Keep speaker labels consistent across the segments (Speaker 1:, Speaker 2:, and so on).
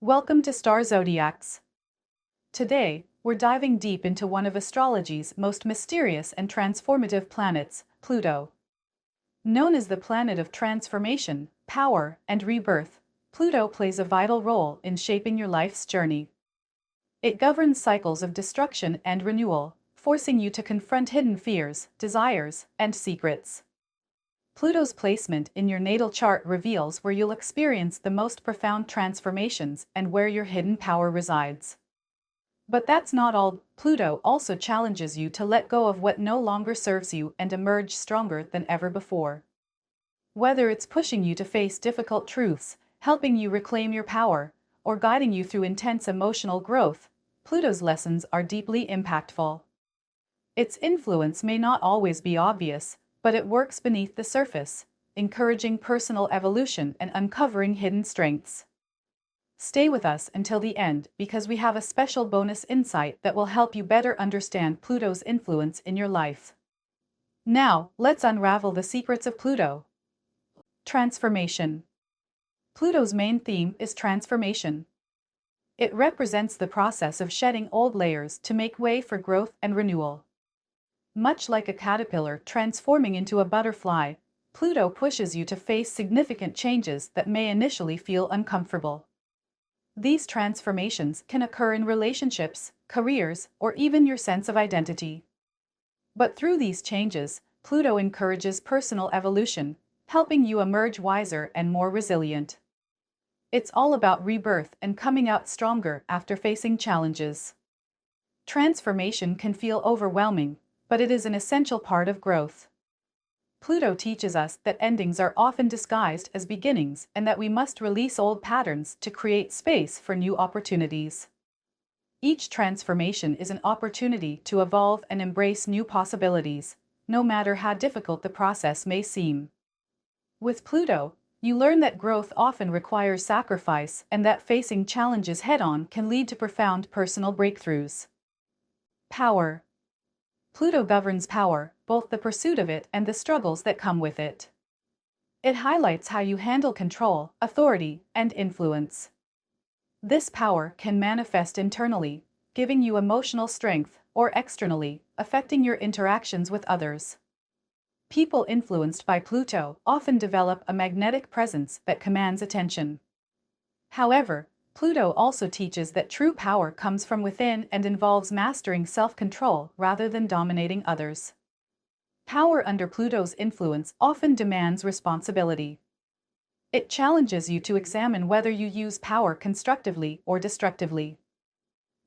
Speaker 1: Welcome to Star Zodiacs. Today, we're diving deep into one of astrology's most mysterious and transformative planets, Pluto. Known as the planet of transformation, power, and rebirth, Pluto plays a vital role in shaping your life's journey. It governs cycles of destruction and renewal, forcing you to confront hidden fears, desires, and secrets. Pluto's placement in your natal chart reveals where you'll experience the most profound transformations and where your hidden power resides. But that's not all. Pluto also challenges you to let go of what no longer serves you and emerge stronger than ever before. Whether it's pushing you to face difficult truths, helping you reclaim your power, or guiding you through intense emotional growth, Pluto's lessons are deeply impactful. Its influence may not always be obvious, but it works beneath the surface, encouraging personal evolution and uncovering hidden strengths. Stay with us until the end because we have a special bonus insight that will help you better understand Pluto's influence in your life. Now, let's unravel the secrets of Pluto. Transformation. Pluto's main theme is transformation. It represents the process of shedding old layers to make way for growth and renewal. Much like a caterpillar transforming into a butterfly, Pluto pushes you to face significant changes that may initially feel uncomfortable. These transformations can occur in relationships, careers, or even your sense of identity. But through these changes, Pluto encourages personal evolution, helping you emerge wiser and more resilient. It's all about rebirth and coming out stronger after facing challenges. Transformation can feel overwhelming, but it is an essential part of growth. Pluto teaches us that endings are often disguised as beginnings and that we must release old patterns to create space for new opportunities. Each transformation is an opportunity to evolve and embrace new possibilities, no matter how difficult the process may seem. With Pluto, you learn that growth often requires sacrifice and that facing challenges head-on can lead to profound personal breakthroughs. Power. Pluto governs power, both the pursuit of it and the struggles that come with it. It highlights how you handle control, authority, and influence. This power can manifest internally, giving you emotional strength, or externally, affecting your interactions with others. People influenced by Pluto often develop a magnetic presence that commands attention. However, Pluto also teaches that true power comes from within and involves mastering self-control rather than dominating others. Power under Pluto's influence often demands responsibility. It challenges you to examine whether you use power constructively or destructively.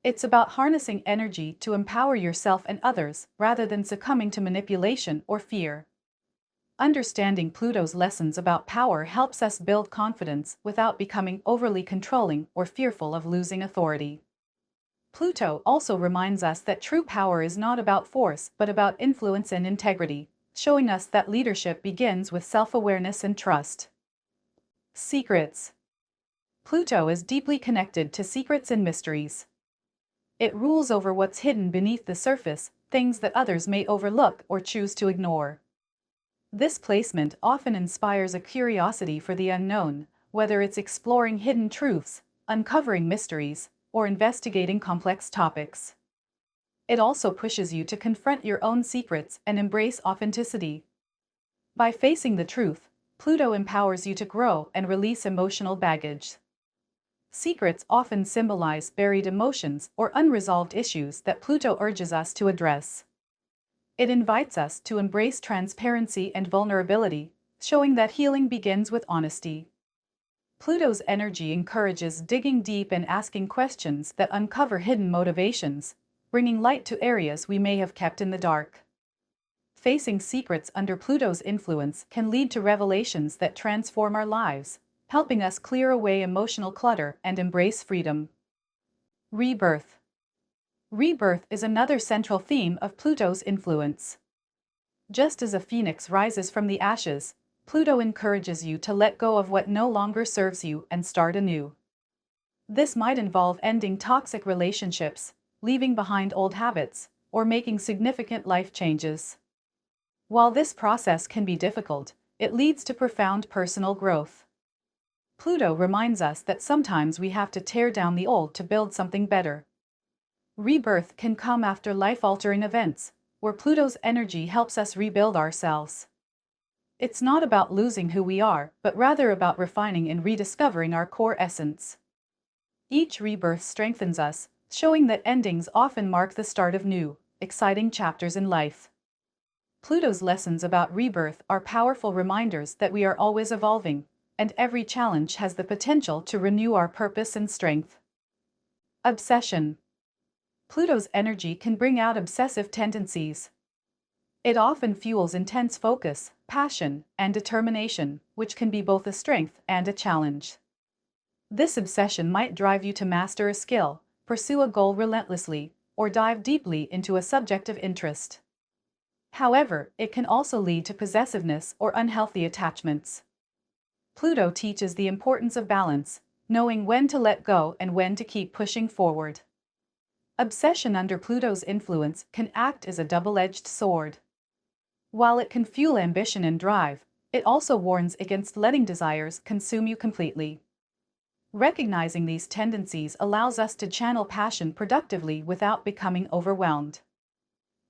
Speaker 1: It's about harnessing energy to empower yourself and others rather than succumbing to manipulation or fear. Understanding Pluto's lessons about power helps us build confidence without becoming overly controlling or fearful of losing authority. Pluto also reminds us that true power is not about force but about influence and integrity, showing us that leadership begins with self-awareness and trust. Secrets. Pluto is deeply connected to secrets and mysteries. It rules over what's hidden beneath the surface, things that others may overlook or choose to ignore. This placement often inspires a curiosity for the unknown, whether it's exploring hidden truths, uncovering mysteries, or investigating complex topics. It also pushes you to confront your own secrets and embrace authenticity. By facing the truth, Pluto empowers you to grow and release emotional baggage. Secrets often symbolize buried emotions or unresolved issues that Pluto urges us to address. It invites us to embrace transparency and vulnerability, showing that healing begins with honesty. Pluto's energy encourages digging deep and asking questions that uncover hidden motivations, bringing light to areas we may have kept in the dark. Facing secrets under Pluto's influence can lead to revelations that transform our lives, helping us clear away emotional clutter and embrace freedom. Rebirth. Rebirth is another central theme of Pluto's influence. Just as a phoenix rises from the ashes, Pluto encourages you to let go of what no longer serves you and start anew. This might involve ending toxic relationships, leaving behind old habits, or making significant life changes. While this process can be difficult, it leads to profound personal growth. Pluto reminds us that sometimes we have to tear down the old to build something better. Rebirth can come after life-altering events, where Pluto's energy helps us rebuild ourselves. It's not about losing who we are, but rather about refining and rediscovering our core essence. Each rebirth strengthens us, showing that endings often mark the start of new, exciting chapters in life. Pluto's lessons about rebirth are powerful reminders that we are always evolving, and every challenge has the potential to renew our purpose and strength. Obsession. Pluto's energy can bring out obsessive tendencies. It often fuels intense focus, passion, and determination, which can be both a strength and a challenge. This obsession might drive you to master a skill, pursue a goal relentlessly, or dive deeply into a subject of interest. However, it can also lead to possessiveness or unhealthy attachments. Pluto teaches the importance of balance, knowing when to let go and when to keep pushing forward. Obsession under Pluto's influence can act as a double-edged sword. While it can fuel ambition and drive, it also warns against letting desires consume you completely. Recognizing these tendencies allows us to channel passion productively without becoming overwhelmed.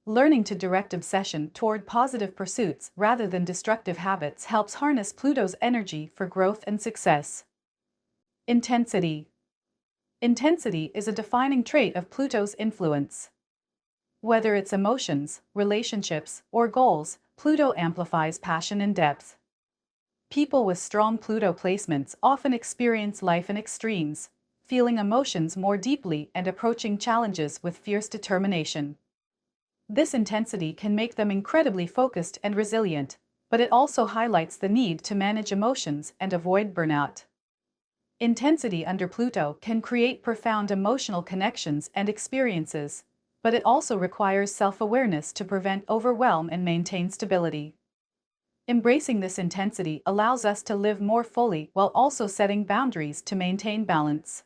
Speaker 1: Learning to direct obsession toward positive pursuits rather than destructive habits helps harness Pluto's energy for growth and success. Intensity. Intensity is a defining trait of Pluto's influence. Whether it's emotions, relationships, or goals, Pluto amplifies passion and depth. People with strong Pluto placements often experience life in extremes, feeling emotions more deeply and approaching challenges with fierce determination. This intensity can make them incredibly focused and resilient, but it also highlights the need to manage emotions and avoid burnout. Intensity under Pluto can create profound emotional connections and experiences, but it also requires self-awareness to prevent overwhelm and maintain stability. Embracing this intensity allows us to live more fully while also setting boundaries to maintain balance.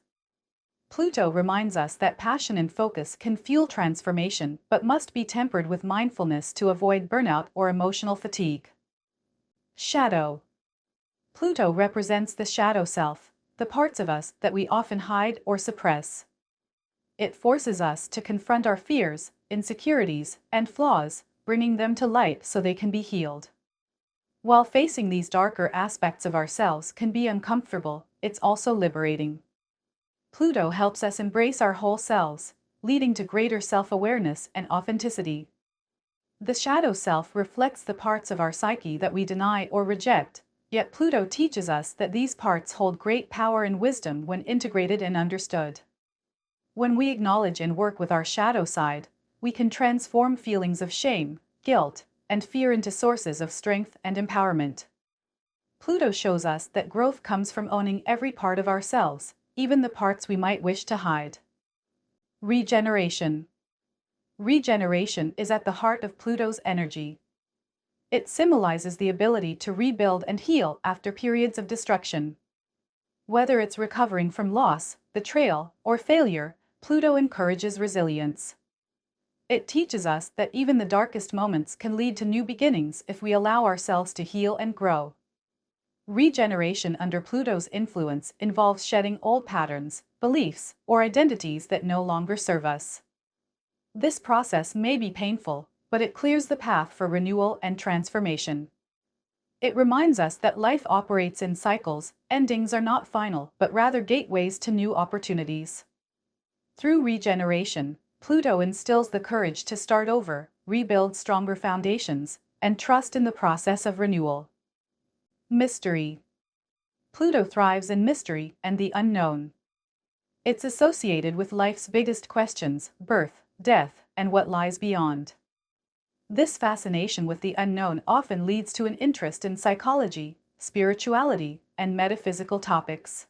Speaker 1: Pluto reminds us that passion and focus can fuel transformation but must be tempered with mindfulness to avoid burnout or emotional fatigue. Shadow. Pluto represents the shadow self, the parts of us that we often hide or suppress. It forces us to confront our fears, insecurities, and flaws, bringing them to light so they can be healed. While facing these darker aspects of ourselves can be uncomfortable, it's also liberating. Pluto helps us embrace our whole selves, leading to greater self-awareness and authenticity. The shadow self reflects the parts of our psyche that we deny or reject, yet Pluto teaches us that these parts hold great power and wisdom when integrated and understood. When we acknowledge and work with our shadow side, we can transform feelings of shame, guilt, and fear into sources of strength and empowerment. Pluto shows us that growth comes from owning every part of ourselves, even the parts we might wish to hide. Regeneration. Regeneration is at the heart of Pluto's energy. It symbolizes the ability to rebuild and heal after periods of destruction. Whether it's recovering from loss, betrayal, or failure, Pluto encourages resilience. It teaches us that even the darkest moments can lead to new beginnings if we allow ourselves to heal and grow. Regeneration under Pluto's influence involves shedding old patterns, beliefs, or identities that no longer serve us. This process may be painful, but it clears the path for renewal and transformation. It reminds us that life operates in cycles, endings are not final, but rather gateways to new opportunities. Through regeneration, Pluto instills the courage to start over, rebuild stronger foundations, and trust in the process of renewal. Mystery. Pluto thrives in mystery and the unknown. It's associated with life's biggest questions: birth, death, and what lies beyond. This fascination with the unknown often leads to an interest in psychology, spirituality, and metaphysical topics.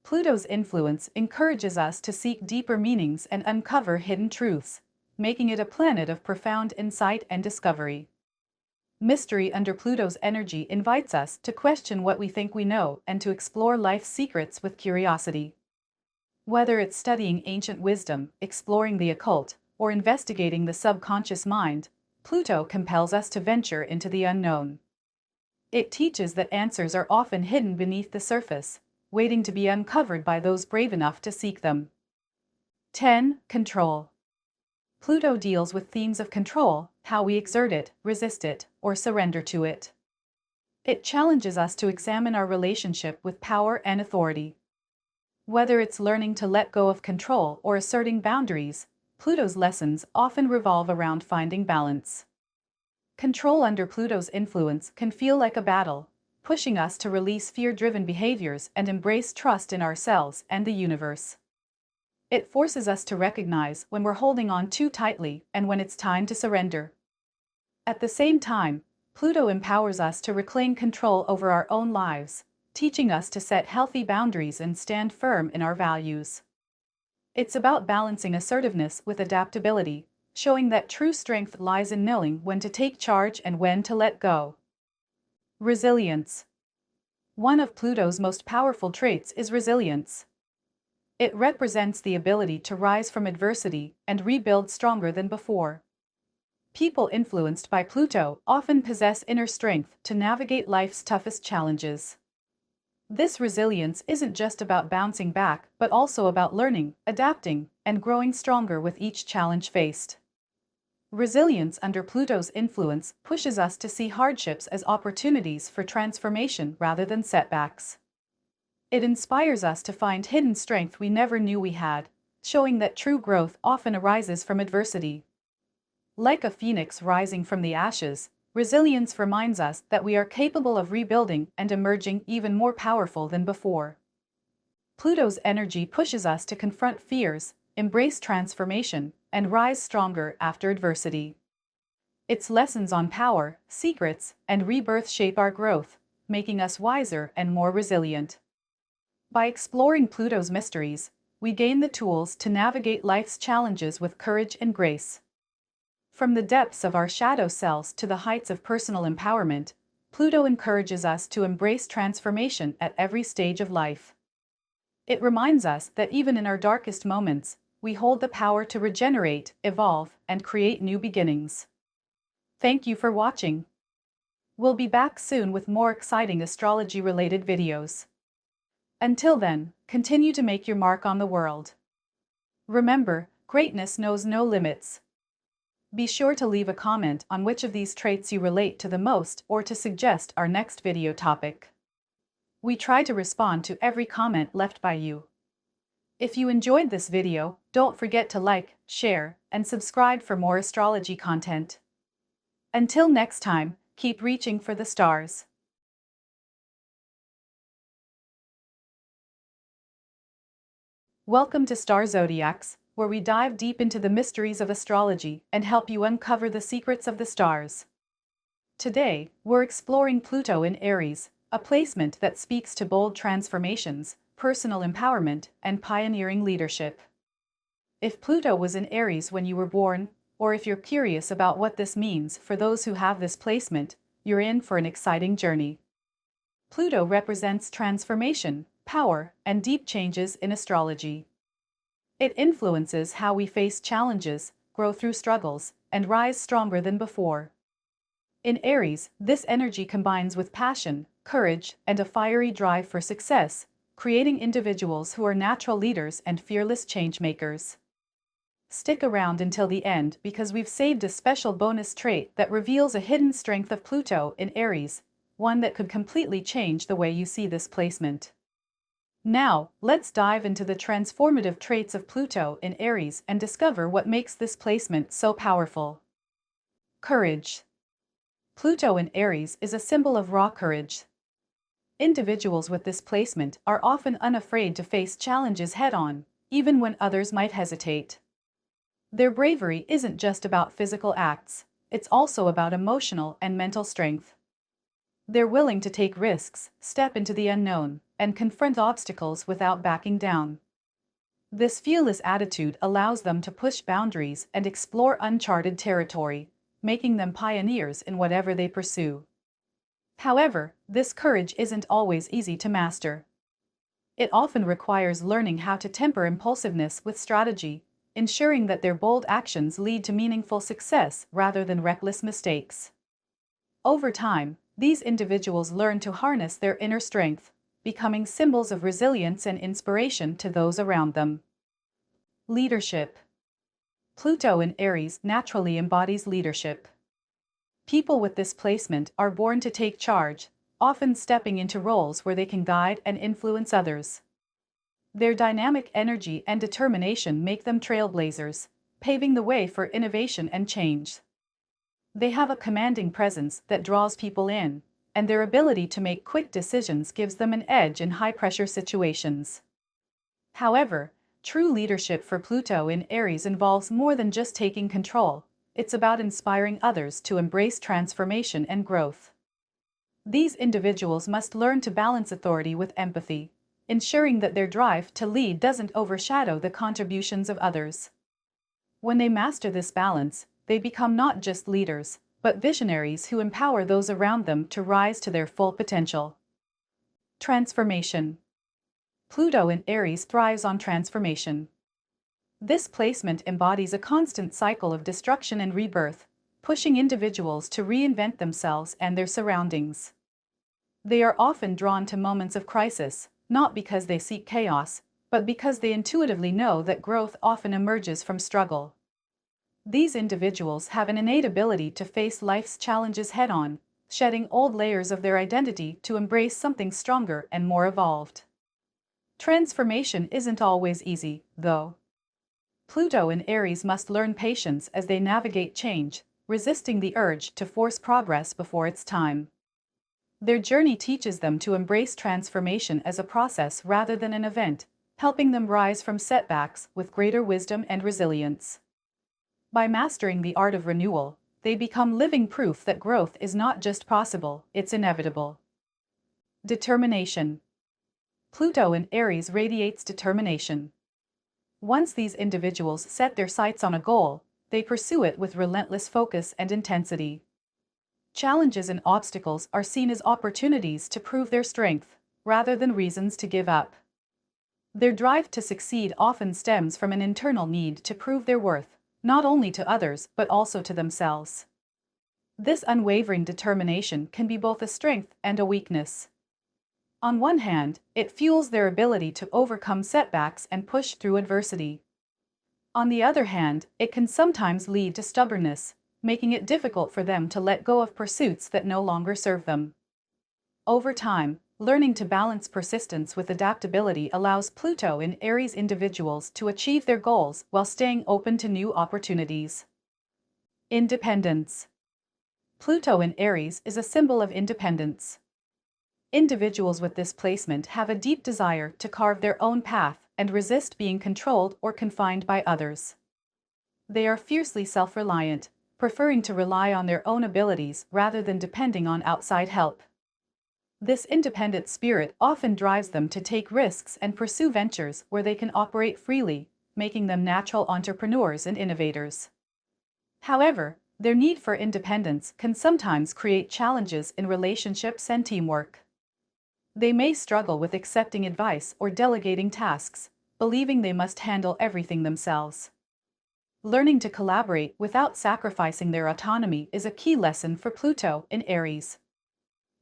Speaker 1: Pluto's influence encourages us to seek deeper meanings and uncover hidden truths, making it a planet of profound insight and discovery. Mystery under Pluto's energy invites us to question what we think we know and to explore life's secrets with curiosity. Whether it's studying ancient wisdom, exploring the occult, or investigating the subconscious mind, Pluto compels us to venture into the unknown. It teaches that answers are often hidden beneath the surface, waiting to be uncovered by those brave enough to seek them. 10. Control. Pluto deals with themes of control, how we exert it, resist it, or surrender to it. It challenges us to examine our relationship with power and authority. Whether it's learning to let go of control or asserting boundaries, Pluto's lessons often revolve around finding balance. Control under Pluto's influence can feel like a battle, pushing us to release fear-driven behaviors and embrace trust in ourselves and the universe. It forces us to recognize when we're holding on too tightly and when it's time to surrender. At the same time, Pluto empowers us to reclaim control over our own lives, teaching us to set healthy boundaries and stand firm in our values. It's about balancing assertiveness with adaptability, showing that true strength lies in knowing when to take charge and when to let go. Resilience. One of Pluto's most powerful traits is resilience. It represents the ability to rise from adversity and rebuild stronger than before. People influenced by Pluto often possess inner strength to navigate life's toughest challenges. This resilience isn't just about bouncing back, but also about learning, adapting, and growing stronger with each challenge faced. Resilience under Pluto's influence pushes us to see hardships as opportunities for transformation rather than setbacks. It inspires us to find hidden strength we never knew we had, showing that true growth often arises from adversity. Like a phoenix rising from the ashes, resilience reminds us that we are capable of rebuilding and emerging even more powerful than before. Pluto's energy pushes us to confront fears, embrace transformation, and rise stronger after adversity. Its lessons on power, secrets, and rebirth shape our growth, making us wiser and more resilient. By exploring Pluto's mysteries, we gain the tools to navigate life's challenges with courage and grace. From the depths of our shadow selves to the heights of personal empowerment, Pluto encourages us to embrace transformation at every stage of life. It reminds us that even in our darkest moments, we hold the power to regenerate, evolve, and create new beginnings. Thank you for watching. We'll be back soon with more exciting astrology-related videos. Until then, continue to make your mark on the world. Remember, greatness knows no limits. Be sure to leave a comment on which of these traits you relate to the most or to suggest our next video topic. We try to respond to every comment left by you. If you enjoyed this video, don't forget to like, share, and subscribe for more astrology content. Until next time, keep reaching for the stars. Welcome to Star Zodiacs, where we dive deep into the mysteries of astrology and help you uncover the secrets of the stars. Today, we're exploring Pluto in Aries, a placement that speaks to bold transformations, personal empowerment, and pioneering leadership. If Pluto was in Aries when you were born, or if you're curious about what this means for those who have this placement, you're in for an exciting journey. Pluto represents transformation, power, and deep changes in astrology. It influences how we face challenges, grow through struggles, and rise stronger than before. In Aries, this energy combines with passion, courage, and a fiery drive for success, creating individuals who are natural leaders and fearless changemakers. Stick around until the end because we've saved a special bonus trait that reveals a hidden strength of Pluto in Aries, one that could completely change the way you see this placement. Now, let's dive into the transformative traits of Pluto in Aries and discover what makes this placement so powerful. Courage. Pluto in Aries is a symbol of raw courage. Individuals with this placement are often unafraid to face challenges head-on, even when others might hesitate. Their bravery isn't just about physical acts, it's also about emotional and mental strength. They're willing to take risks, step into the unknown, and confront obstacles without backing down. This fearless attitude allows them to push boundaries and explore uncharted territory, making them pioneers in whatever they pursue. However, this courage isn't always easy to master. It often requires learning how to temper impulsiveness with strategy, ensuring that their bold actions lead to meaningful success rather than reckless mistakes. Over time, These individuals learn to harness their inner strength, becoming symbols of resilience and inspiration to those around them. Leadership. Pluto in Aries naturally embodies leadership. People with this placement are born to take charge, often stepping into roles where they can guide and influence others. Their dynamic energy and determination make them trailblazers, paving the way for innovation and change. They have a commanding presence that draws people in, and their ability to make quick decisions gives them an edge in high-pressure situations. However, true leadership for Pluto in Aries involves more than just taking control. It's about inspiring others to embrace transformation and growth. These individuals must learn to balance authority with empathy, ensuring that their drive to lead doesn't overshadow the contributions of others. When they master this balance, they become not just leaders, but visionaries who empower those around them to rise to their full potential. Transformation. Pluto in Aries thrives on transformation. This placement embodies a constant cycle of destruction and rebirth, pushing individuals to reinvent themselves and their surroundings. They are often drawn to moments of crisis, not because they seek chaos, but because they intuitively know that growth often emerges from struggle. These individuals have an innate ability to face life's challenges head-on, shedding old layers of their identity to embrace something stronger and more evolved. Transformation isn't always easy, though. Pluto in Aries must learn patience as they navigate change, resisting the urge to force progress before its time. Their journey teaches them to embrace transformation as a process rather than an event, helping them rise from setbacks with greater wisdom and resilience. By mastering the art of renewal, they become living proof that growth is not just possible, it's inevitable. Determination. Pluto in Aries radiates determination. Once these individuals set their sights on a goal, they pursue it with relentless focus and intensity. Challenges and obstacles are seen as opportunities to prove their strength, rather than reasons to give up. Their drive to succeed often stems from an internal need to prove their worth, not only to others but also to themselves. This unwavering determination can be both a strength and a weakness. On one hand, it fuels their ability to overcome setbacks and push through adversity. On the other hand, it can sometimes lead to stubbornness, making it difficult for them to let go of pursuits that no longer serve them. Over time, learning to balance persistence with adaptability allows Pluto in Aries individuals to achieve their goals while staying open to new opportunities. Independence. Pluto in Aries is a symbol of independence. Individuals with this placement have a deep desire to carve their own path and resist being controlled or confined by others. They are fiercely self-reliant, preferring to rely on their own abilities rather than depending on outside help. This independent spirit often drives them to take risks and pursue ventures where they can operate freely, making them natural entrepreneurs and innovators. However, their need for independence can sometimes create challenges in relationships and teamwork. They may struggle with accepting advice or delegating tasks, believing they must handle everything themselves. Learning to collaborate without sacrificing their autonomy is a key lesson for Pluto in Aries.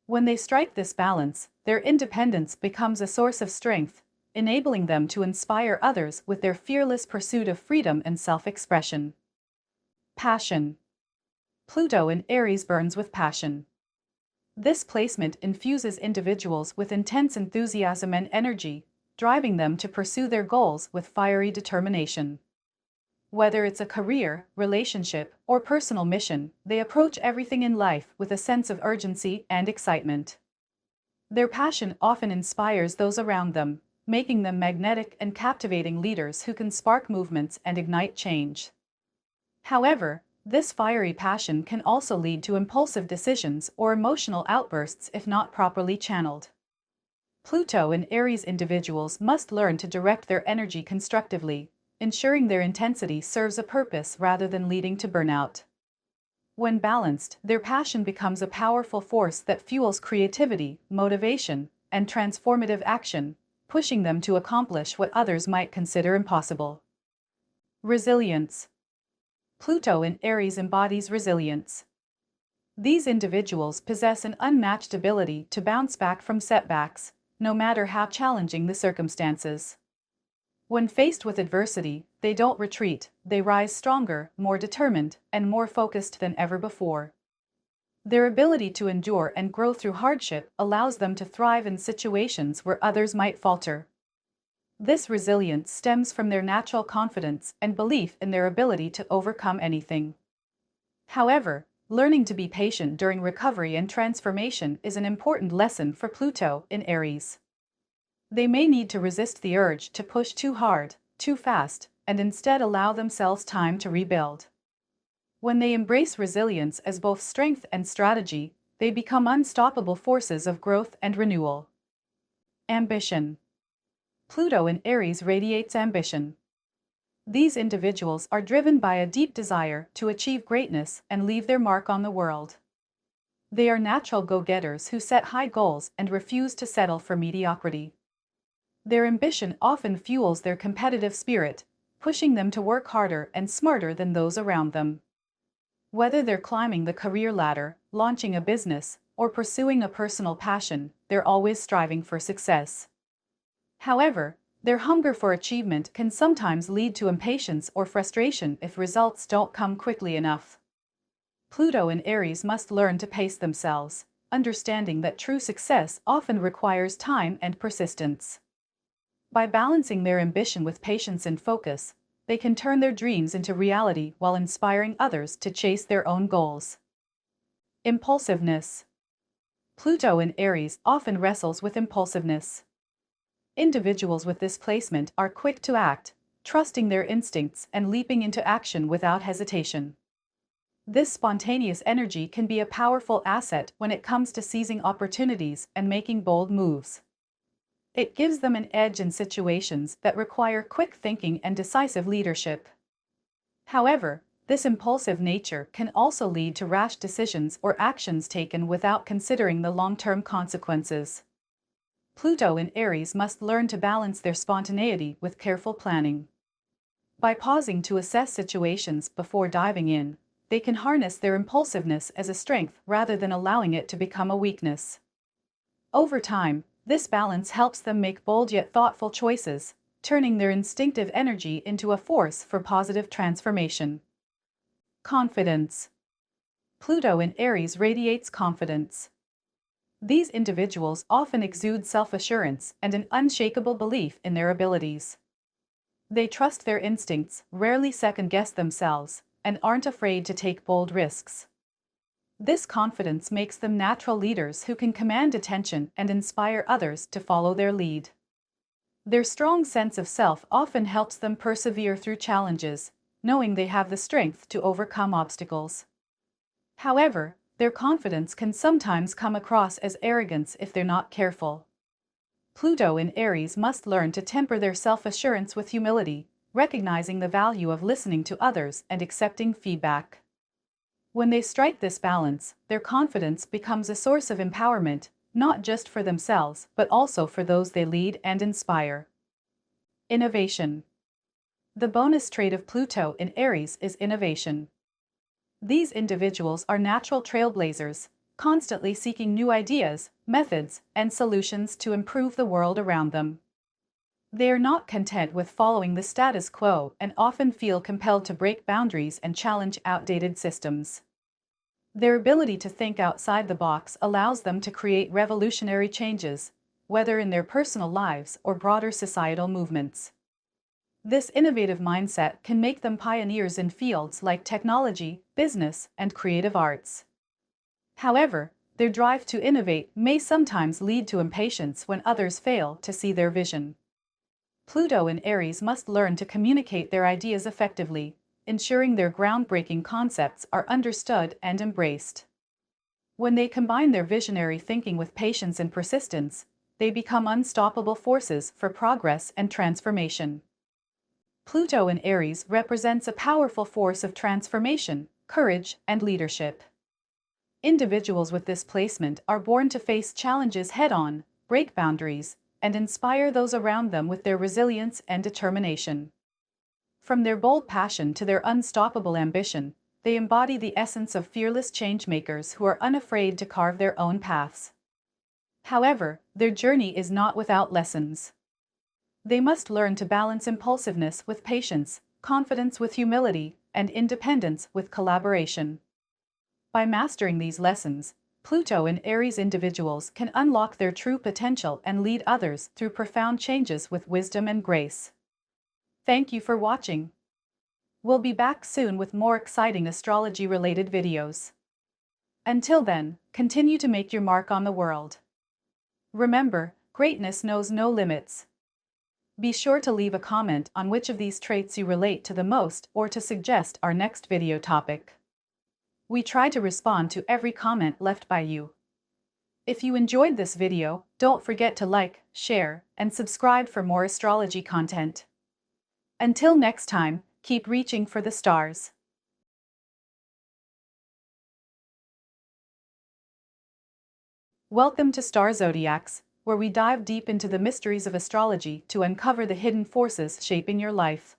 Speaker 1: When they strike this balance, their independence becomes a source of strength, enabling them to inspire others with their fearless pursuit of freedom and self-expression. Passion. Pluto in Aries burns with passion. This placement infuses individuals with intense enthusiasm and energy, driving them to pursue their goals with fiery determination. Whether it's a career, relationship, or personal mission, they approach everything in life with a sense of urgency and excitement. Their passion often inspires those around them, making them magnetic and captivating leaders who can spark movements and ignite change. However, this fiery passion can also lead to impulsive decisions or emotional outbursts if not properly channeled. Pluto in Aries individuals must learn to direct their energy constructively, ensuring their intensity serves a purpose rather than leading to burnout. When balanced, their passion becomes a powerful force that fuels creativity, motivation, and transformative action, pushing them to accomplish what others might consider impossible. Resilience. Pluto in Aries embodies resilience. These individuals possess an unmatched ability to bounce back from setbacks, no matter how challenging the circumstances. When faced with adversity, they don't retreat, they rise stronger, more determined, and more focused than ever before. Their ability to endure and grow through hardship allows them to thrive in situations where others might falter. This resilience stems from their natural confidence and belief in their ability to overcome anything. However, learning to be patient during recovery and transformation is an important lesson for Pluto in Aries. They may need to resist the urge to push too hard, too fast, and instead allow themselves time to rebuild. When they embrace resilience as both strength and strategy, they become unstoppable forces of growth and renewal. Ambition. Pluto in Aries radiates ambition. These individuals are driven by a deep desire to achieve greatness and leave their mark on the world. They are natural go-getters who set high goals and refuse to settle for mediocrity. Their ambition often fuels their competitive spirit, pushing them to work harder and smarter than those around them. Whether they're climbing the career ladder, launching a business, or pursuing a personal passion, they're always striving for success. However, their hunger for achievement can sometimes lead to impatience or frustration if results don't come quickly enough. Pluto in Aries must learn to pace themselves, understanding that true success often requires time and persistence. By balancing their ambition with patience and focus, they can turn their dreams into reality while inspiring others to chase their own goals. Impulsiveness. Pluto in Aries often wrestles with impulsiveness. Individuals with this placement are quick to act, trusting their instincts and leaping into action without hesitation. This spontaneous energy can be a powerful asset when it comes to seizing opportunities and making bold moves. It gives them an edge in situations that require quick thinking and decisive leadership. However, this impulsive nature can also lead to rash decisions or actions taken without considering the long-term consequences. Pluto in Aries must learn to balance their spontaneity with careful planning. By pausing to assess situations before diving in, they can harness their impulsiveness as a strength rather than allowing it to become a weakness. Over time, this balance helps them make bold yet thoughtful choices, turning their instinctive energy into a force for positive transformation. Confidence. Pluto in Aries radiates confidence. These individuals often exude self-assurance and an unshakable belief in their abilities. They trust their instincts, rarely second-guess themselves, and aren't afraid to take bold risks. This confidence makes them natural leaders who can command attention and inspire others to follow their lead. Their strong sense of self often helps them persevere through challenges, knowing they have the strength to overcome obstacles. However, their confidence can sometimes come across as arrogance if they're not careful. Pluto in Aries must learn to temper their self-assurance with humility, recognizing the value of listening to others and accepting feedback. When they strike this balance, their confidence becomes a source of empowerment, not just for themselves but also for those they lead and inspire. Innovation. The bonus trait of Pluto in Aries is innovation. These individuals are natural trailblazers, constantly seeking new ideas, methods, and solutions to improve the world around them. They are not content with following the status quo and often feel compelled to break boundaries and challenge outdated systems. Their ability to think outside the box allows them to create revolutionary changes, whether in their personal lives or broader societal movements. This innovative mindset can make them pioneers in fields like technology, business, and creative arts. However, their drive to innovate may sometimes lead to impatience when others fail to see their vision. Pluto in Aries must learn to communicate their ideas effectively, ensuring their groundbreaking concepts are understood and embraced. When they combine their visionary thinking with patience and persistence, they become unstoppable forces for progress and transformation. Pluto in Aries represents a powerful force of transformation, courage, and leadership. Individuals with this placement are born to face challenges head-on, break boundaries, and inspire those around them with their resilience and determination. From their bold passion to their unstoppable ambition, They embody the essence of fearless changemakers who are unafraid to carve their own paths. However, their journey is not without lessons. They must learn to balance impulsiveness with patience, confidence with humility, and independence with collaboration. By mastering these lessons, Pluto in Aries individuals can unlock their true potential and lead others through profound changes with wisdom and grace. Thank you for watching. We'll be back soon with more exciting astrology-related videos. Until then, continue to make your mark on the world. Remember, greatness knows no limits. Be sure to leave a comment on which of these traits you relate to the most or to suggest our next video topic. We try to respond to every comment left by you. If you enjoyed this video, don't forget to like, share, and subscribe for more astrology content. Until next time, keep reaching for the stars. Welcome to Star Zodiacs, where we dive deep into the mysteries of astrology to uncover the hidden forces shaping your life.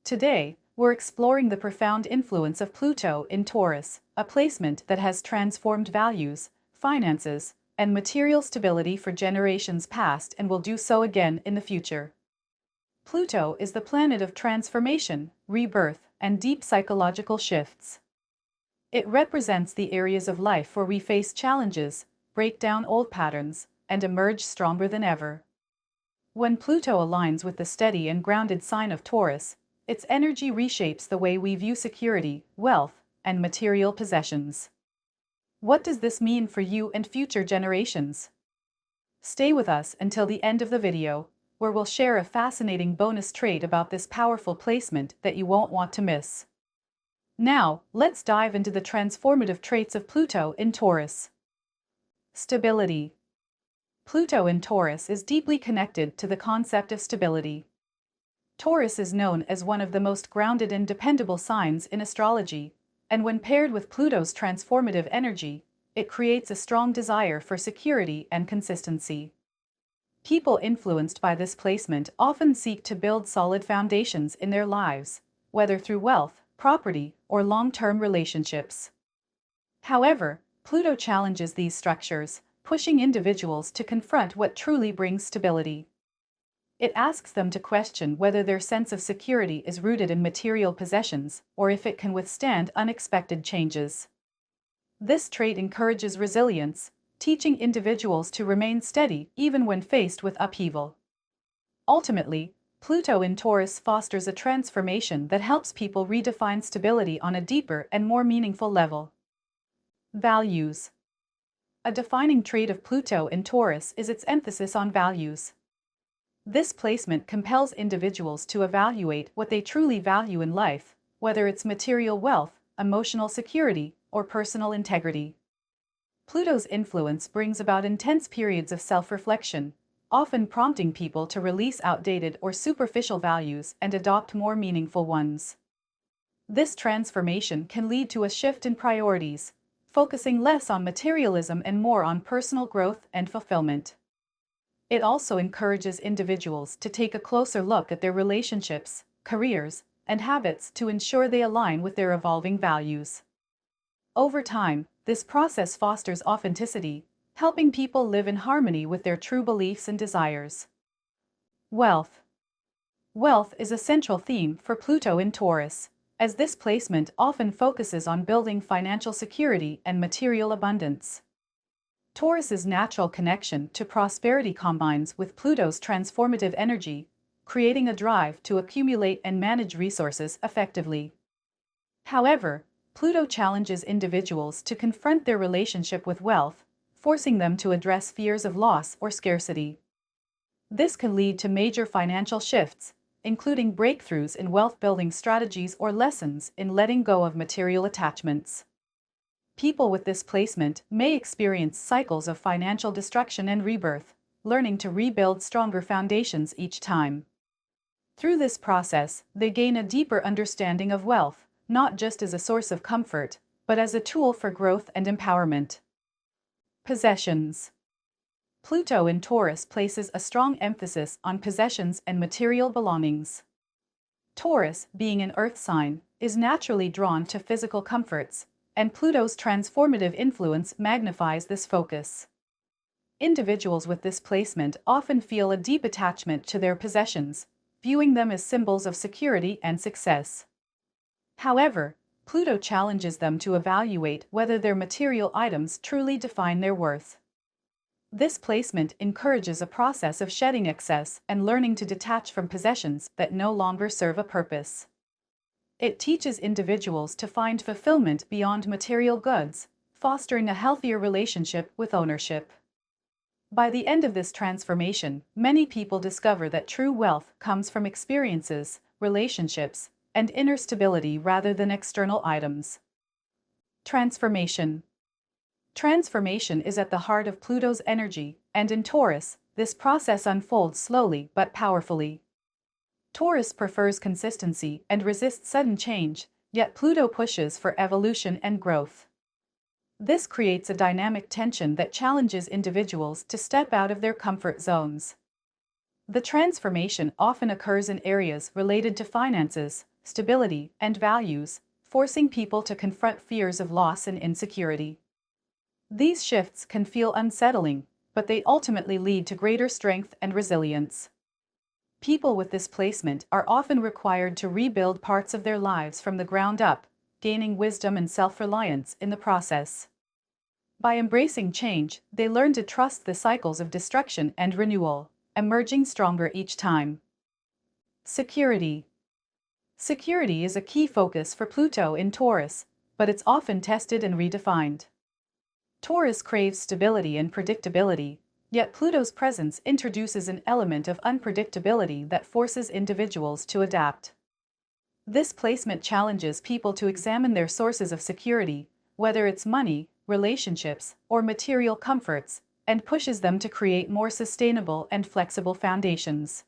Speaker 1: Today, we're exploring the profound influence of Pluto in Taurus, a placement that has transformed values, finances, and material stability for generations past and will do so again in the future. Pluto is the planet of transformation, rebirth, and deep psychological shifts. It represents the areas of life where we face challenges, break down old patterns, and emerge stronger than ever. When Pluto aligns with the steady and grounded sign of Taurus, its energy reshapes the way we view security, wealth, and material possessions. What does this mean for you and future generations? Stay with us until the end of the video, where we'll share a fascinating bonus trait about this powerful placement that you won't want to miss. Now, let's dive into the transformative traits of Pluto in Taurus. Stability. Pluto in Taurus is deeply connected to the concept of stability. Taurus is known as one of the most grounded and dependable signs in astrology, and when paired with Pluto's transformative energy, it creates a strong desire for security and consistency. People influenced by this placement often seek to build solid foundations in their lives, whether through wealth, property, or long-term relationships. However, Pluto challenges these structures, pushing individuals to confront what truly brings stability. It asks them to question whether their sense of security is rooted in material possessions or if it can withstand unexpected changes. This trait encourages resilience, teaching individuals to remain steady even when faced with upheaval. Ultimately, Pluto in Taurus fosters a transformation that helps people redefine stability on a deeper and more meaningful level. Values. A defining trait of Pluto in Taurus is its emphasis on values. This placement compels individuals to evaluate what they truly value in life, whether it's material wealth, emotional security, or personal integrity. Pluto's influence brings about intense periods of self-reflection, often prompting people to release outdated or superficial values and adopt more meaningful ones. This transformation can lead to a shift in priorities, focusing less on materialism and more on personal growth and fulfillment. It also encourages individuals to take a closer look at their relationships, careers, and habits to ensure they align with their evolving values. Over time, this process fosters authenticity, helping people live in harmony with their true beliefs and desires. Wealth. Wealth is a central theme for Pluto in Taurus, as this placement often focuses on building financial security and material abundance. Taurus's natural connection to prosperity combines with Pluto's transformative energy, creating a drive to accumulate and manage resources effectively. However, Pluto challenges individuals to confront their relationship with wealth, forcing them to address fears of loss or scarcity. This can lead to major financial shifts, including breakthroughs in wealth-building strategies or lessons in letting go of material attachments. People with this placement may experience cycles of financial destruction and rebirth, learning to rebuild stronger foundations each time. Through this process, they gain a deeper understanding of wealth, not just as a source of comfort, but as a tool for growth and empowerment. Possessions. Pluto in Taurus places a strong emphasis on possessions and material belongings. Taurus, being an earth sign, is naturally drawn to physical comforts, and Pluto's transformative influence magnifies this focus. Individuals with this placement often feel a deep attachment to their possessions, viewing them as symbols of security and success. However, Pluto challenges them to evaluate whether their material items truly define their worth. This placement encourages a process of shedding excess and learning to detach from possessions that no longer serve a purpose. It teaches individuals to find fulfillment beyond material goods, fostering a healthier relationship with ownership. By the end of this transformation, many people discover that true wealth comes from experiences, relationships, and inner stability rather than external items. Transformation. Transformation is at the heart of Pluto's energy, and in Taurus, this process unfolds slowly but powerfully. Taurus prefers consistency and resists sudden change, yet Pluto pushes for evolution and growth. This creates a dynamic tension that challenges individuals to step out of their comfort zones. The transformation often occurs in areas related to finances, stability, and values, forcing people to confront fears of loss and insecurity. These shifts can feel unsettling, but they ultimately lead to greater strength and resilience. People with this placement are often required to rebuild parts of their lives from the ground up, gaining wisdom and self-reliance in the process. By embracing change, they learn to trust the cycles of destruction and renewal, emerging stronger each time. Security. Security is a key focus for Pluto in Taurus, but it's often tested and redefined. Taurus craves stability and predictability, yet Pluto's presence introduces an element of unpredictability that forces individuals to adapt. This placement challenges people to examine their sources of security, whether it's money, relationships, or material comforts, and pushes them to create more sustainable and flexible foundations.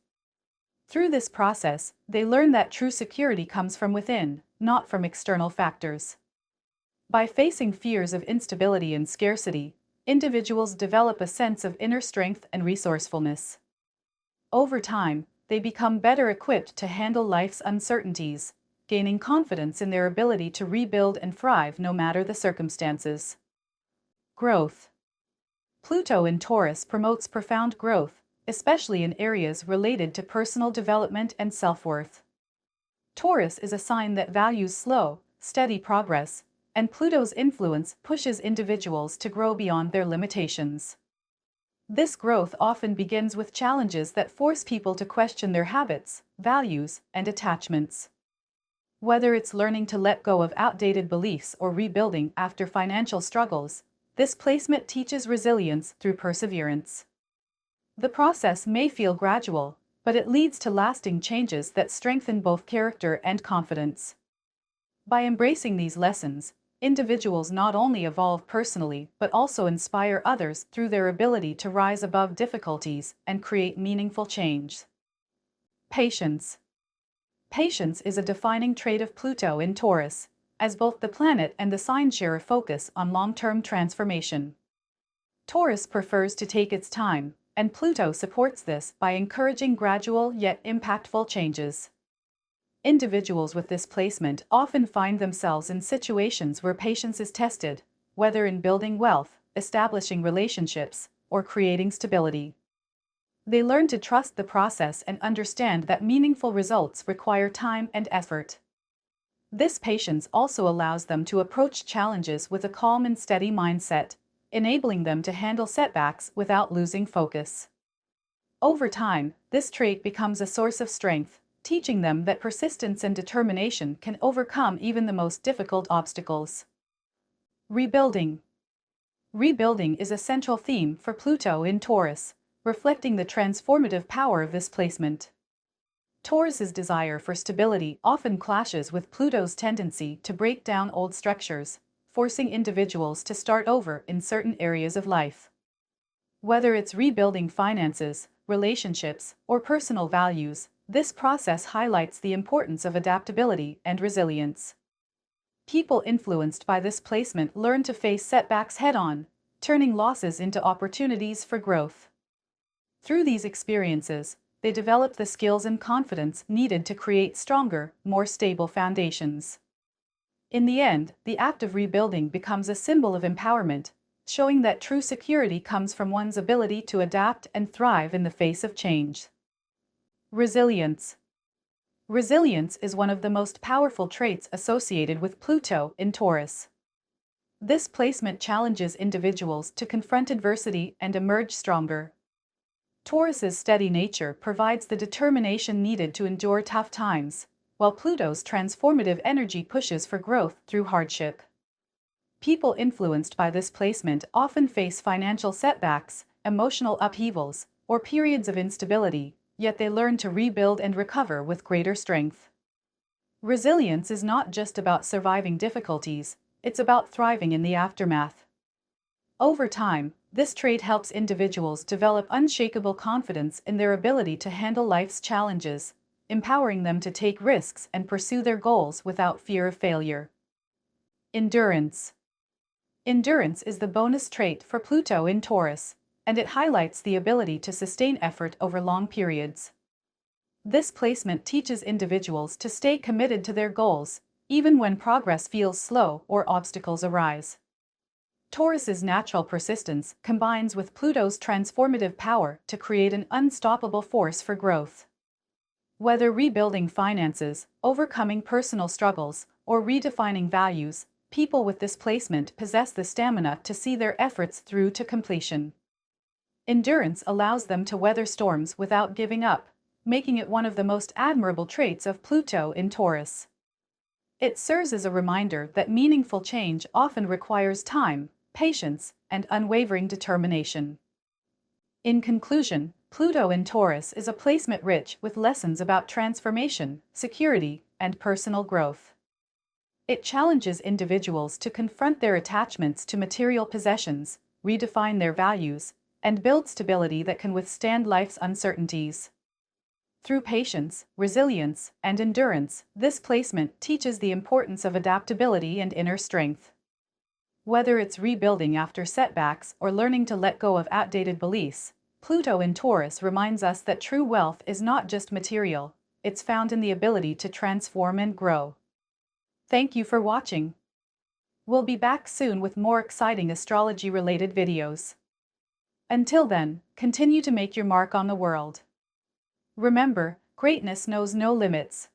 Speaker 1: Through this process, they learn that true security comes from within, not from external factors. By facing fears of instability and scarcity, individuals develop a sense of inner strength and resourcefulness. Over time, they become better equipped to handle life's uncertainties, gaining confidence in their ability to rebuild and thrive no matter the circumstances. Growth. Pluto in Taurus promotes profound growth, especially in areas related to personal development and self-worth. Taurus is a sign that values slow, steady progress, and Pluto's influence pushes individuals to grow beyond their limitations. This growth often begins with challenges that force people to question their habits, values, and attachments. Whether it's learning to let go of outdated beliefs or rebuilding after financial struggles, this placement teaches resilience through perseverance. The process may feel gradual, but it leads to lasting changes that strengthen both character and confidence. By embracing these lessons, individuals not only evolve personally but also inspire others through their ability to rise above difficulties and create meaningful change. Patience. Patience is a defining trait of Pluto in Taurus, as both the planet and the sign share a focus on long-term transformation. Taurus prefers to take its time, and Pluto supports this by encouraging gradual yet impactful changes. Individuals with this placement often find themselves in situations where patience is tested, whether in building wealth, establishing relationships, or creating stability. They learn to trust the process and understand that meaningful results require time and effort. This patience also allows them to approach challenges with a calm and steady mindset, enabling them to handle setbacks without losing focus. Over time, this trait becomes a source of strength, teaching them that persistence and determination can overcome even the most difficult obstacles. Rebuilding. Rebuilding is a central theme for Pluto in Taurus, reflecting the transformative power of this placement. Taurus's desire for stability often clashes with Pluto's tendency to break down old structures, forcing individuals to start over in certain areas of life. Whether it's rebuilding finances, relationships, or personal values, this process highlights the importance of adaptability and resilience. People influenced by this placement learn to face setbacks head-on, turning losses into opportunities for growth. Through these experiences, they develop the skills and confidence needed to create stronger, more stable foundations. In the end, the act of rebuilding becomes a symbol of empowerment, showing that true security comes from one's ability to adapt and thrive in the face of change. Resilience. Resilience is one of the most powerful traits associated with Pluto in Taurus. This placement challenges individuals to confront adversity and emerge stronger. Taurus's steady nature provides the determination needed to endure tough times, while Pluto's transformative energy pushes for growth through hardship. People influenced by this placement often face financial setbacks, emotional upheavals, or periods of instability, yet they learn to rebuild and recover with greater strength. Resilience is not just about surviving difficulties, it's about thriving in the aftermath. Over time, this trait helps individuals develop unshakable confidence in their ability to handle life's challenges, empowering them to take risks and pursue their goals without fear of failure. Endurance. Endurance is the bonus trait for Pluto in Taurus, and it highlights the ability to sustain effort over long periods. This placement teaches individuals to stay committed to their goals, even when progress feels slow or obstacles arise. Taurus's natural persistence combines with Pluto's transformative power to create an unstoppable force for growth. Whether rebuilding finances, overcoming personal struggles, or redefining values, people with this placement possess the stamina to see their efforts through to completion. Endurance allows them to weather storms without giving up, making it one of the most admirable traits of Pluto in Taurus. It serves as a reminder that meaningful change often requires time, patience, and unwavering determination. In conclusion, Pluto in Taurus is a placement rich with lessons about transformation, security, and personal growth. It challenges individuals to confront their attachments to material possessions, redefine their values, and build stability that can withstand life's uncertainties. Through patience, resilience, and endurance, this placement teaches the importance of adaptability and inner strength. Whether it's rebuilding after setbacks or learning to let go of outdated beliefs, Pluto in Taurus reminds us that true wealth is not just material, it's found in the ability to transform and grow. Thank you for watching. We'll be back soon with more exciting astrology-related videos. Until then, continue to make your mark on the world. Remember, greatness knows no limits.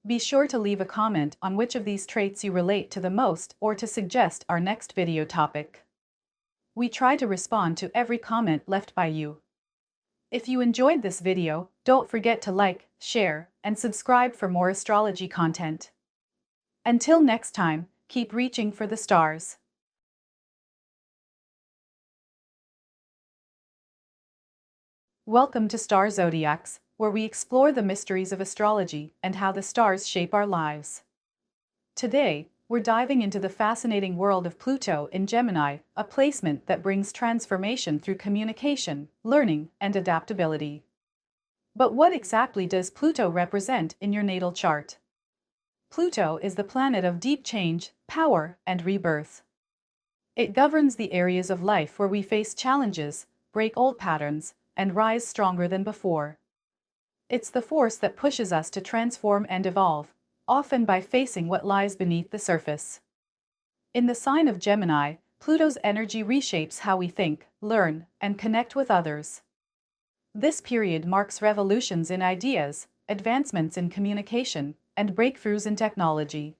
Speaker 1: Be sure to leave a comment on which of these traits you relate to the most or to suggest our next video topic. We try to respond to every comment left by you. If you enjoyed this video, don't forget to like, share, and subscribe for more astrology content. Until next time, keep reaching for the stars. Welcome to Star Zodiacs, where we explore the mysteries of astrology and how the stars shape our lives. Today, we're diving into the fascinating world of Pluto in Gemini, a placement that brings transformation through communication, learning, and adaptability. But what exactly does Pluto represent in your natal chart? Pluto is the planet of deep change, power, and rebirth. It governs the areas of life where we face challenges, break old patterns, and rise stronger than before. It's the force that pushes us to transform and evolve, often by facing what lies beneath the surface. In the sign of Gemini, Pluto's energy reshapes how we think, learn, and connect with others. This period marks revolutions in ideas, advancements in communication, and breakthroughs in technology.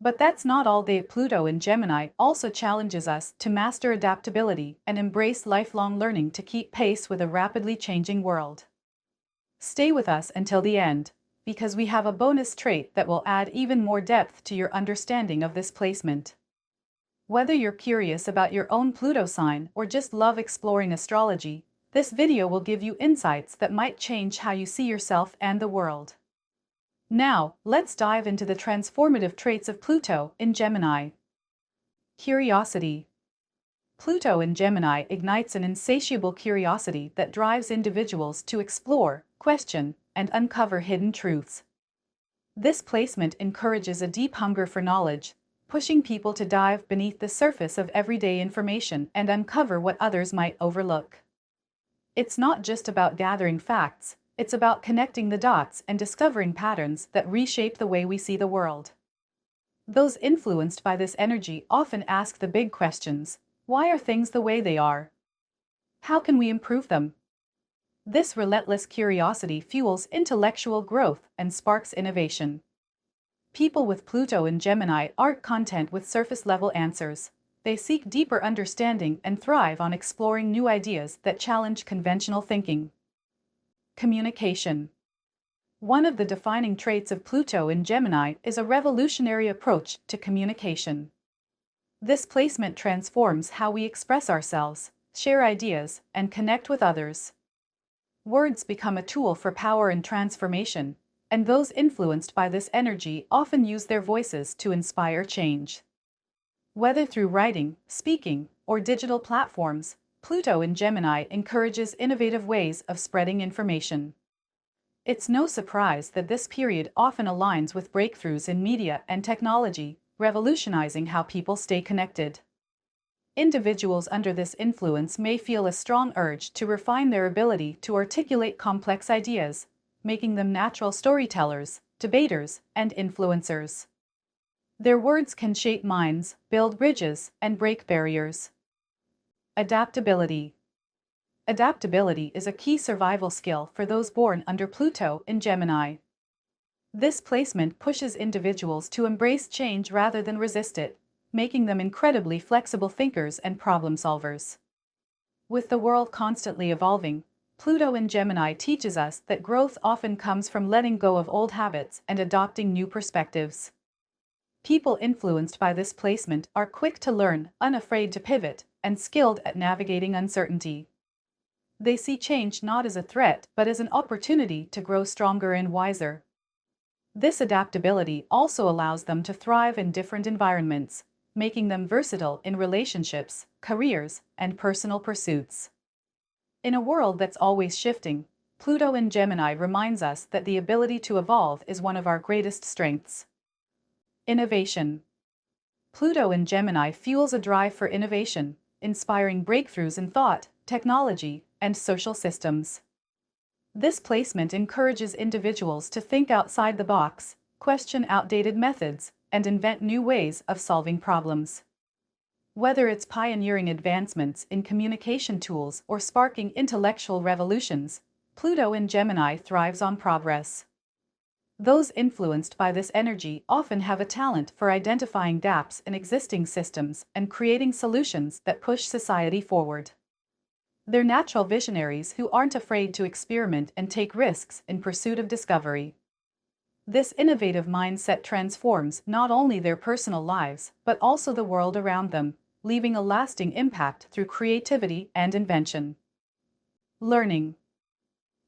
Speaker 1: But that's not all day. Pluto in Gemini also challenges us to master adaptability and embrace lifelong learning to keep pace with a rapidly changing world. Stay with us until the end, because we have a bonus trait that will add even more depth to your understanding of this placement. Whether you're curious about your own Pluto sign or just love exploring astrology, this video will give you insights that might change how you see yourself and the world. Now, let's dive into the transformative traits of Pluto in Gemini. Curiosity. Pluto in Gemini ignites an insatiable curiosity that drives individuals to explore, question, and uncover hidden truths. This placement encourages a deep hunger for knowledge, pushing people to dive beneath the surface of everyday information and uncover what others might overlook. It's not just about gathering facts, it's about connecting the dots and discovering patterns that reshape the way we see the world. Those influenced by this energy often ask the big questions: why are things the way they are? How can we improve them? This relentless curiosity fuels intellectual growth and sparks innovation. People with Pluto in Gemini aren't content with surface-level answers. They seek deeper understanding and thrive on exploring new ideas that challenge conventional thinking. Communication. One of the defining traits of Pluto in Gemini is a revolutionary approach to communication. This placement transforms how we express ourselves, share ideas, and connect with others. Words become a tool for power and transformation, and those influenced by this energy often use their voices to inspire change. Whether through writing, speaking, or digital platforms, Pluto in Gemini encourages innovative ways of spreading information. It's no surprise that this period often aligns with breakthroughs in media and technology, revolutionizing how people stay connected. Individuals under this influence may feel a strong urge to refine their ability to articulate complex ideas, making them natural storytellers, debaters, and influencers. Their words can shape minds, build bridges, and break barriers. Adaptability. Adaptability is a key survival skill for those born under Pluto in Gemini. This placement pushes individuals to embrace change rather than resist it, making them incredibly flexible thinkers and problem solvers. With the world constantly evolving, Pluto in Gemini teaches us that growth often comes from letting go of old habits and adopting new perspectives. People influenced by this placement are quick to learn, unafraid to pivot, and skilled at navigating uncertainty. They see change not as a threat but as an opportunity to grow stronger and wiser. This adaptability also allows them to thrive in different environments, making them versatile in relationships, careers, and personal pursuits. In a world that's always shifting, Pluto in Gemini reminds us that the ability to evolve is one of our greatest strengths. Innovation. Pluto in Gemini fuels a drive for innovation, inspiring breakthroughs in thought, technology, and social systems. This placement encourages individuals to think outside the box, question outdated methods, and invent new ways of solving problems. Whether it's pioneering advancements in communication tools or sparking intellectual revolutions, Pluto in Gemini thrives on progress. Those influenced by this energy often have a talent for identifying gaps in existing systems and creating solutions that push society forward. They're natural visionaries who aren't afraid to experiment and take risks in pursuit of discovery. This innovative mindset transforms not only their personal lives but also the world around them, leaving a lasting impact through creativity and invention. Learning.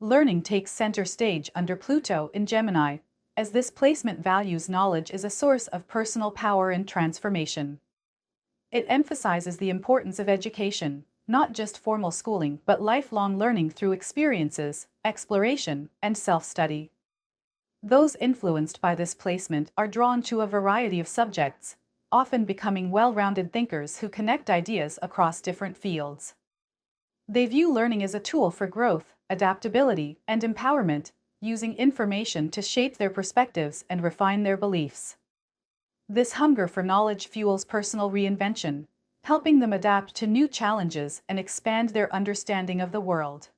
Speaker 1: Learning takes center stage under Pluto in Gemini, as this placement values knowledge as a source of personal power and transformation. It emphasizes the importance of education, not just formal schooling but lifelong learning through experiences, exploration, and self-study. Those influenced by this placement are drawn to a variety of subjects, often becoming well-rounded thinkers who connect ideas across different fields. They view learning as a tool for growth, adaptability, and empowerment, using information to shape their perspectives and refine their beliefs. This hunger for knowledge fuels personal reinvention, helping them adapt to new challenges and expand their understanding of the world.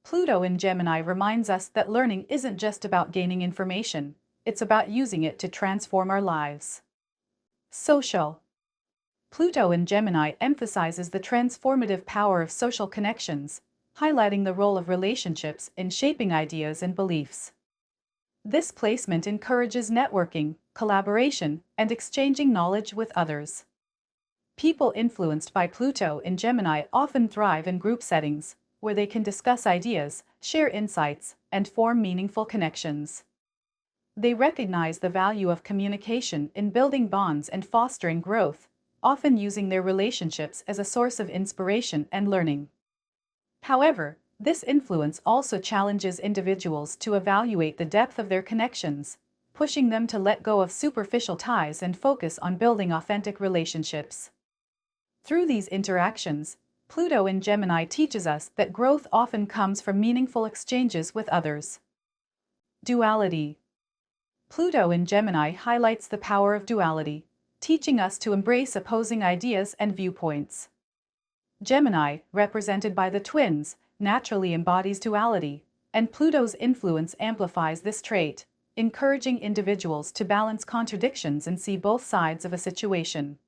Speaker 1: Pluto in Gemini reminds us that learning isn't just about gaining information, it's about using it to transform our lives. Social. Pluto in Gemini emphasizes the transformative power of social connections, highlighting the role of relationships in shaping ideas and beliefs. This placement encourages networking, collaboration, and exchanging knowledge with others. People influenced by Pluto in Gemini often thrive in group settings, where they can discuss ideas, share insights, and form meaningful connections. They recognize the value of communication in building bonds and fostering growth, often using their relationships as a source of inspiration and learning. However, this influence also challenges individuals to evaluate the depth of their connections, pushing them to let go of superficial ties and focus on building authentic relationships. Through these interactions, Pluto in Gemini teaches us that growth often comes from meaningful exchanges with others. Duality. Pluto in Gemini highlights the power of duality, teaching us to embrace opposing ideas and viewpoints. Gemini, represented by the twins, naturally embodies duality, and Pluto's influence amplifies this trait, encouraging individuals to balance contradictions and see both sides of a situation.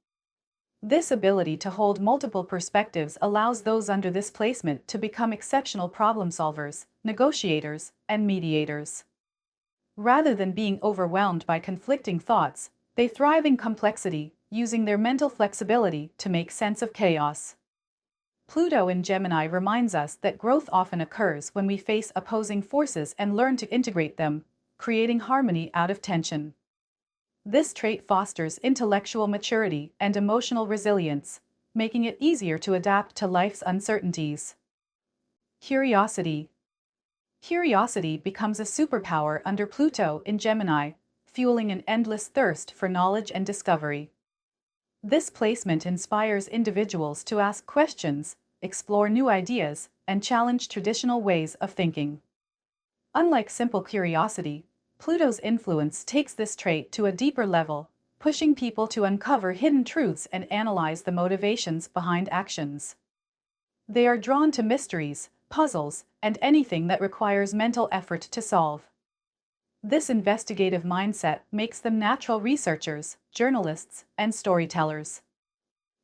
Speaker 1: This ability to hold multiple perspectives allows those under this placement to become exceptional problem solvers, negotiators, and mediators. Rather than being overwhelmed by conflicting thoughts, they thrive in complexity, using their mental flexibility to make sense of chaos. Pluto in Gemini reminds us that growth often occurs when we face opposing forces and learn to integrate them, creating harmony out of tension. This trait fosters intellectual maturity and emotional resilience, making it easier to adapt to life's uncertainties. Curiosity. Curiosity becomes a superpower under Pluto in Gemini, fueling an endless thirst for knowledge and discovery. This placement inspires individuals to ask questions, explore new ideas, and challenge traditional ways of thinking. Unlike simple curiosity, Pluto's influence takes this trait to a deeper level, pushing people to uncover hidden truths and analyze the motivations behind actions. They are drawn to mysteries, puzzles, and anything that requires mental effort to solve. This investigative mindset makes them natural researchers, journalists, and storytellers.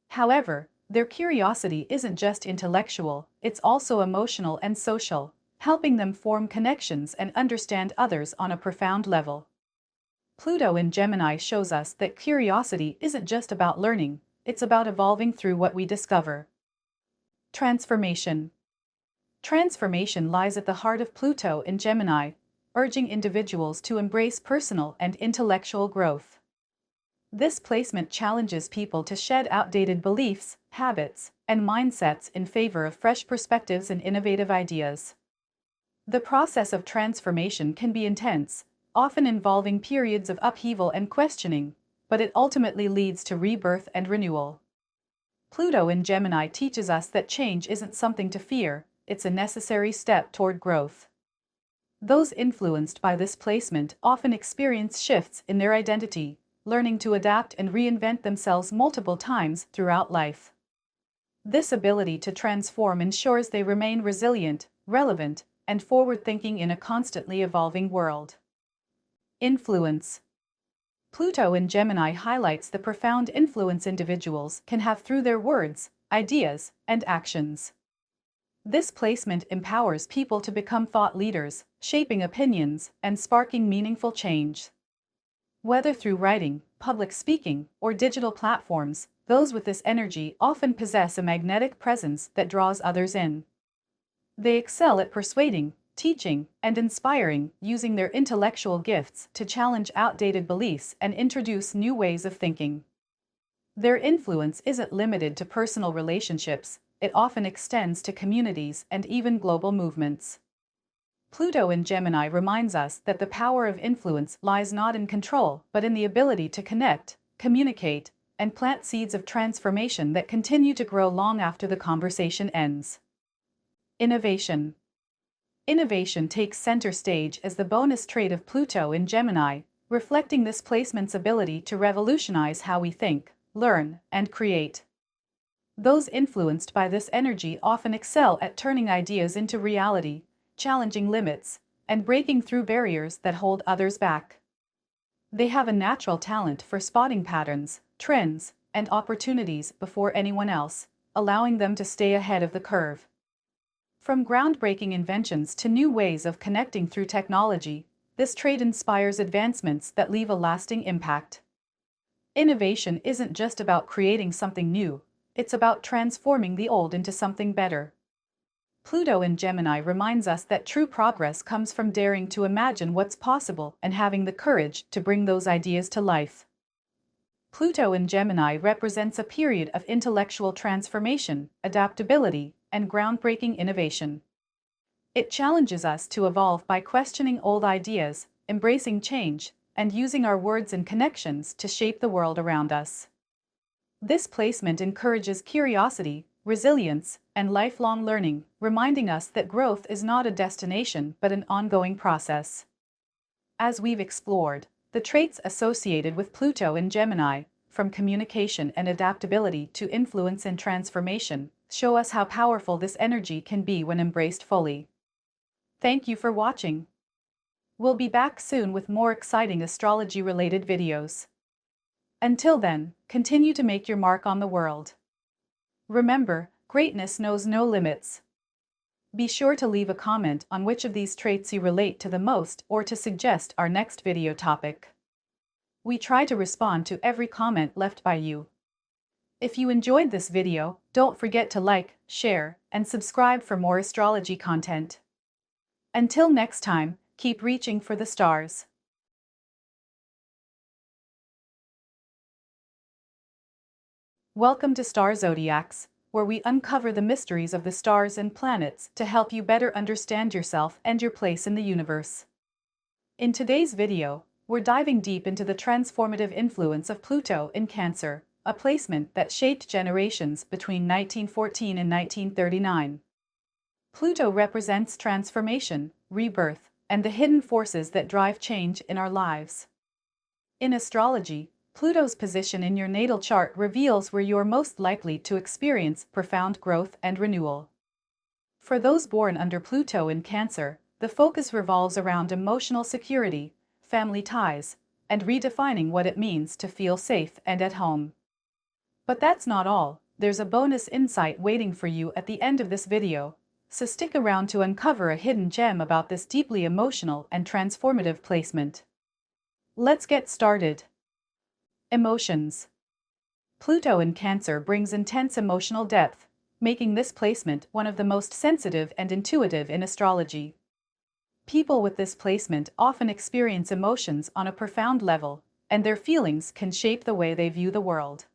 Speaker 1: However, their curiosity isn't just intellectual, it's also emotional and social, helping them form connections and understand others on a profound level. Pluto in Gemini shows us that curiosity isn't just about learning, it's about evolving through what we discover. Transformation. Transformation lies at the heart of Pluto in Gemini, urging individuals to embrace personal and intellectual growth. This placement challenges people to shed outdated beliefs, habits, and mindsets in favor of fresh perspectives and innovative ideas. The process of transformation can be intense, often involving periods of upheaval and questioning, but it ultimately leads to rebirth and renewal. Pluto in Gemini teaches us that change isn't something to fear, it's a necessary step toward growth. Those influenced by this placement often experience shifts in their identity, learning to adapt and reinvent themselves multiple times throughout life. This ability to transform ensures they remain resilient, relevant, and forward-thinking in a constantly evolving world. Influence. Pluto in Gemini highlights the profound influence individuals can have through their words, ideas, and actions. This placement empowers people to become thought leaders, shaping opinions, and sparking meaningful change. Whether through writing, public speaking, or digital platforms, those with this energy often possess a magnetic presence that draws others in. They excel at persuading, teaching, and inspiring, using their intellectual gifts to challenge outdated beliefs and introduce new ways of thinking. Their influence isn't limited to personal relationships, it often extends to communities and even global movements. Pluto in Gemini reminds us that the power of influence lies not in control, but in the ability to connect, communicate, and plant seeds of transformation that continue to grow long after the conversation ends. Innovation. Innovation takes center stage as the bonus trait of Pluto in Gemini, reflecting this placement's ability to revolutionize how we think, learn, and create. Those influenced by this energy often excel at turning ideas into reality, challenging limits, and breaking through barriers that hold others back. They have a natural talent for spotting patterns, trends, and opportunities before anyone else, allowing them to stay ahead of the curve. From groundbreaking inventions to new ways of connecting through technology, this trait inspires advancements that leave a lasting impact. Innovation isn't just about creating something new, it's about transforming the old into something better. Pluto in Gemini reminds us that true progress comes from daring to imagine what's possible and having the courage to bring those ideas to life. Pluto in Gemini represents a period of intellectual transformation, adaptability, and groundbreaking innovation. It challenges us to evolve by questioning old ideas, embracing change, and using our words and connections to shape the world around us. This placement encourages curiosity, resilience, and lifelong learning, reminding us that growth is not a destination but an ongoing process. As we've explored, the traits associated with Pluto in Gemini, from communication and adaptability to influence and transformation, show us how powerful this energy can be when embraced fully. Thank you for watching. We'll be back soon with more exciting astrology-related videos. Until then, continue to make your mark on the world. Remember, greatness knows no limits. Be sure to leave a comment on which of these traits you relate to the most or to suggest our next video topic. We try to respond to every comment left by you. If you enjoyed this video, don't forget to like, share, and subscribe for more astrology content. Until next time, keep reaching for the stars. Welcome to Star Zodiacs, where we uncover the mysteries of the stars and planets to help you better understand yourself and your place in the universe. In today's video, we're diving deep into the transformative influence of Pluto in Cancer, a placement that shaped generations between 1914 and 1939. Pluto represents transformation, rebirth, and the hidden forces that drive change in our lives. In astrology, Pluto's position in your natal chart reveals where you're most likely to experience profound growth and renewal. For those born under Pluto in Cancer, the focus revolves around emotional security, family ties, and redefining what it means to feel safe and at home. But that's not all. There's a bonus insight waiting for you at the end of this video, so stick around to uncover a hidden gem about this deeply emotional and transformative placement. Let's get started. Emotions. Pluto in Cancer brings intense emotional depth, making this placement one of the most sensitive and intuitive in astrology. People with this placement often experience emotions on a profound level, and their feelings can shape the way they view the world.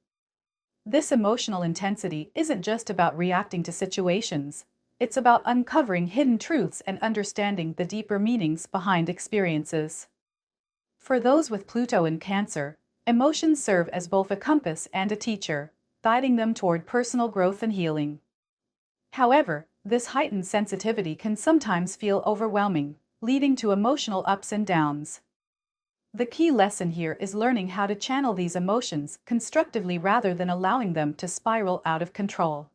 Speaker 1: This emotional intensity isn't just about reacting to situations, it's about uncovering hidden truths and understanding the deeper meanings behind experiences. For those with Pluto in Cancer, emotions serve as both a compass and a teacher, guiding them toward personal growth and healing. However, this heightened sensitivity can sometimes feel overwhelming, leading to emotional ups and downs. The key lesson here is learning how to channel these emotions constructively rather than allowing them to spiral out of control.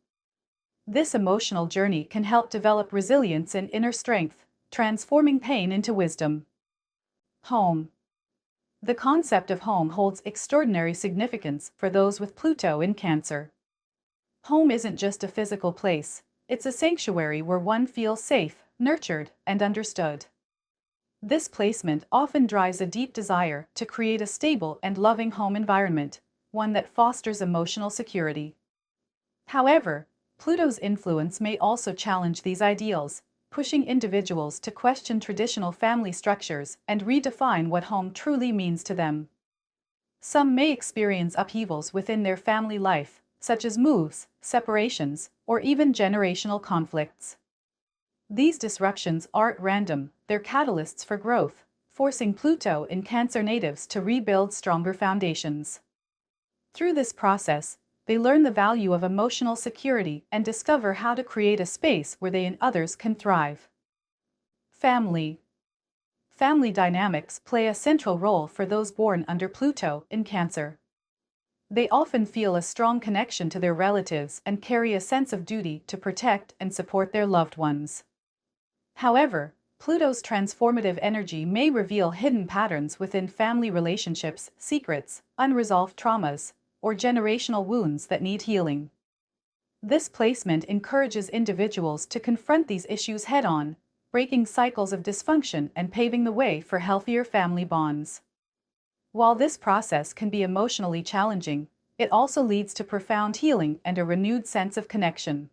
Speaker 1: This emotional journey can help develop resilience and inner strength, transforming pain into wisdom. Home. The concept of home holds extraordinary significance for those with Pluto in Cancer. Home isn't just a physical place, it's a sanctuary where one feels safe, nurtured, and understood. This placement often drives a deep desire to create a stable and loving home environment, one that fosters emotional security. However, Pluto's influence may also challenge these ideals, pushing individuals to question traditional family structures and redefine what home truly means to them. Some may experience upheavals within their family life, such as moves, separations, or even generational conflicts. These disruptions aren't random, they're catalysts for growth, forcing Pluto in Cancer natives to rebuild stronger foundations. Through this process, they learn the value of emotional security and discover how to create a space where they and others can thrive. Family. Family dynamics play a central role for those born under Pluto in Cancer. They often feel a strong connection to their relatives and carry a sense of duty to protect and support their loved ones. However, Pluto's transformative energy may reveal hidden patterns within family relationships, secrets, unresolved traumas, or generational wounds that need healing. This placement encourages individuals to confront these issues head-on, breaking cycles of dysfunction and paving the way for healthier family bonds. While this process can be emotionally challenging, it also leads to profound healing and a renewed sense of connection.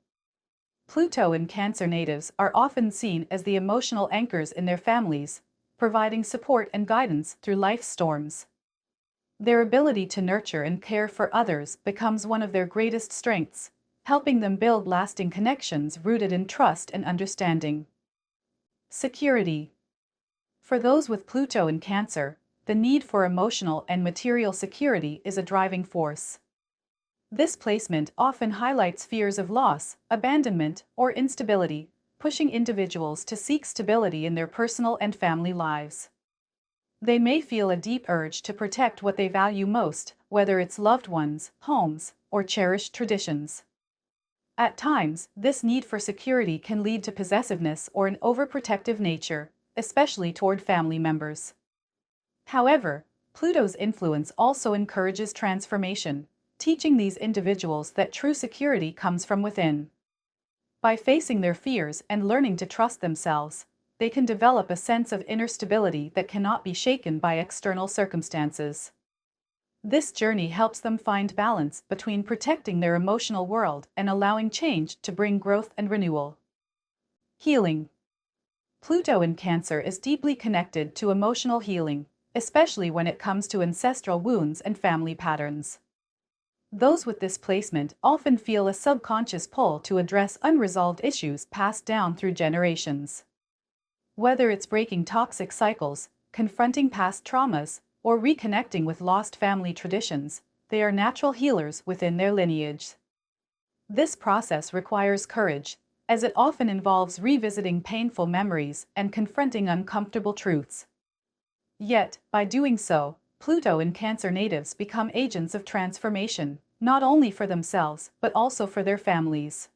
Speaker 1: Pluto in Cancer natives are often seen as the emotional anchors in their families, providing support and guidance through life's storms. Their ability to nurture and care for others becomes one of their greatest strengths, helping them build lasting connections rooted in trust and understanding. Security. For those with Pluto in Cancer, the need for emotional and material security is a driving force. This placement often highlights fears of loss, abandonment, or instability, pushing individuals to seek stability in their personal and family lives. They may feel a deep urge to protect what they value most, whether it's loved ones, homes, or cherished traditions. At times, this need for security can lead to possessiveness or an overprotective nature, especially toward family members. However, Pluto's influence also encourages transformation, teaching these individuals that true security comes from within. By facing their fears and learning to trust themselves, they can develop a sense of inner stability that cannot be shaken by external circumstances. This journey helps them find balance between protecting their emotional world and allowing change to bring growth and renewal. Healing. Pluto in Cancer is deeply connected to emotional healing, especially when it comes to ancestral wounds and family patterns. Those with this placement often feel a subconscious pull to address unresolved issues passed down through generations. Whether it's breaking toxic cycles, confronting past traumas, or reconnecting with lost family traditions, they are natural healers within their lineage. This process requires courage, as it often involves revisiting painful memories and confronting uncomfortable truths. Yet, by doing so, Pluto in Cancer natives become agents of transformation, not only for themselves but also for their families.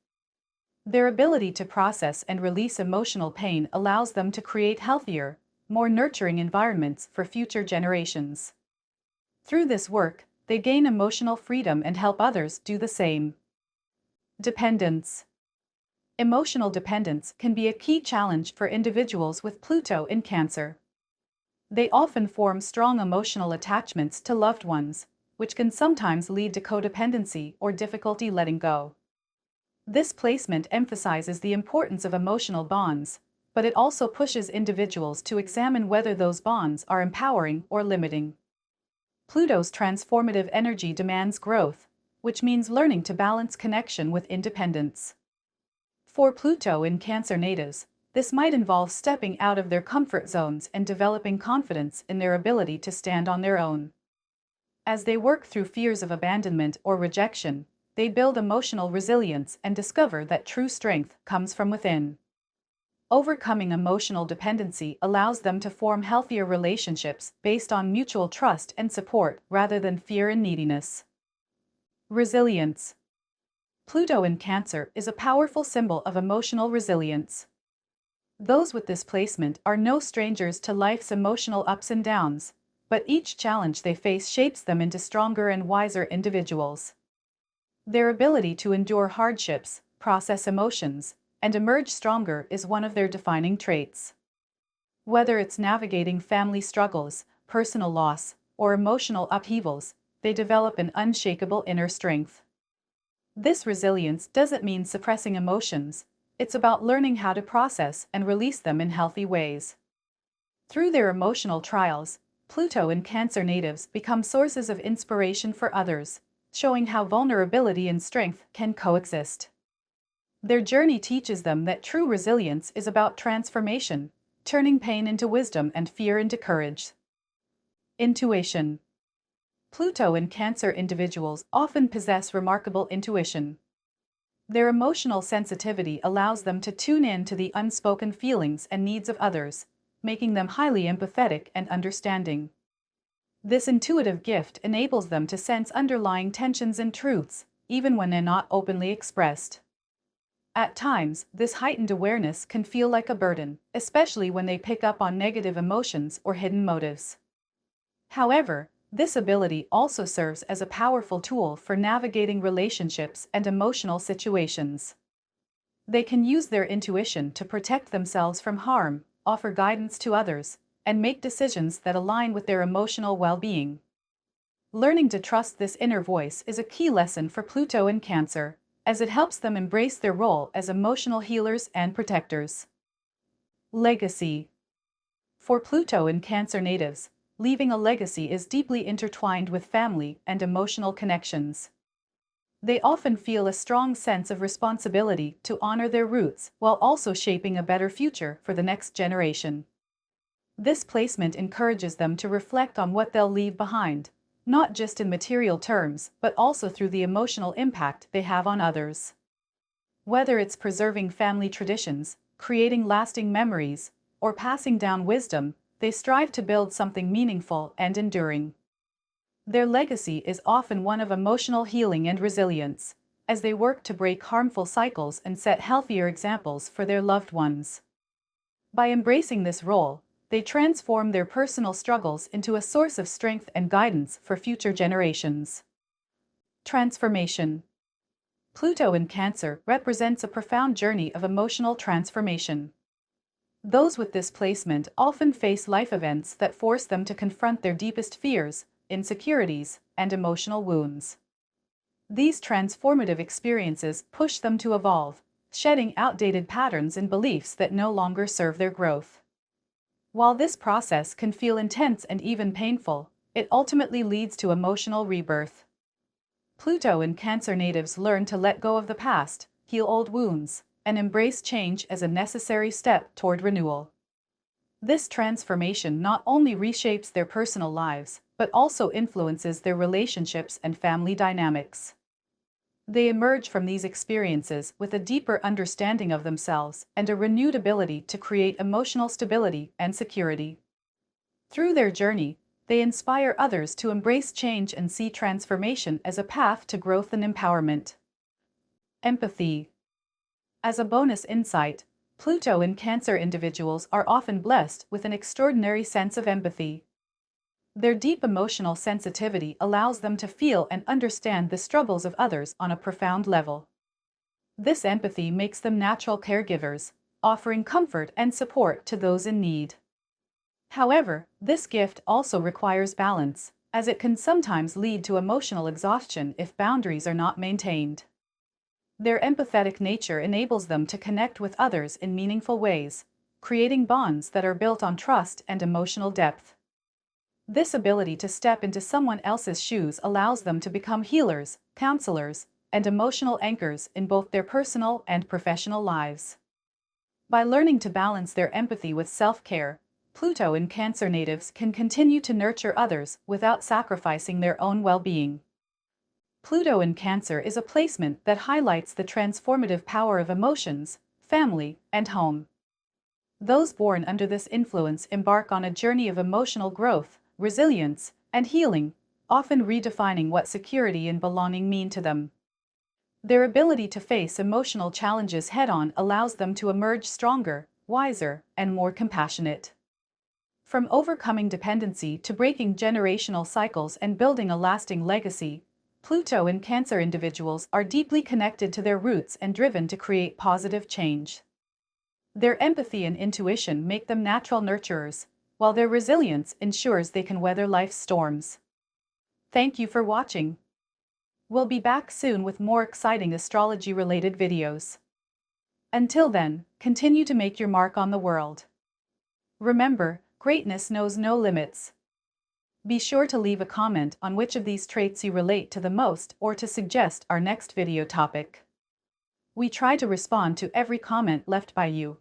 Speaker 1: Their ability to process and release emotional pain allows them to create healthier, more nurturing environments for future generations. Through this work, they gain emotional freedom and help others do the same. Dependence. Emotional dependence can be a key challenge for individuals with Pluto in Cancer. They often form strong emotional attachments to loved ones, which can sometimes lead to codependency or difficulty letting go. This placement emphasizes the importance of emotional bonds, but it also pushes individuals to examine whether those bonds are empowering or limiting. Pluto's transformative energy demands growth, which means learning to balance connection with independence. For Pluto in Cancer natives, this might involve stepping out of their comfort zones and developing confidence in their ability to stand on their own. As they work through fears of abandonment or rejection, they build emotional resilience and discover that true strength comes from within. Overcoming emotional dependency allows them to form healthier relationships based on mutual trust and support rather than fear and neediness. Resilience. Pluto in Cancer is a powerful symbol of emotional resilience. Those with this placement are no strangers to life's emotional ups and downs, but each challenge they face shapes them into stronger and wiser individuals. Their ability to endure hardships, process emotions, and emerge stronger is one of their defining traits. Whether it's navigating family struggles, personal loss, or emotional upheavals, they develop an unshakable inner strength. This resilience doesn't mean suppressing emotions, it's about learning how to process and release them in healthy ways. Through their emotional trials, Pluto in Cancer natives become sources of inspiration for others, showing how vulnerability and strength can coexist. Their journey teaches them that true resilience is about transformation, turning pain into wisdom and fear into courage. Intuition. Pluto in Cancer individuals often possess remarkable intuition. Their emotional sensitivity allows them to tune in to the unspoken feelings and needs of others, making them highly empathetic and understanding. This intuitive gift enables them to sense underlying tensions and truths, even when they're not openly expressed. At times, this heightened awareness can feel like a burden, especially when they pick up on negative emotions or hidden motives. However, this ability also serves as a powerful tool for navigating relationships and emotional situations. They can use their intuition to protect themselves from harm, offer guidance to others, and make decisions that align with their emotional well-being. Learning to trust this inner voice is a key lesson for Pluto in Cancer, as it helps them embrace their role as emotional healers and protectors. Legacy. For Pluto in Cancer natives, leaving a legacy is deeply intertwined with family and emotional connections. They often feel a strong sense of responsibility to honor their roots while also shaping a better future for the next generation. This placement encourages them to reflect on what they'll leave behind, not just in material terms, but also through the emotional impact they have on others. Whether it's preserving family traditions, creating lasting memories, or passing down wisdom, they strive to build something meaningful and enduring. Their legacy is often one of emotional healing and resilience, as they work to break harmful cycles and set healthier examples for their loved ones. By embracing this role, they transform their personal struggles into a source of strength and guidance for future generations. Transformation. Pluto in Cancer represents a profound journey of emotional transformation. Those with this placement often face life events that force them to confront their deepest fears, insecurities, and emotional wounds. These transformative experiences push them to evolve, shedding outdated patterns and beliefs that no longer serve their growth. While this process can feel intense and even painful, it ultimately leads to emotional rebirth. Pluto in Cancer natives learn to let go of the past, heal old wounds, and embrace change as a necessary step toward renewal. This transformation not only reshapes their personal lives, but also influences their relationships and family dynamics. They emerge from these experiences with a deeper understanding of themselves and a renewed ability to create emotional stability and security. Through their journey, they inspire others to embrace change and see transformation as a path to growth and empowerment. Empathy. As a bonus insight, Pluto in Cancer individuals are often blessed with an extraordinary sense of empathy. Their deep emotional sensitivity allows them to feel and understand the struggles of others on a profound level. This empathy makes them natural caregivers, offering comfort and support to those in need. However, this gift also requires balance, as it can sometimes lead to emotional exhaustion if boundaries are not maintained. Their empathetic nature enables them to connect with others in meaningful ways, creating bonds that are built on trust and emotional depth. This ability to step into someone else's shoes allows them to become healers, counselors, and emotional anchors in both their personal and professional lives. By learning to balance their empathy with self-care, Pluto in Cancer natives can continue to nurture others without sacrificing their own well-being. Pluto in Cancer is a placement that highlights the transformative power of emotions, family, and home. Those born under this influence embark on a journey of emotional growth, resilience, and healing, often redefining what security and belonging mean to them. Their ability to face emotional challenges head-on allows them to emerge stronger, wiser, and more compassionate. From overcoming dependency to breaking generational cycles and building a lasting legacy, Pluto in Cancer individuals are deeply connected to their roots and driven to create positive change. Their empathy and intuition make them natural nurturers, while their resilience ensures they can weather life's storms. Thank you for watching. We'll be back soon with more exciting astrology-related videos. Until then, continue to make your mark on the world. Remember, greatness knows no limits. Be sure to leave a comment on which of these traits you relate to the most or to suggest our next video topic. We try to respond to every comment left by you.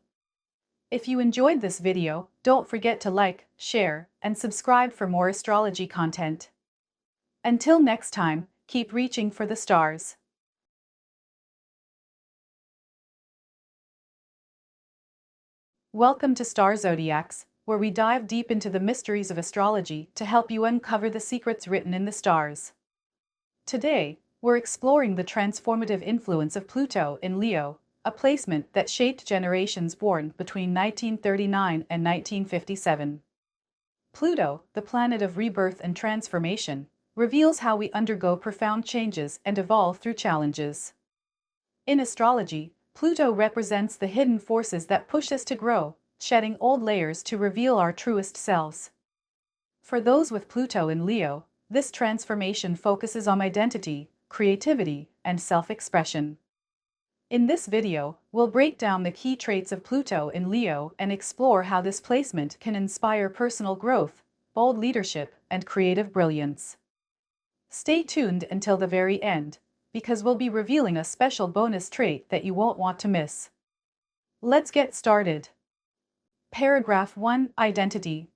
Speaker 1: If you enjoyed this video, don't forget to like, share, and subscribe for more astrology content. Until next time, keep reaching for the stars. Welcome to Star Zodiacs, where we dive deep into the mysteries of astrology to help you uncover the secrets written in the stars. Today, we're exploring the transformative influence of Pluto in Leo, a placement that shaped generations born between 1939 and 1957. Pluto, the planet of rebirth and transformation, reveals how we undergo profound changes and evolve through challenges. In astrology, Pluto represents the hidden forces that push us to grow, shedding old layers to reveal our truest selves. For those with Pluto in Leo, this transformation focuses on identity, creativity, and self-expression. In this video, we'll break down the key traits of Pluto in Leo and explore how this placement can inspire personal growth, bold leadership, and creative brilliance. Stay tuned until the very end, because we'll be revealing a special bonus trait that you won't want to miss. Let's get started. Paragraph 1. Identity.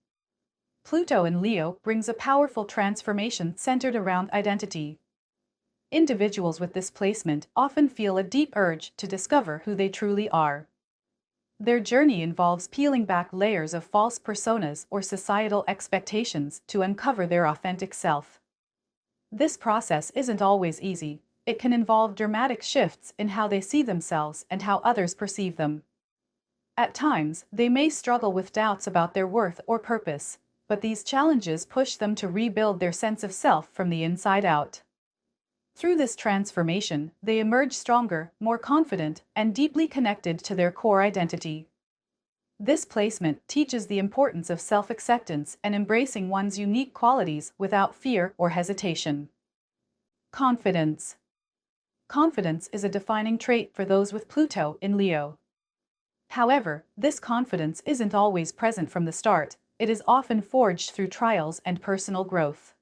Speaker 1: Pluto in Leo brings a powerful transformation centered around identity. Individuals with this placement often feel a deep urge to discover who they truly are. Their journey involves peeling back layers of false personas or societal expectations to uncover their authentic self. This process isn't always easy. It can involve dramatic shifts in how they see themselves and how others perceive them. At times, they may struggle with doubts about their worth or purpose, but these challenges push them to rebuild their sense of self from the inside out. Through this transformation, they emerge stronger, more confident, and deeply connected to their core identity. This placement teaches the importance of self-acceptance and embracing one's unique qualities without fear or hesitation. Confidence. Confidence is a defining trait for those with Pluto in Leo. However, this confidence isn't always present from the start. It is often forged through trials and personal growth.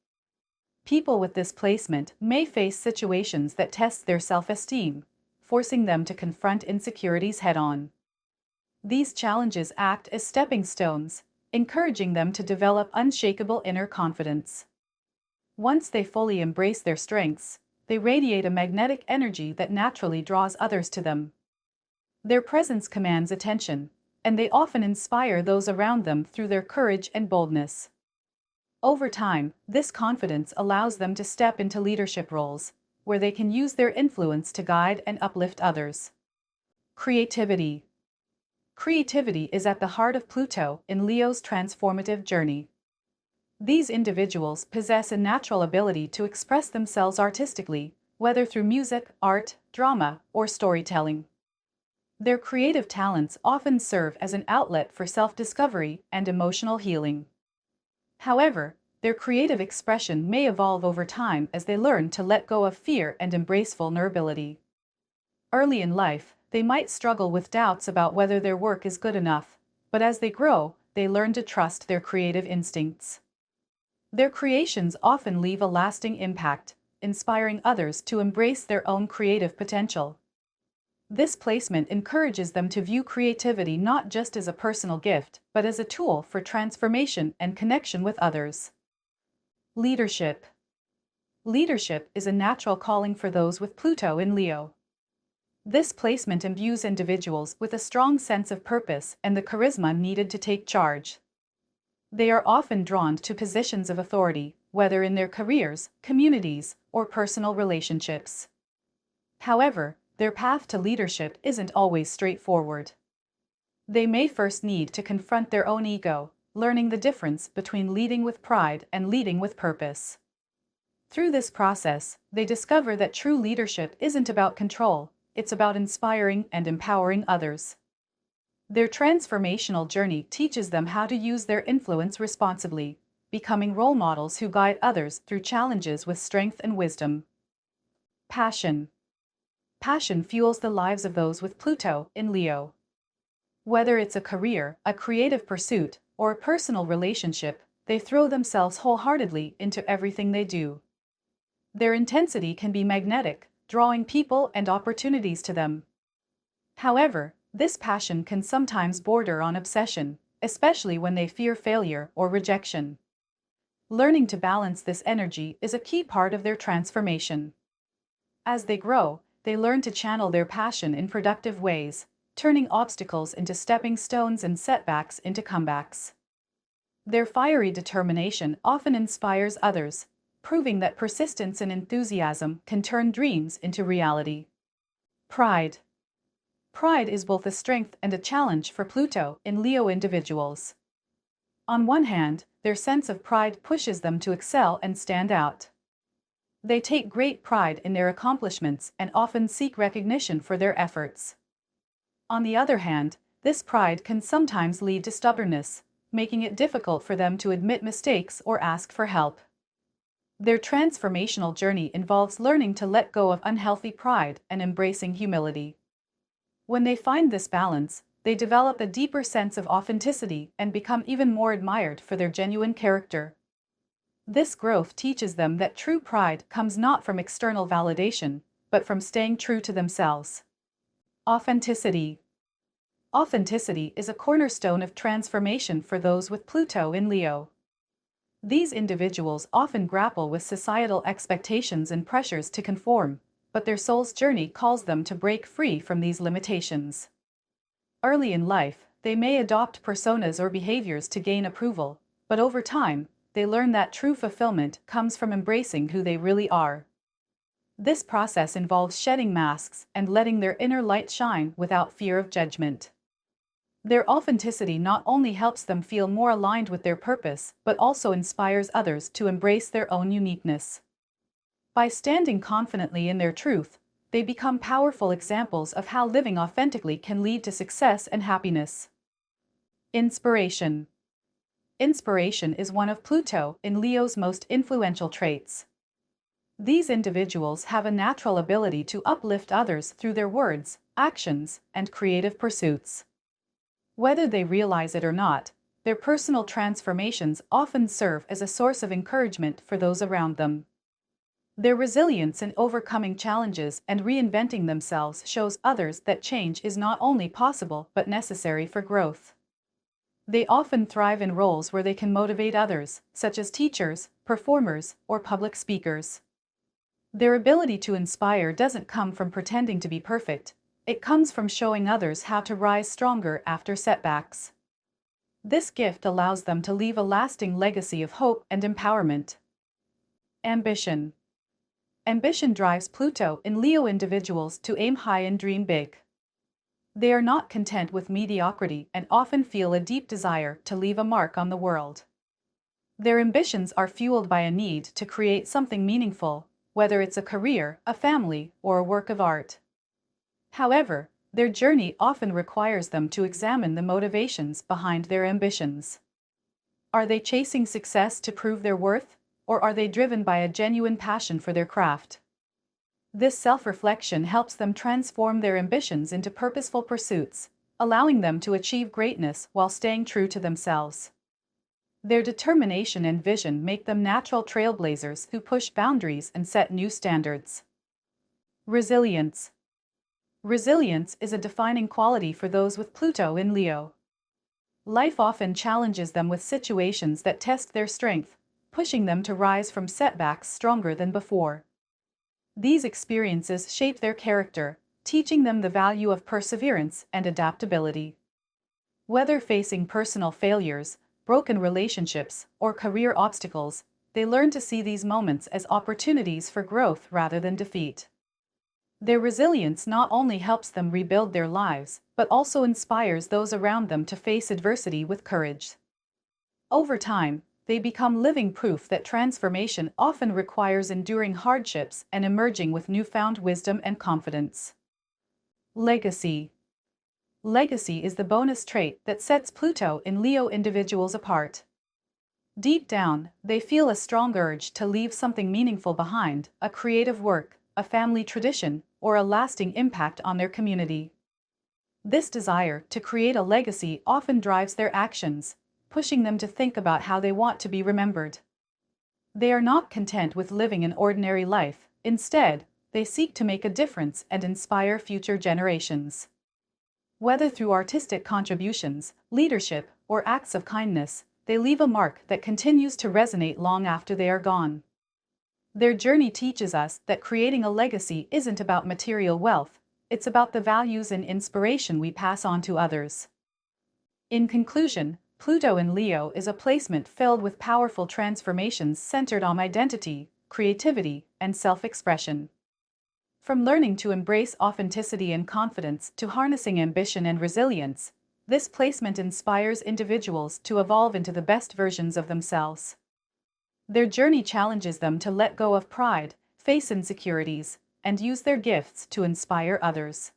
Speaker 1: People with this placement may face situations that test their self-esteem, forcing them to confront insecurities head-on. These challenges act as stepping stones, encouraging them to develop unshakable inner confidence. Once they fully embrace their strengths, they radiate a magnetic energy that naturally draws others to them. Their presence commands attention, and they often inspire those around them through their courage and boldness. Over time, this confidence allows them to step into leadership roles, where they can use their influence to guide and uplift others. Creativity. Creativity is at the heart of Pluto in Leo's transformative journey. These individuals possess a natural ability to express themselves artistically, whether through music, art, drama, or storytelling. Their creative talents often serve as an outlet for self-discovery and emotional healing. However, their creative expression may evolve over time as they learn to let go of fear and embrace vulnerability. Early in life, they might struggle with doubts about whether their work is good enough, but as they grow, they learn to trust their creative instincts. Their creations often leave a lasting impact, inspiring others to embrace their own creative potential. This placement encourages them to view creativity not just as a personal gift, but as a tool for transformation and connection with others. Leadership. Leadership is a natural calling for those with Pluto in Leo. This placement imbues individuals with a strong sense of purpose and the charisma needed to take charge. They are often drawn to positions of authority, whether in their careers, communities, or personal relationships. However, their path to leadership isn't always straightforward. They may first need to confront their own ego, learning the difference between leading with pride and leading with purpose. Through this process, they discover that true leadership isn't about control, it's about inspiring and empowering others. Their transformational journey teaches them how to use their influence responsibly, becoming role models who guide others through challenges with strength and wisdom. Passion. Passion fuels the lives of those with Pluto in Leo. Whether it's a career, a creative pursuit, or a personal relationship, they throw themselves wholeheartedly into everything they do. Their intensity can be magnetic, drawing people and opportunities to them. However, this passion can sometimes border on obsession, especially when they fear failure or rejection. Learning to balance this energy is a key part of their transformation. As they grow, they learn to channel their passion in productive ways, turning obstacles into stepping stones and setbacks into comebacks. Their fiery determination often inspires others, proving that persistence and enthusiasm can turn dreams into reality. Pride. Pride is both a strength and a challenge for Pluto in Leo individuals. On one hand, their sense of pride pushes them to excel and stand out. They take great pride in their accomplishments and often seek recognition for their efforts. On the other hand, this pride can sometimes lead to stubbornness, making it difficult for them to admit mistakes or ask for help. Their transformational journey involves learning to let go of unhealthy pride and embracing humility. When they find this balance, they develop a deeper sense of authenticity and become even more admired for their genuine character. This growth teaches them that true pride comes not from external validation, but from staying true to themselves. Authenticity. Authenticity is a cornerstone of transformation for those with Pluto in Leo. These individuals often grapple with societal expectations and pressures to conform, but their soul's journey calls them to break free from these limitations. Early in life, they may adopt personas or behaviors to gain approval, but over time, they learn that true fulfillment comes from embracing who they really are. This process involves shedding masks and letting their inner light shine without fear of judgment. Their authenticity not only helps them feel more aligned with their purpose, but also inspires others to embrace their own uniqueness. By standing confidently in their truth, they become powerful examples of how living authentically can lead to success and happiness. Inspiration. Inspiration is one of Pluto in Leo's most influential traits. These individuals have a natural ability to uplift others through their words, actions, and creative pursuits. Whether they realize it or not, their personal transformations often serve as a source of encouragement for those around them. Their resilience in overcoming challenges and reinventing themselves shows others that change is not only possible but necessary for growth. They often thrive in roles where they can motivate others, such as teachers, performers, or public speakers. Their ability to inspire doesn't come from pretending to be perfect, it comes from showing others how to rise stronger after setbacks. This gift allows them to leave a lasting legacy of hope and empowerment. Ambition. Ambition drives Pluto in Leo individuals to aim high and dream big. They are not content with mediocrity and often feel a deep desire to leave a mark on the world. Their ambitions are fueled by a need to create something meaningful, whether it's a career, a family, or a work of art. However, their journey often requires them to examine the motivations behind their ambitions. Are they chasing success to prove their worth, or are they driven by a genuine passion for their craft? This self-reflection helps them transform their ambitions into purposeful pursuits, allowing them to achieve greatness while staying true to themselves. Their determination and vision make them natural trailblazers who push boundaries and set new standards. Resilience. Resilience is a defining quality for those with Pluto in Leo. Life often challenges them with situations that test their strength, pushing them to rise from setbacks stronger than before. These experiences shape their character, teaching them the value of perseverance and adaptability. Whether facing personal failures, broken relationships, or career obstacles, they learn to see these moments as opportunities for growth rather than defeat. Their resilience not only helps them rebuild their lives, but also inspires those around them to face adversity with courage. Over time, they become living proof that transformation often requires enduring hardships and emerging with newfound wisdom and confidence. Legacy. Legacy is the bonus trait that sets Pluto in Leo individuals apart. Deep down, they feel a strong urge to leave something meaningful behind, a creative work, a family tradition, or a lasting impact on their community. This desire to create a legacy often drives their actions, pushing them to think about how they want to be remembered. They are not content with living an ordinary life. Instead, they seek to make a difference and inspire future generations. Whether through artistic contributions, leadership, or acts of kindness, they leave a mark that continues to resonate long after they are gone. Their journey teaches us that creating a legacy isn't about material wealth, it's about the values and inspiration we pass on to others. In conclusion, Pluto in Leo is a placement filled with powerful transformations centered on identity, creativity, and self-expression. From learning to embrace authenticity and confidence to harnessing ambition and resilience, this placement inspires individuals to evolve into the best versions of themselves. Their journey challenges them to let go of pride, face insecurities, and use their gifts to inspire others.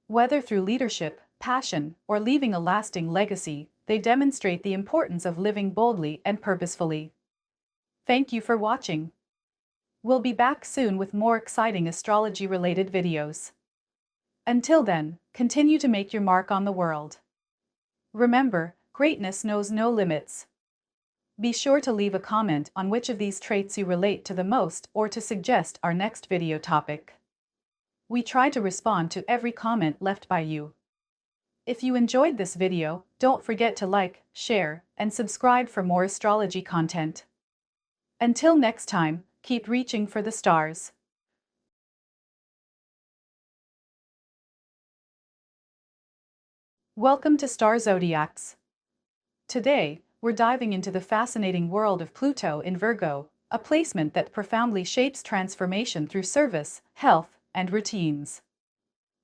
Speaker 1: Whether through leadership, passion, or leaving a lasting legacy, they demonstrate the importance of living boldly and purposefully. Thank you for watching. We'll be back soon with more exciting astrology-related videos. Until then, continue to make your mark on the world. Remember, greatness knows no limits. Be sure to leave a comment on which of these traits you relate to the most or to suggest our next video topic. We try to respond to every comment left by you. If you enjoyed this video, don't forget to like, share, and subscribe for more astrology content. Until next time, keep reaching for the stars. Welcome to Star Zodiacs. Today, we're diving into the fascinating world of Pluto in Virgo, a placement that profoundly shapes transformation through service, health, and routines.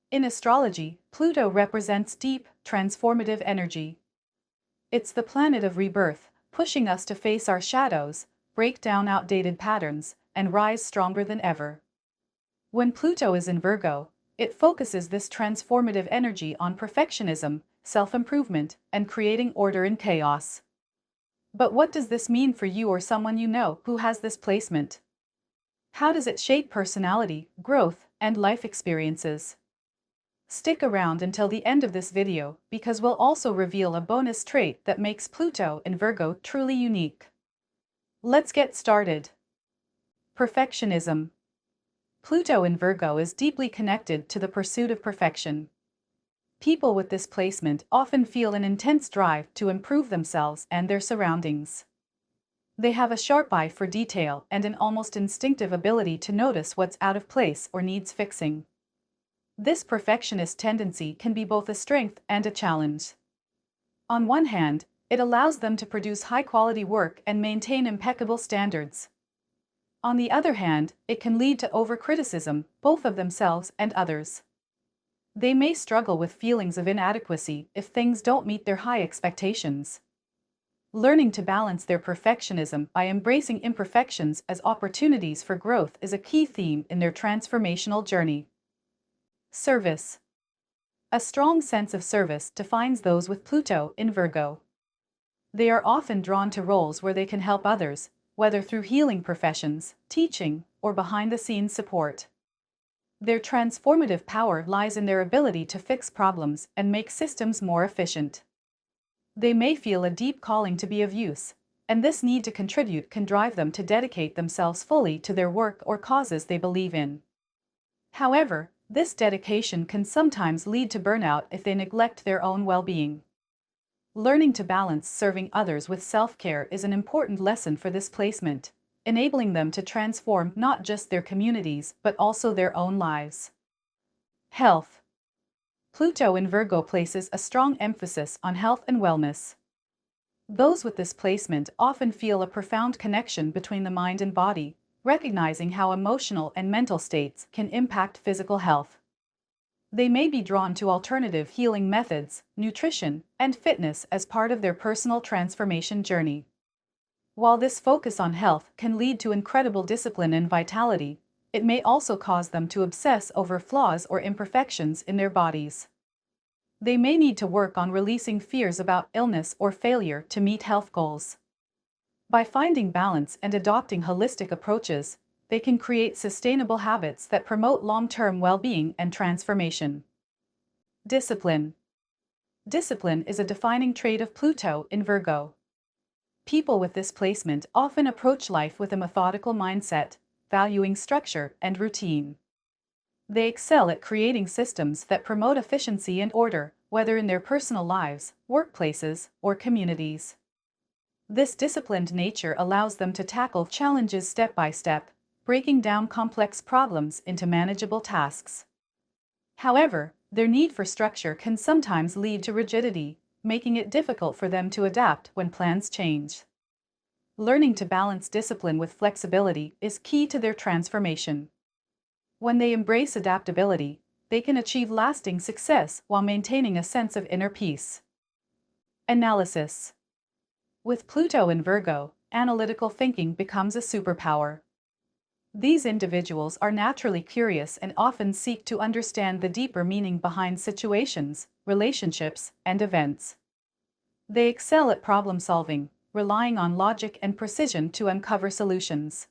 Speaker 1: In astrology, Pluto represents deep, transformative energy. It's the planet of rebirth, pushing us to face our shadows, break down outdated patterns, and rise stronger than ever. When Pluto is in Virgo, it focuses this transformative energy on perfectionism, self-improvement, and creating order in chaos. But what does this mean for you or someone you know who has this placement? How does it shape personality, growth, and life experiences? Stick around until the end of this video because we'll also reveal a bonus trait that makes Pluto in Virgo truly unique. Let's get started. Perfectionism. Pluto in Virgo is deeply connected to the pursuit of perfection. People with this placement often feel an intense drive to improve themselves and their surroundings. They have a sharp eye for detail and an almost instinctive ability to notice what's out of place or needs fixing. This perfectionist tendency can be both a strength and a challenge. On one hand, it allows them to produce high-quality work and maintain impeccable standards. On the other hand, it can lead to overcriticism, both of themselves and others. They may struggle with feelings of inadequacy if things don't meet their high expectations. Learning to balance their perfectionism by embracing imperfections as opportunities for growth is a key theme in their transformational journey. Service. A strong sense of service defines those with Pluto in Virgo. They are often drawn to roles where they can help others, whether through healing professions, teaching, or behind-the-scenes support. Their transformative power lies in their ability to fix problems and make systems more efficient. They may feel a deep calling to be of use, and this need to contribute can drive them to dedicate themselves fully to their work or causes they believe in. However, this dedication can sometimes lead to burnout if they neglect their own well-being. Learning to balance serving others with self-care is an important lesson for this placement, enabling them to transform not just their communities but also their own lives. Health. Pluto in Virgo places a strong emphasis on health and wellness. Those with this placement often feel a profound connection between the mind and body, recognizing how emotional and mental states can impact physical health. They may be drawn to alternative healing methods, nutrition, and fitness as part of their personal transformation journey. While this focus on health can lead to incredible discipline and vitality, it may also cause them to obsess over flaws or imperfections in their bodies. They may need to work on releasing fears about illness or failure to meet health goals. By finding balance and adopting holistic approaches, they can create sustainable habits that promote long-term well-being and transformation. Discipline. Discipline is a defining trait of Pluto in Virgo. People with this placement often approach life with a methodical mindset, valuing structure and routine. They excel at creating systems that promote efficiency and order, whether in their personal lives, workplaces, or communities. This disciplined nature allows them to tackle challenges step by step, breaking down complex problems into manageable tasks. However, their need for structure can sometimes lead to rigidity, making it difficult for them to adapt when plans change. Learning to balance discipline with flexibility is key to their transformation. When they embrace adaptability, they can achieve lasting success while maintaining a sense of inner peace. Analysis. With Pluto in Virgo, analytical thinking becomes a superpower. These individuals are naturally curious and often seek to understand the deeper meaning behind situations, relationships, and events. They excel at problem-solving, relying on logic and precision to uncover solutions.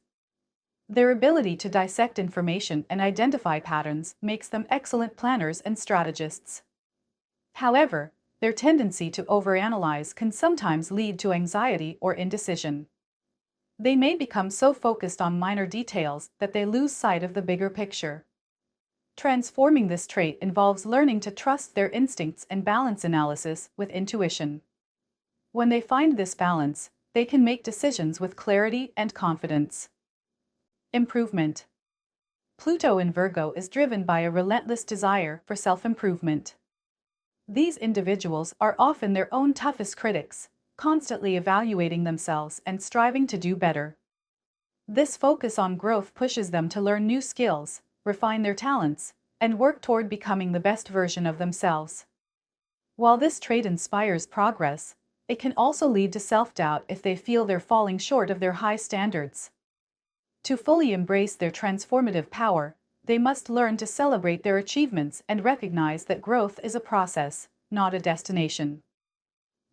Speaker 1: Their ability to dissect information and identify patterns makes them excellent planners and strategists. However, their tendency to overanalyze can sometimes lead to anxiety or indecision. They may become so focused on minor details that they lose sight of the bigger picture. Transforming this trait involves learning to trust their instincts and balance analysis with intuition. When they find this balance, they can make decisions with clarity and confidence. Improvement. Pluto in Virgo is driven by a relentless desire for self-improvement. These individuals are often their own toughest critics, constantly evaluating themselves and striving to do better. This focus on growth pushes them to learn new skills, refine their talents, and work toward becoming the best version of themselves. While this trait inspires progress, it can also lead to self-doubt if they feel they're falling short of their high standards. To fully embrace their transformative power, they must learn to celebrate their achievements and recognize that growth is a process, not a destination.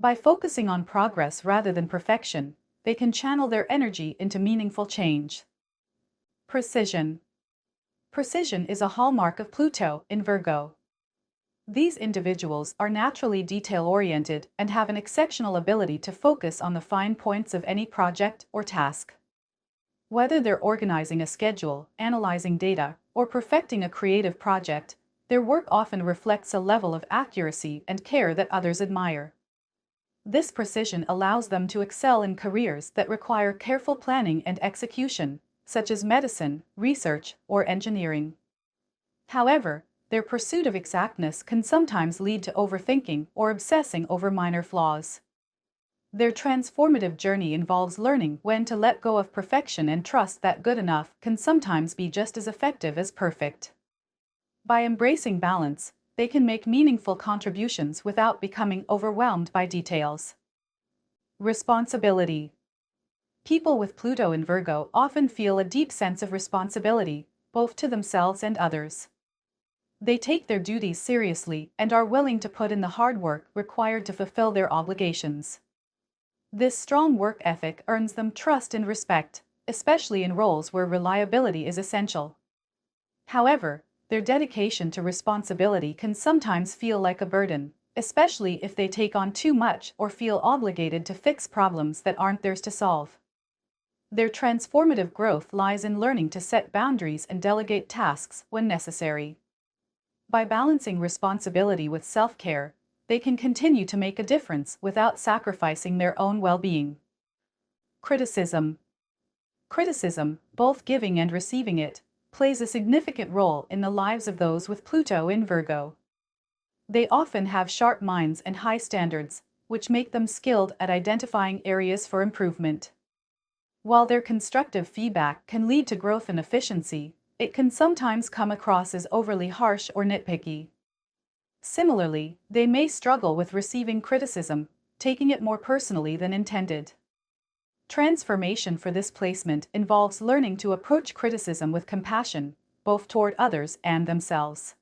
Speaker 1: By focusing on progress rather than perfection, they can channel their energy into meaningful change. Precision. Precision is a hallmark of Pluto in Virgo. These individuals are naturally detail-oriented and have an exceptional ability to focus on the fine points of any project or task. Whether they're organizing a schedule, analyzing data, or perfecting a creative project, their work often reflects a level of accuracy and care that others admire. This precision allows them to excel in careers that require careful planning and execution, such as medicine, research, or engineering. However, their pursuit of exactness can sometimes lead to overthinking or obsessing over minor flaws. Their transformative journey involves learning when to let go of perfection and trust that good enough can sometimes be just as effective as perfect. By embracing balance, they can make meaningful contributions without becoming overwhelmed by details. Responsibility. People with Pluto in Virgo often feel a deep sense of responsibility, both to themselves and others. They take their duties seriously and are willing to put in the hard work required to fulfill their obligations. This strong work ethic earns them trust and respect, especially in roles where reliability is essential. However, their dedication to responsibility can sometimes feel like a burden, especially if they take on too much or feel obligated to fix problems that aren't theirs to solve. Their transformative growth lies in learning to set boundaries and delegate tasks when necessary. By balancing responsibility with self-care, they can continue to make a difference without sacrificing their own well-being. Criticism. Criticism, both giving and receiving it, plays a significant role in the lives of those with Pluto in Virgo. They often have sharp minds and high standards, which make them skilled at identifying areas for improvement. While their constructive feedback can lead to growth and efficiency, it can sometimes come across as overly harsh or nitpicky. Similarly, they may struggle with receiving criticism, taking it more personally than intended. Transformation for this placement involves learning to approach criticism with compassion, both toward others and themselves.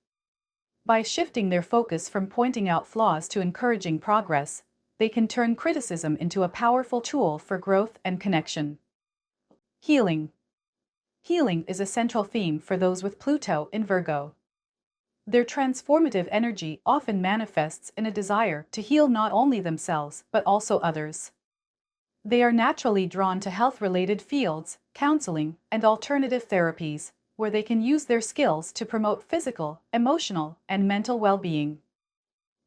Speaker 1: By shifting their focus from pointing out flaws to encouraging progress, they can turn criticism into a powerful tool for growth and connection. Healing. Healing is a central theme for those with Pluto in Virgo. Their transformative energy often manifests in a desire to heal not only themselves but also others. They are naturally drawn to health-related fields, counseling, and alternative therapies, where they can use their skills to promote physical, emotional, and mental well-being.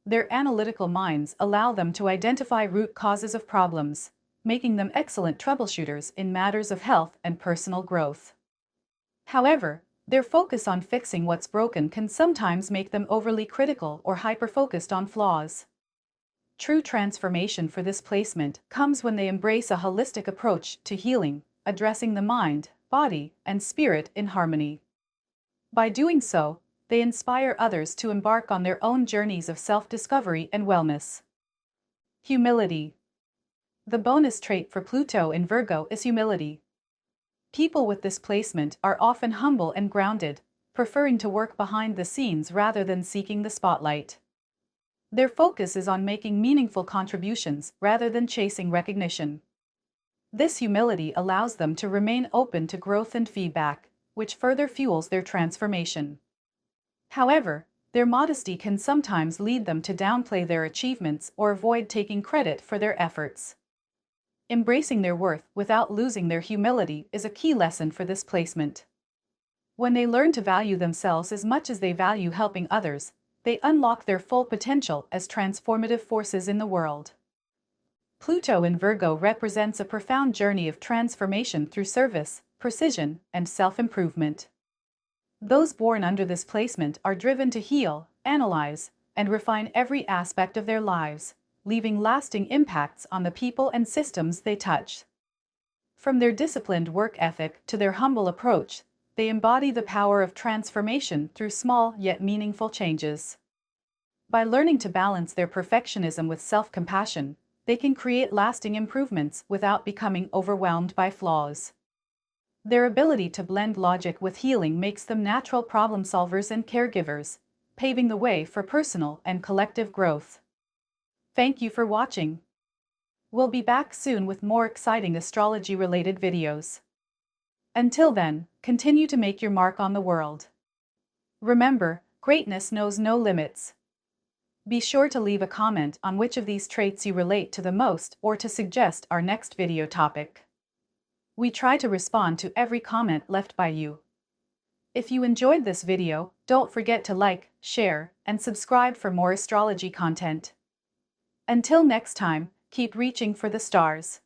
Speaker 1: Their analytical minds allow them to identify root causes of problems, making them excellent troubleshooters in matters of health and personal growth. However, their focus on fixing what's broken can sometimes make them overly critical or hyper-focused on flaws. True transformation for this placement comes when they embrace a holistic approach to healing, addressing the mind, body, and spirit in harmony. By doing so, they inspire others to embark on their own journeys of self-discovery and wellness. Humility. The bonus trait for Pluto in Virgo is humility. People with this placement are often humble and grounded, preferring to work behind the scenes rather than seeking the spotlight. Their focus is on making meaningful contributions rather than chasing recognition. This humility allows them to remain open to growth and feedback, which further fuels their transformation. However, their modesty can sometimes lead them to downplay their achievements or avoid taking credit for their efforts. Embracing their worth without losing their humility is a key lesson for this placement. When they learn to value themselves as much as they value helping others, they unlock their full potential as transformative forces in the world. Pluto in Virgo represents a profound journey of transformation through service, precision, and self-improvement. Those born under this placement are driven to heal, analyze, and refine every aspect of their lives, leaving lasting impacts on the people and systems they touch. From their disciplined work ethic to their humble approach, they embody the power of transformation through small yet meaningful changes. By learning to balance their perfectionism with self-compassion, they can create lasting improvements without becoming overwhelmed by flaws. Their ability to blend logic with healing makes them natural problem solvers and caregivers, paving the way for personal and collective growth. Thank you for watching. We'll be back soon with more exciting astrology-related videos. Until then, continue to make your mark on the world. Remember, greatness knows no limits. Be sure to leave a comment on which of these traits you relate to the most or to suggest our next video topic. We try to respond to every comment left by you. If you enjoyed this video, don't forget to like, share, and subscribe for more astrology content. Until next time, keep reaching for the stars.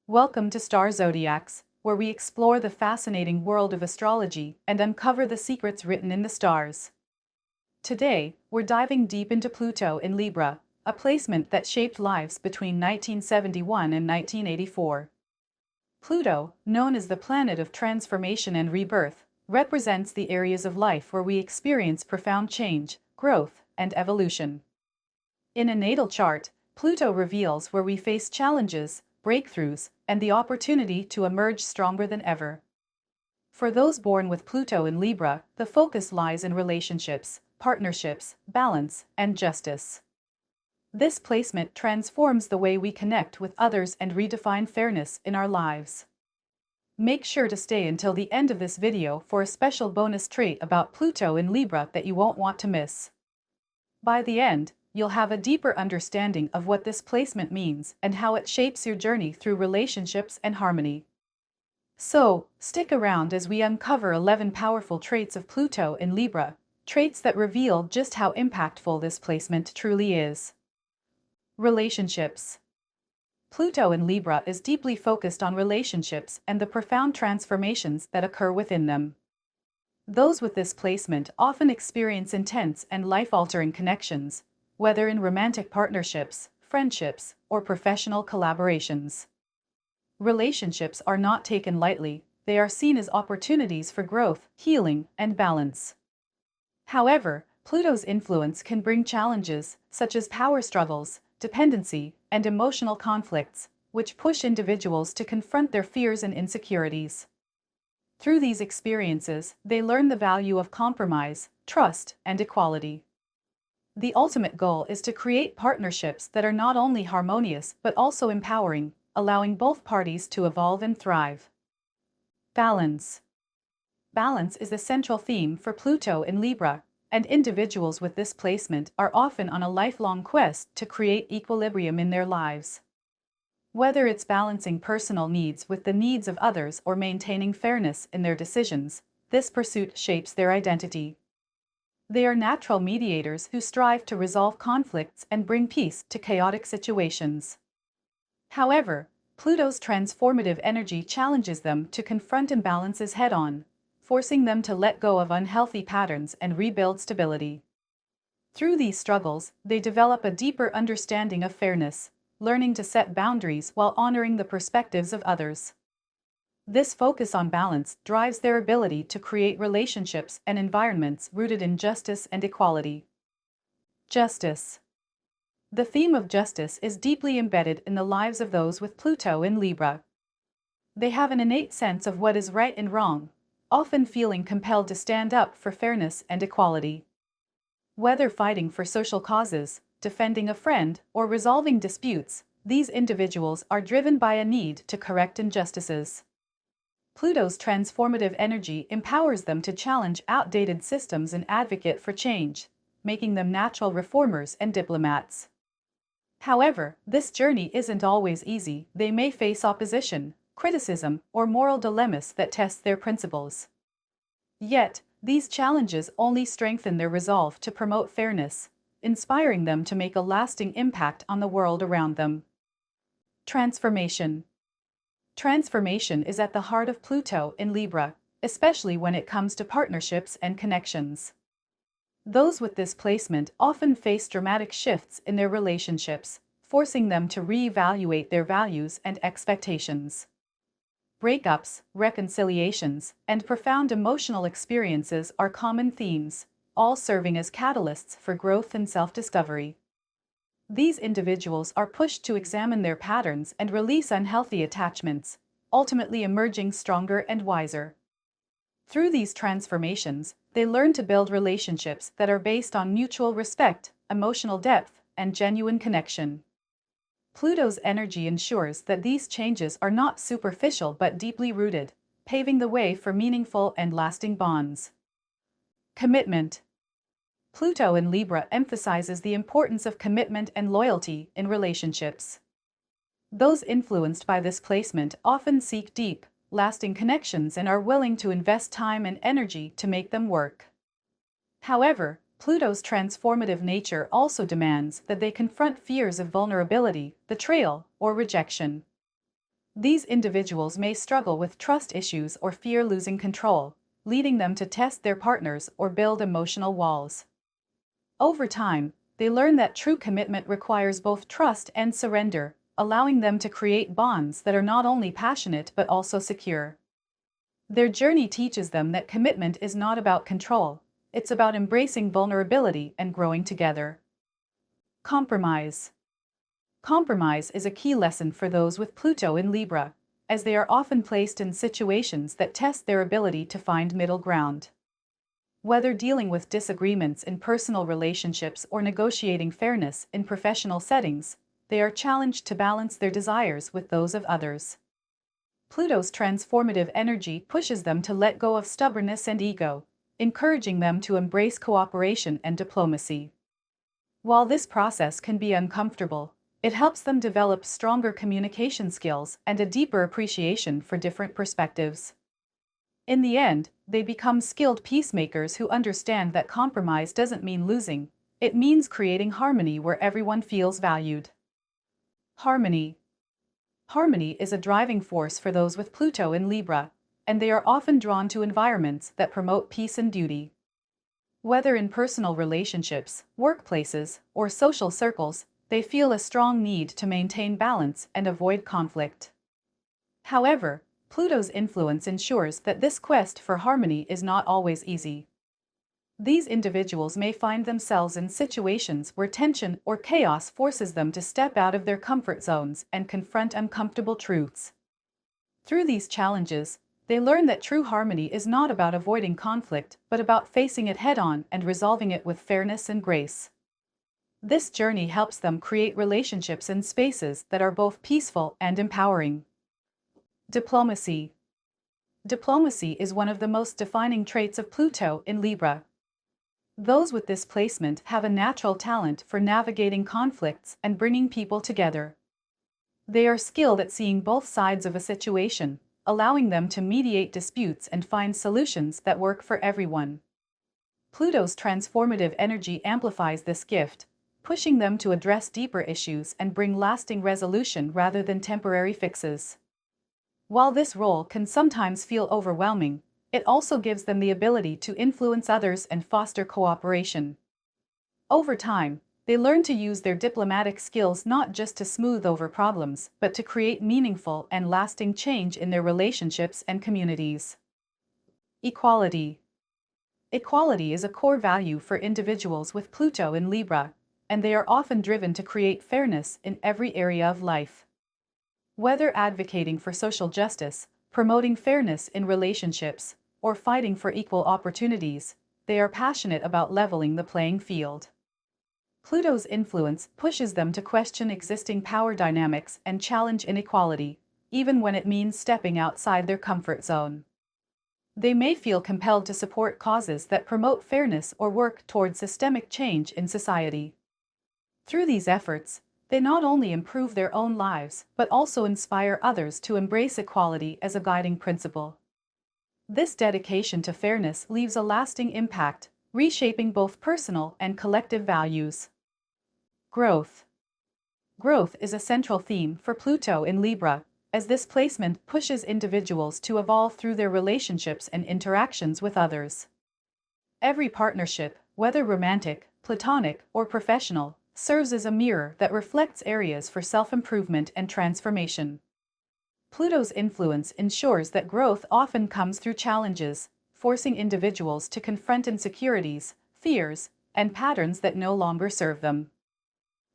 Speaker 1: Welcome to Star Zodiacs, where we explore the fascinating world of astrology and uncover the secrets written in the stars. Today, we're diving deep into Pluto in Libra, a placement that shaped lives between 1971 and 1984. Pluto, known as the planet of transformation and rebirth, represents the areas of life where we experience profound change, growth, and evolution. In a natal chart, Pluto reveals where we face challenges, breakthroughs, and the opportunity to emerge stronger than ever. For those born with Pluto in Libra, the focus lies in relationships, partnerships, balance, and justice. This placement transforms the way we connect with others and redefine fairness in our lives. Make sure to stay until the end of this video for a special bonus trait about Pluto in Libra that you won't want to miss. By the end, you'll have a deeper understanding of what this placement means and how it shapes your journey through relationships and harmony. So, stick around as we uncover 11 powerful traits of Pluto in Libra, traits that reveal just how impactful this placement truly is. Relationships. Pluto in Libra is deeply focused on relationships and the profound transformations that occur within them. Those with this placement often experience intense and life-altering connections, whether in romantic partnerships, friendships, or professional collaborations. Relationships are not taken lightly, they are seen as opportunities for growth, healing, and balance. However, Pluto's influence can bring challenges, such as power struggles, dependency, and emotional conflicts, which push individuals to confront their fears and insecurities. Through these experiences, they learn the value of compromise, trust, and equality. The ultimate goal is to create partnerships that are not only harmonious but also empowering, allowing both parties to evolve and thrive. Balance. Balance is the central theme for Pluto in Libra, and individuals with this placement are often on a lifelong quest to create equilibrium in their lives. Whether it's balancing personal needs with the needs of others or maintaining fairness in their decisions, this pursuit shapes their identity. They are natural mediators who strive to resolve conflicts and bring peace to chaotic situations. However, Pluto's transformative energy challenges them to confront imbalances head-on, forcing them to let go of unhealthy patterns and rebuild stability. Through these struggles, they develop a deeper understanding of fairness, learning to set boundaries while honoring the perspectives of others. This focus on balance drives their ability to create relationships and environments rooted in justice and equality. Justice. The theme of justice is deeply embedded in the lives of those with Pluto in Libra. They have an innate sense of what is right and wrong, often feeling compelled to stand up for fairness and equality. Whether fighting for social causes, defending a friend, or resolving disputes, these individuals are driven by a need to correct injustices. Pluto's transformative energy empowers them to challenge outdated systems and advocate for change, making them natural reformers and diplomats. However, this journey isn't always easy. They may face opposition, criticism, or moral dilemmas that test their principles. Yet, these challenges only strengthen their resolve to promote fairness, inspiring them to make a lasting impact on the world around them. Transformation. Transformation is at the heart of Pluto in Libra, especially when it comes to partnerships and connections. Those with this placement often face dramatic shifts in their relationships, forcing them to reevaluate their values and expectations. Breakups, reconciliations, and profound emotional experiences are common themes, all serving as catalysts for growth and self-discovery. These individuals are pushed to examine their patterns and release unhealthy attachments, ultimately emerging stronger and wiser. Through these transformations, they learn to build relationships that are based on mutual respect, emotional depth, and genuine connection. Pluto's energy ensures that these changes are not superficial but deeply rooted, paving the way for meaningful and lasting bonds. Commitment. Pluto in Libra emphasizes the importance of commitment and loyalty in relationships. Those influenced by this placement often seek deep, lasting connections and are willing to invest time and energy to make them work. However, Pluto's transformative nature also demands that they confront fears of vulnerability, betrayal, or rejection. These individuals may struggle with trust issues or fear losing control, leading them to test their partners or build emotional walls. Over time, they learn that true commitment requires both trust and surrender, allowing them to create bonds that are not only passionate but also secure. Their journey teaches them that commitment is not about control, it's about embracing vulnerability and growing together. Compromise. Compromise is a key lesson for those with Pluto in Libra, as they are often placed in situations that test their ability to find middle ground. Whether dealing with disagreements in personal relationships or negotiating fairness in professional settings, they are challenged to balance their desires with those of others. Pluto's transformative energy pushes them to let go of stubbornness and ego, encouraging them to embrace cooperation and diplomacy. While this process can be uncomfortable, it helps them develop stronger communication skills and a deeper appreciation for different perspectives. In the end, they become skilled peacemakers who understand that compromise doesn't mean losing, it means creating harmony where everyone feels valued. Harmony. Harmony is a driving force for those with Pluto in Libra, and they are often drawn to environments that promote peace and duty. Whether in personal relationships, workplaces, or social circles, they feel a strong need to maintain balance and avoid conflict. However, Pluto's influence ensures that this quest for harmony is not always easy. These individuals may find themselves in situations where tension or chaos forces them to step out of their comfort zones and confront uncomfortable truths. Through these challenges, they learn that true harmony is not about avoiding conflict, but about facing it head-on and resolving it with fairness and grace. This journey helps them create relationships and spaces that are both peaceful and empowering. Diplomacy. Diplomacy is one of the most defining traits of Pluto in Libra. Those with this placement have a natural talent for navigating conflicts and bringing people together. They are skilled at seeing both sides of a situation, allowing them to mediate disputes and find solutions that work for everyone. Pluto's transformative energy amplifies this gift, pushing them to address deeper issues and bring lasting resolution rather than temporary fixes. While this role can sometimes feel overwhelming, it also gives them the ability to influence others and foster cooperation. Over time, they learn to use their diplomatic skills not just to smooth over problems, but to create meaningful and lasting change in their relationships and communities. Equality. Equality is a core value for individuals with Pluto in Libra, and they are often driven to create fairness in every area of life. Whether advocating for social justice, promoting fairness in relationships, or fighting for equal opportunities, they are passionate about leveling the playing field. Pluto's influence pushes them to question existing power dynamics and challenge inequality, even when it means stepping outside their comfort zone. They may feel compelled to support causes that promote fairness or work toward systemic change in society. Through these efforts, They not only improve their own lives but also inspire others to embrace equality as a guiding principle. This dedication to fairness leaves a lasting impact, reshaping both personal and collective values. Growth. Growth is a central theme for Pluto in Libra, as this placement pushes individuals to evolve through their relationships and interactions with others. Every partnership, whether romantic, platonic, or professional, serves as a mirror that reflects areas for self-improvement and transformation. Pluto's influence ensures that growth often comes through challenges, forcing individuals to confront insecurities, fears, and patterns that no longer serve them.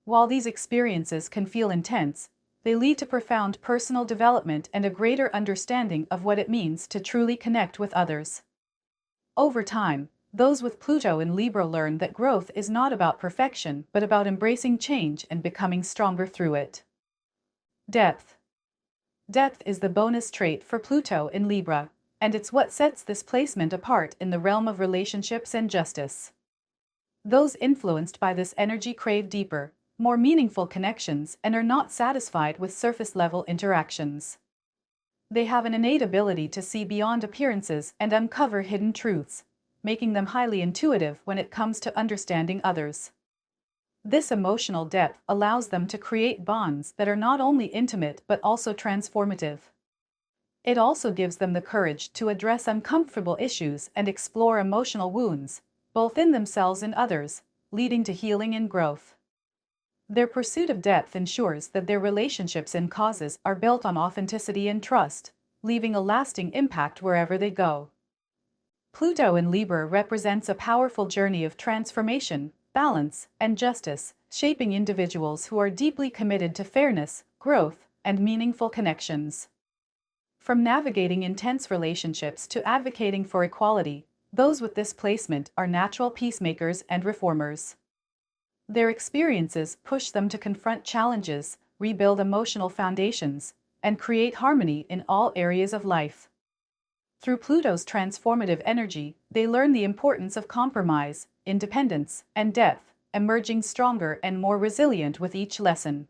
Speaker 1: While these experiences can feel intense, they lead to profound personal development and a greater understanding of what it means to truly connect with others. Over time, those with Pluto in Libra learn that growth is not about perfection but about embracing change and becoming stronger through it. Depth. Depth is the bonus trait for Pluto in Libra, and it's what sets this placement apart in the realm of relationships and justice. Those influenced by this energy crave deeper, more meaningful connections and are not satisfied with surface-level interactions. They have an innate ability to see beyond appearances and uncover hidden truths, making them highly intuitive when it comes to understanding others. This emotional depth allows them to create bonds that are not only intimate but also transformative. It also gives them the courage to address uncomfortable issues and explore emotional wounds, both in themselves and others, leading to healing and growth. Their pursuit of depth ensures that their relationships and causes are built on authenticity and trust, leaving a lasting impact wherever they go. Pluto in Libra represents a powerful journey of transformation, balance, and justice, shaping individuals who are deeply committed to fairness, growth, and meaningful connections. From navigating intense relationships to advocating for equality, those with this placement are natural peacemakers and reformers. Their experiences push them to confront challenges, rebuild emotional foundations, and create harmony in all areas of life. Through Pluto's transformative energy, they learn the importance of compromise, independence, and depth, emerging stronger and more resilient with each lesson.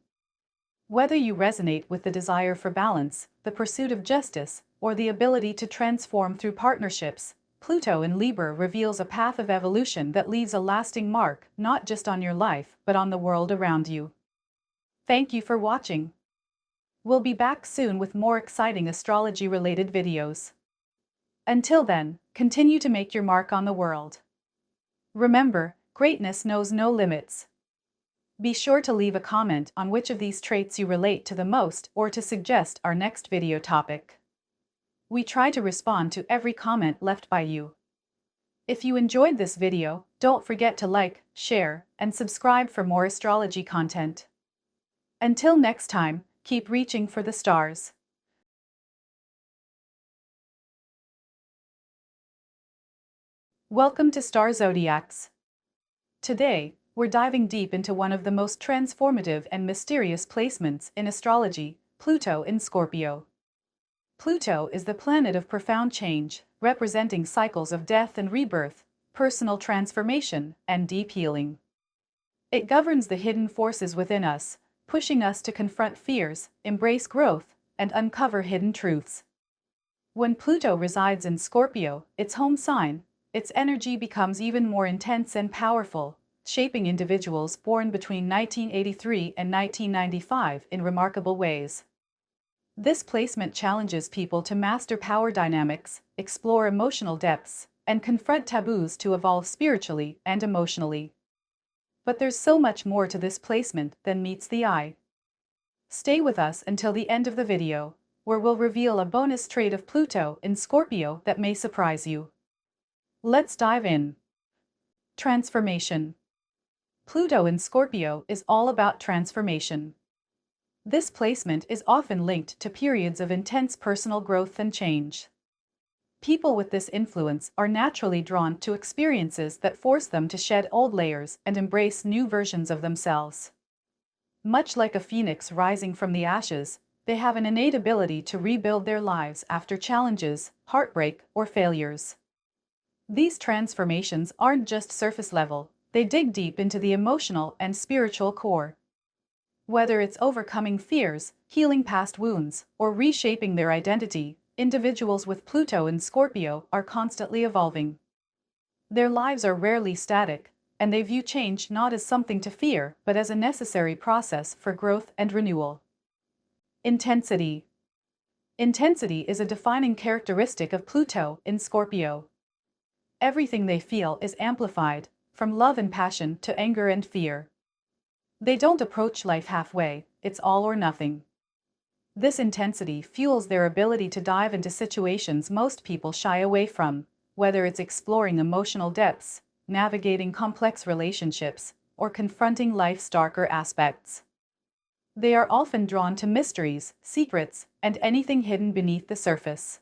Speaker 1: Whether you resonate with the desire for balance, the pursuit of justice, or the ability to transform through partnerships, Pluto in Libra reveals a path of evolution that leaves a lasting mark not just on your life but on the world around you. Thank you for watching. We'll be back soon with more exciting astrology-related videos. Until then, continue to make your mark on the world. Remember, greatness knows no limits. Be sure to leave a comment on which of these traits you relate to the most or to suggest our next video topic. We try to respond to every comment left by you. If you enjoyed this video, don't forget to like, share, and subscribe for more astrology content. Until next time, keep reaching for the stars. Welcome to Star Zodiacs. Today, we're diving deep into one of the most transformative and mysterious placements in astrology, Pluto in Scorpio. Pluto is the planet of profound change, representing cycles of death and rebirth, personal transformation, and deep healing. It governs the hidden forces within us, pushing us to confront fears, embrace growth, and uncover hidden truths. When Pluto resides in Scorpio, its home sign, its energy becomes even more intense and powerful, shaping individuals born between 1983 and 1995 in remarkable ways. This placement challenges people to master power dynamics, explore emotional depths, and confront taboos to evolve spiritually and emotionally. But there's so much more to this placement than meets the eye. Stay with us until the end of the video, where we'll reveal a bonus trait of Pluto in Scorpio that may surprise you. Let's dive in. Transformation. Pluto in Scorpio is all about transformation. This placement is often linked to periods of intense personal growth and change. People with this influence are naturally drawn to experiences that force them to shed old layers and embrace new versions of themselves. Much like a phoenix rising from the ashes, they have an innate ability to rebuild their lives after challenges, heartbreak, or failures. These transformations aren't just surface level, they dig deep into the emotional and spiritual core. Whether it's overcoming fears, healing past wounds, or reshaping their identity, individuals with Pluto in Scorpio are constantly evolving. Their lives are rarely static, and they view change not as something to fear but as a necessary process for growth and renewal. Intensity. Intensity is a defining characteristic of Pluto in Scorpio. Everything they feel is amplified, from love and passion to anger and fear. They don't approach life halfway, it's all or nothing. This intensity fuels their ability to dive into situations most people shy away from, whether it's exploring emotional depths, navigating complex relationships, or confronting life's darker aspects. They are often drawn to mysteries, secrets, and anything hidden beneath the surface.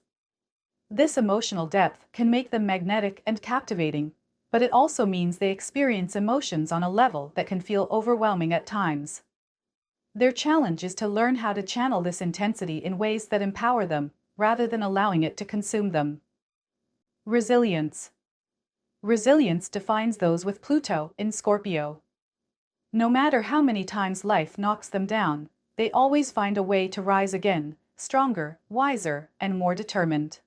Speaker 1: This emotional depth can make them magnetic and captivating, but it also means they experience emotions on a level that can feel overwhelming at times. Their challenge is to learn how to channel this intensity in ways that empower them, rather than allowing it to consume them. Resilience. Resilience defines those with Pluto in Scorpio. No matter how many times life knocks them down, they always find a way to rise again, stronger, wiser, and more determined.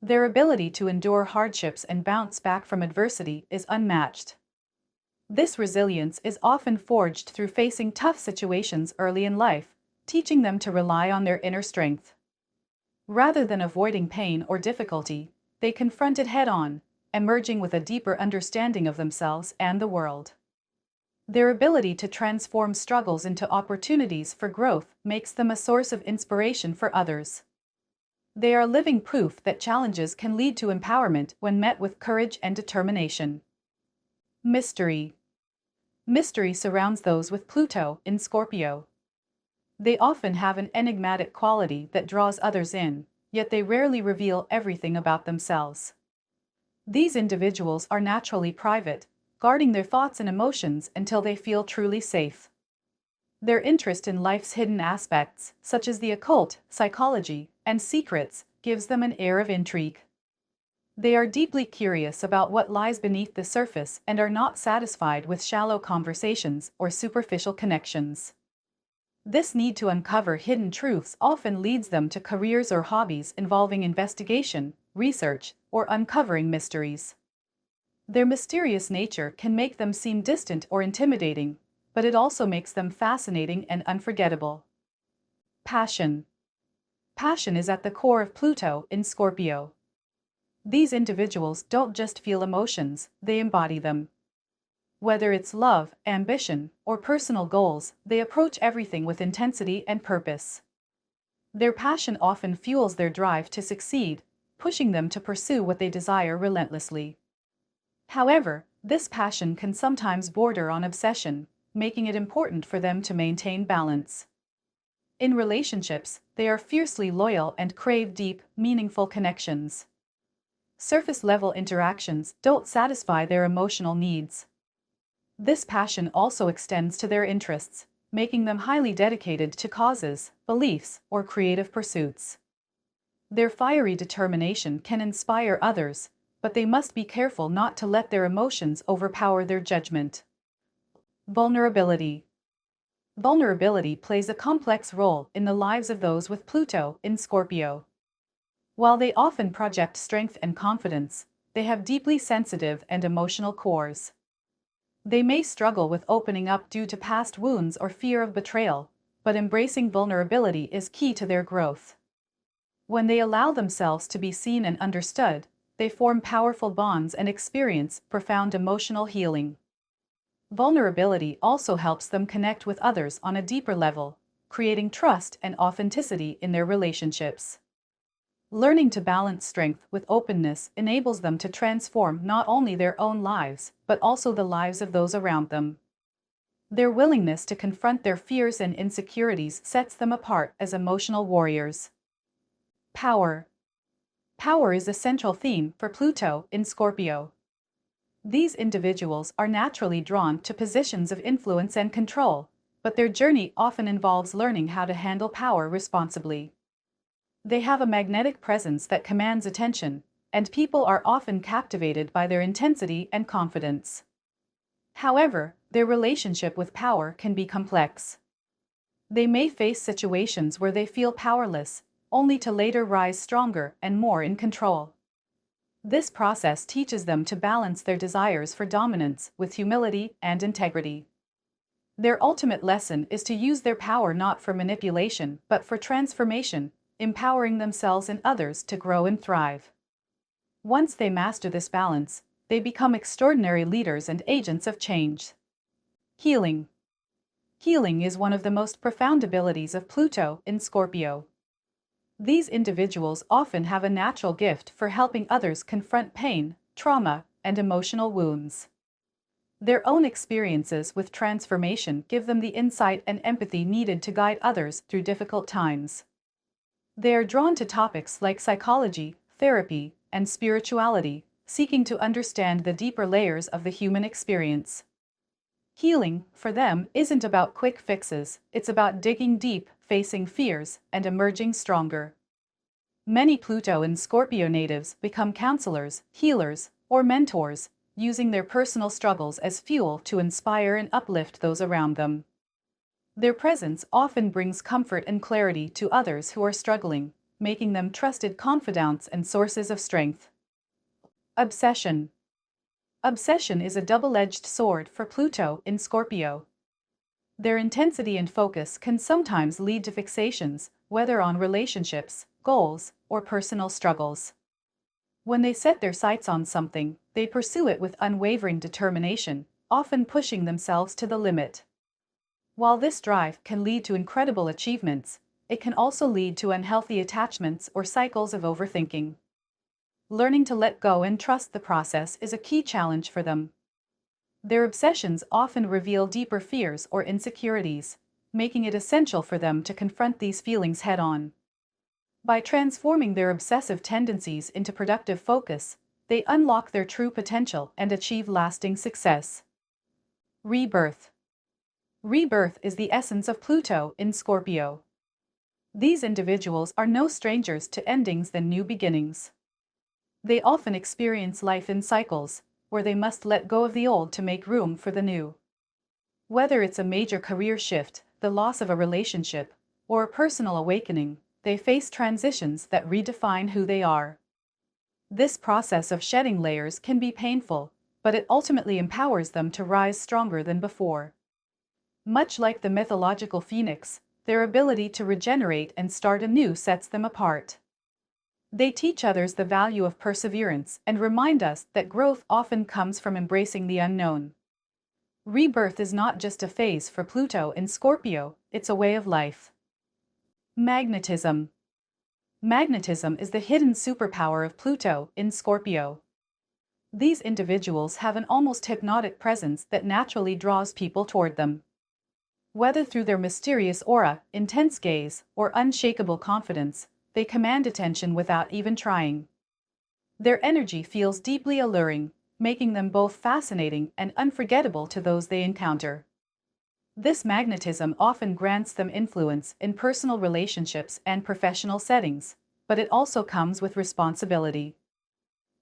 Speaker 1: Their ability to endure hardships and bounce back from adversity is unmatched. This resilience is often forged through facing tough situations early in life, teaching them to rely on their inner strength. Rather than avoiding pain or difficulty, they confront it head-on, emerging with a deeper understanding of themselves and the world. Their ability to transform struggles into opportunities for growth makes them a source of inspiration for others. They are living proof that challenges can lead to empowerment when met with courage and determination. Mystery. Mystery surrounds those with Pluto in Scorpio. They often have an enigmatic quality that draws others in, yet they rarely reveal everything about themselves. These individuals are naturally private, guarding their thoughts and emotions until they feel truly safe. Their interest in life's hidden aspects, such as the occult, psychology, and secrets, gives them an air of intrigue. They are deeply curious about what lies beneath the surface and are not satisfied with shallow conversations or superficial connections. This need to uncover hidden truths often leads them to careers or hobbies involving investigation, research, or uncovering mysteries. Their mysterious nature can make them seem distant or intimidating, but it also makes them fascinating and unforgettable. Passion. Passion is at the core of Pluto in Scorpio. These individuals don't just feel emotions, they embody them. Whether it's love, ambition, or personal goals, they approach everything with intensity and purpose. Their passion often fuels their drive to succeed, pushing them to pursue what they desire relentlessly. However, this passion can sometimes border on obsession, making it important for them to maintain balance. In relationships, they are fiercely loyal and crave deep, meaningful connections. Surface-level interactions don't satisfy their emotional needs. This passion also extends to their interests, making them highly dedicated to causes, beliefs, or creative pursuits. Their fiery determination can inspire others, but they must be careful not to let their emotions overpower their judgment. Vulnerability. Vulnerability plays a complex role in the lives of those with Pluto in Scorpio. While they often project strength and confidence, they have deeply sensitive and emotional cores. They may struggle with opening up due to past wounds or fear of betrayal, but embracing vulnerability is key to their growth. When they allow themselves to be seen and understood, they form powerful bonds and experience profound emotional healing. Vulnerability also helps them connect with others on a deeper level, creating trust and authenticity in their relationships. Learning to balance strength with openness enables them to transform not only their own lives, but also the lives of those around them. Their willingness to confront their fears and insecurities sets them apart as emotional warriors. Power. Power is a central theme for Pluto in Scorpio. These individuals are naturally drawn to positions of influence and control, but their journey often involves learning how to handle power responsibly. They have a magnetic presence that commands attention, and people are often captivated by their intensity and confidence. However, their relationship with power can be complex. They may face situations where they feel powerless, only to later rise stronger and more in control. This process teaches them to balance their desires for dominance with humility and integrity. Their ultimate lesson is to use their power not for manipulation but for transformation, empowering themselves and others to grow and thrive. Once they master this balance, they become extraordinary leaders and agents of change. Healing. Healing is one of the most profound abilities of Pluto in Scorpio. These individuals often have a natural gift for helping others confront pain, trauma, and emotional wounds. Their own experiences with transformation give them the insight and empathy needed to guide others through difficult times. They are drawn to topics like psychology, therapy, and spirituality, seeking to understand the deeper layers of the human experience. Healing, for them, isn't about quick fixes, it's about digging deep, facing fears, and emerging stronger. Many Pluto and Scorpio natives become counselors, healers, or mentors, using their personal struggles as fuel to inspire and uplift those around them. Their presence often brings comfort and clarity to others who are struggling, making them trusted confidants and sources of strength. Obsession. Obsession is a double-edged sword for Pluto in Scorpio. Their intensity and focus can sometimes lead to fixations, whether on relationships, goals, or personal struggles. When they set their sights on something, they pursue it with unwavering determination, often pushing themselves to the limit. While this drive can lead to incredible achievements, it can also lead to unhealthy attachments or cycles of overthinking. Learning to let go and trust the process is a key challenge for them. Their obsessions often reveal deeper fears or insecurities, making it essential for them to confront these feelings head-on. By transforming their obsessive tendencies into productive focus, they unlock their true potential and achieve lasting success. Rebirth. Rebirth is the essence of Pluto in Scorpio. These individuals are no strangers to endings than new beginnings. They often experience life in cycles, where they must let go of the old to make room for the new. Whether it's a major career shift, the loss of a relationship, or a personal awakening, they face transitions that redefine who they are. This process of shedding layers can be painful, but it ultimately empowers them to rise stronger than before. Much like the mythological phoenix, their ability to regenerate and start anew sets them apart. They teach others the value of perseverance and remind us that growth often comes from embracing the unknown. Rebirth is not just a phase for Pluto in Scorpio, it's a way of life. Magnetism. Magnetism is the hidden superpower of Pluto in Scorpio. These individuals have an almost hypnotic presence that naturally draws people toward them. Whether through their mysterious aura, intense gaze, or unshakable confidence, they command attention without even trying. Their energy feels deeply alluring, making them both fascinating and unforgettable to those they encounter. This magnetism often grants them influence in personal relationships and professional settings, but it also comes with responsibility.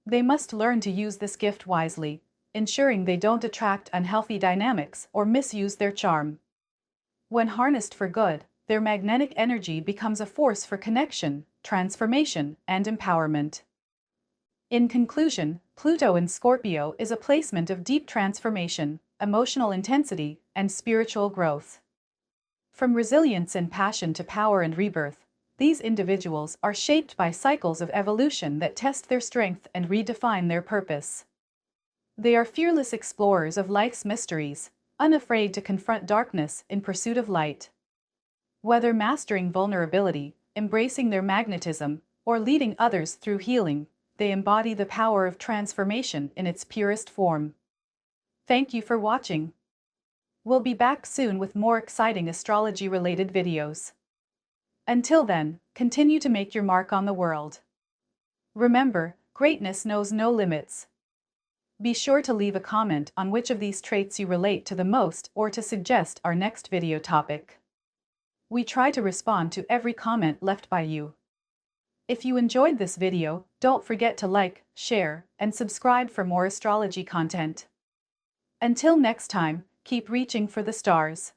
Speaker 1: They must learn to use this gift wisely, ensuring they don't attract unhealthy dynamics or misuse their charm. When harnessed for good, their magnetic energy becomes a force for connection, transformation, and empowerment. In conclusion, Pluto in Scorpio is a placement of deep transformation, emotional intensity, and spiritual growth. From resilience and passion to power and rebirth, these individuals are shaped by cycles of evolution that test their strength and redefine their purpose. They are fearless explorers of life's mysteries, unafraid to confront darkness in pursuit of light. Whether mastering vulnerability, embracing their magnetism, or leading others through healing, they embody the power of transformation in its purest form. Thank you for watching. We'll be back soon with more exciting astrology-related videos. Until then, continue to make your mark on the world. Remember, greatness knows no limits. Be sure to leave a comment on which of these traits you relate to the most or to suggest our next video topic. We try to respond to every comment left by you. If you enjoyed this video, don't forget to like, share, and subscribe for more astrology content. Until next time, keep reaching for the stars.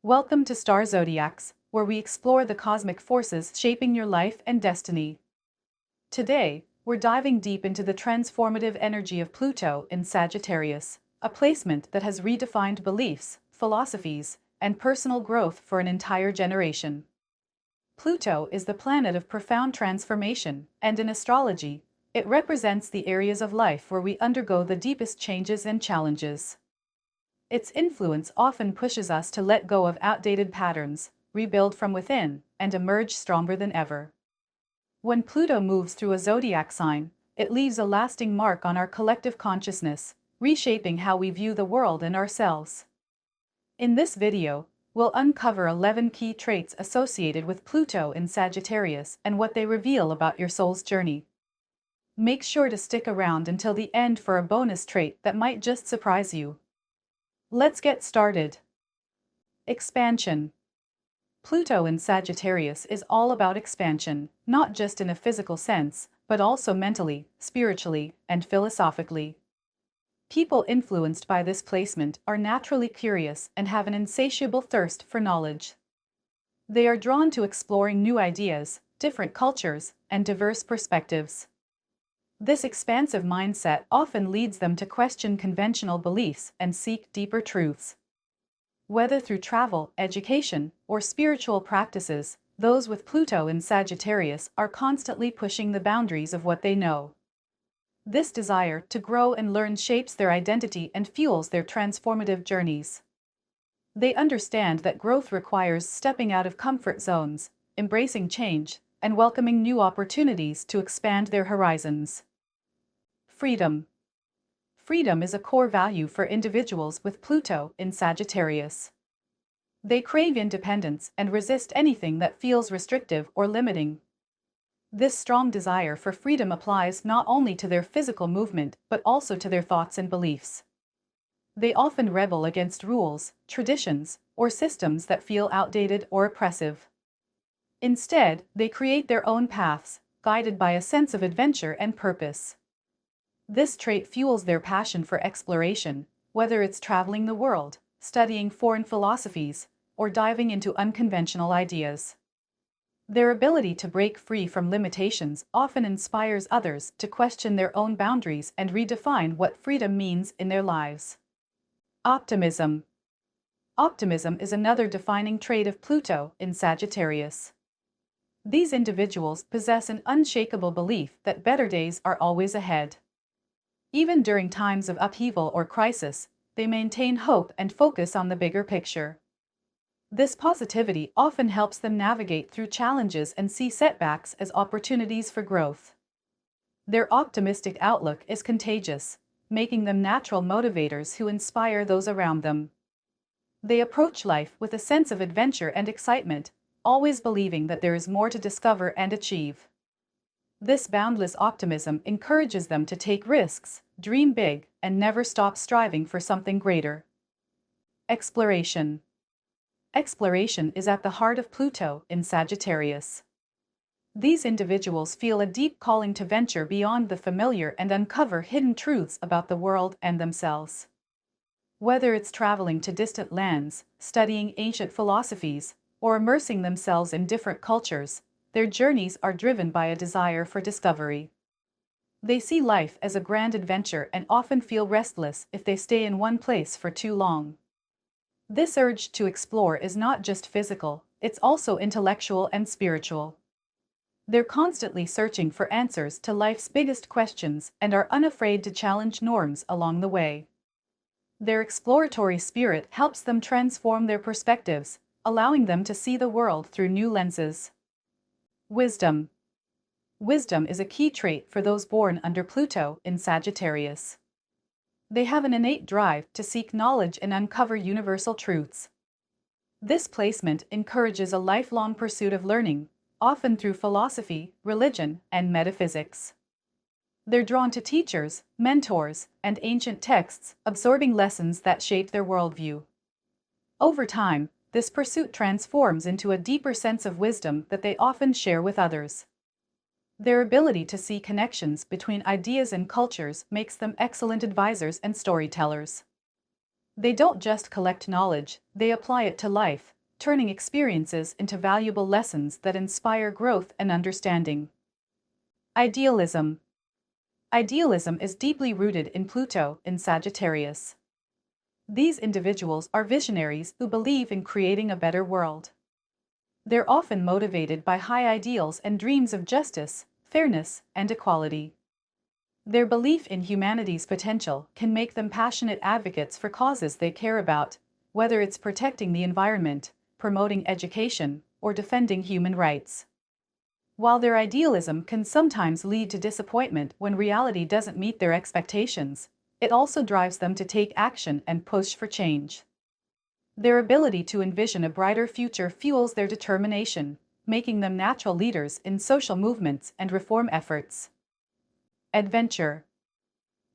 Speaker 1: Welcome to Star Zodiacs, where we explore the cosmic forces shaping your life and destiny. Today, we're diving deep into the transformative energy of Pluto in Sagittarius, a placement that has redefined beliefs, philosophies, and personal growth for an entire generation. Pluto is the planet of profound transformation, and in astrology, it represents the areas of life where we undergo the deepest changes and challenges. Its influence often pushes us to let go of outdated patterns, rebuild from within, and emerge stronger than ever. When Pluto moves through a zodiac sign, it leaves a lasting mark on our collective consciousness, reshaping how we view the world and ourselves. In this video, we'll uncover 11 key traits associated with Pluto in Sagittarius and what they reveal about your soul's journey. Make sure to stick around until the end for a bonus trait that might just surprise you. Let's get started. Expansion. Pluto in Sagittarius is all about expansion, not just in a physical sense, but also mentally, spiritually, and philosophically. People influenced by this placement are naturally curious and have an insatiable thirst for knowledge. They are drawn to exploring new ideas, different cultures, and diverse perspectives. This expansive mindset often leads them to question conventional beliefs and seek deeper truths. Whether through travel, education, or spiritual practices, those with Pluto in Sagittarius are constantly pushing the boundaries of what they know. This desire to grow and learn shapes their identity and fuels their transformative journeys. They understand that growth requires stepping out of comfort zones, embracing change, and welcoming new opportunities to expand their horizons. Freedom. Freedom is a core value for individuals with Pluto in Sagittarius. They crave independence and resist anything that feels restrictive or limiting. This strong desire for freedom applies not only to their physical movement but also to their thoughts and beliefs. They often rebel against rules, traditions, or systems that feel outdated or oppressive. Instead, they create their own paths, guided by a sense of adventure and purpose. This trait fuels their passion for exploration, whether it's traveling the world, studying foreign philosophies, or diving into unconventional ideas. Their ability to break free from limitations often inspires others to question their own boundaries and redefine what freedom means in their lives. Optimism. Optimism is another defining trait of Pluto in Sagittarius. These individuals possess an unshakable belief that better days are always ahead. Even during times of upheaval or crisis, they maintain hope and focus on the bigger picture. This positivity often helps them navigate through challenges and see setbacks as opportunities for growth. Their optimistic outlook is contagious, making them natural motivators who inspire those around them. They approach life with a sense of adventure and excitement, always believing that there is more to discover and achieve. This boundless optimism encourages them to take risks, dream big, and never stop striving for something greater. Exploration. Exploration is at the heart of Pluto in Sagittarius. These individuals feel a deep calling to venture beyond the familiar and uncover hidden truths about the world and themselves. Whether it's traveling to distant lands, studying ancient philosophies, or immersing themselves in different cultures, their journeys are driven by a desire for discovery. They see life as a grand adventure and often feel restless if they stay in one place for too long. This urge to explore is not just physical, it's also intellectual and spiritual. They're constantly searching for answers to life's biggest questions and are unafraid to challenge norms along the way. Their exploratory spirit helps them transform their perspectives, allowing them to see the world through new lenses. Wisdom. Wisdom is a key trait for those born under Pluto in Sagittarius. They have an innate drive to seek knowledge and uncover universal truths. This placement encourages a lifelong pursuit of learning, often through philosophy, religion, and metaphysics. They're drawn to teachers, mentors, and ancient texts, absorbing lessons that shape their worldview. Over time, this pursuit transforms into a deeper sense of wisdom that they often share with others. Their ability to see connections between ideas and cultures makes them excellent advisors and storytellers. They don't just collect knowledge, they apply it to life, turning experiences into valuable lessons that inspire growth and understanding. Idealism. Idealism is deeply rooted in Pluto in Sagittarius. These individuals are visionaries who believe in creating a better world. They're often motivated by high ideals and dreams of justice, fairness, and equality. Their belief in humanity's potential can make them passionate advocates for causes they care about, whether it's protecting the environment, promoting education, or defending human rights. While their idealism can sometimes lead to disappointment when reality doesn't meet their expectations, it also drives them to take action and push for change. Their ability to envision a brighter future fuels their determination, making them natural leaders in social movements and reform efforts. Adventure.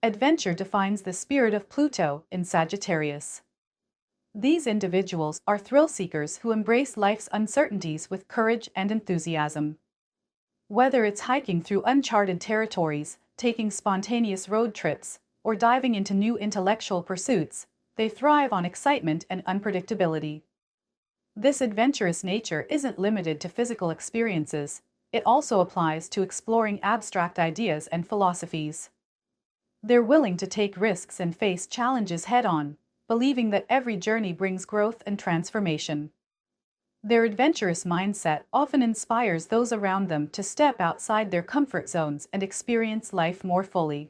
Speaker 1: Adventure defines the spirit of Pluto in Sagittarius. These individuals are thrill seekers who embrace life's uncertainties with courage and enthusiasm. Whether it's hiking through uncharted territories, taking spontaneous road trips, or diving into new intellectual pursuits, they thrive on excitement and unpredictability. This adventurous nature isn't limited to physical experiences, it also applies to exploring abstract ideas and philosophies. They're willing to take risks and face challenges head-on, believing that every journey brings growth and transformation. Their adventurous mindset often inspires those around them to step outside their comfort zones and experience life more fully.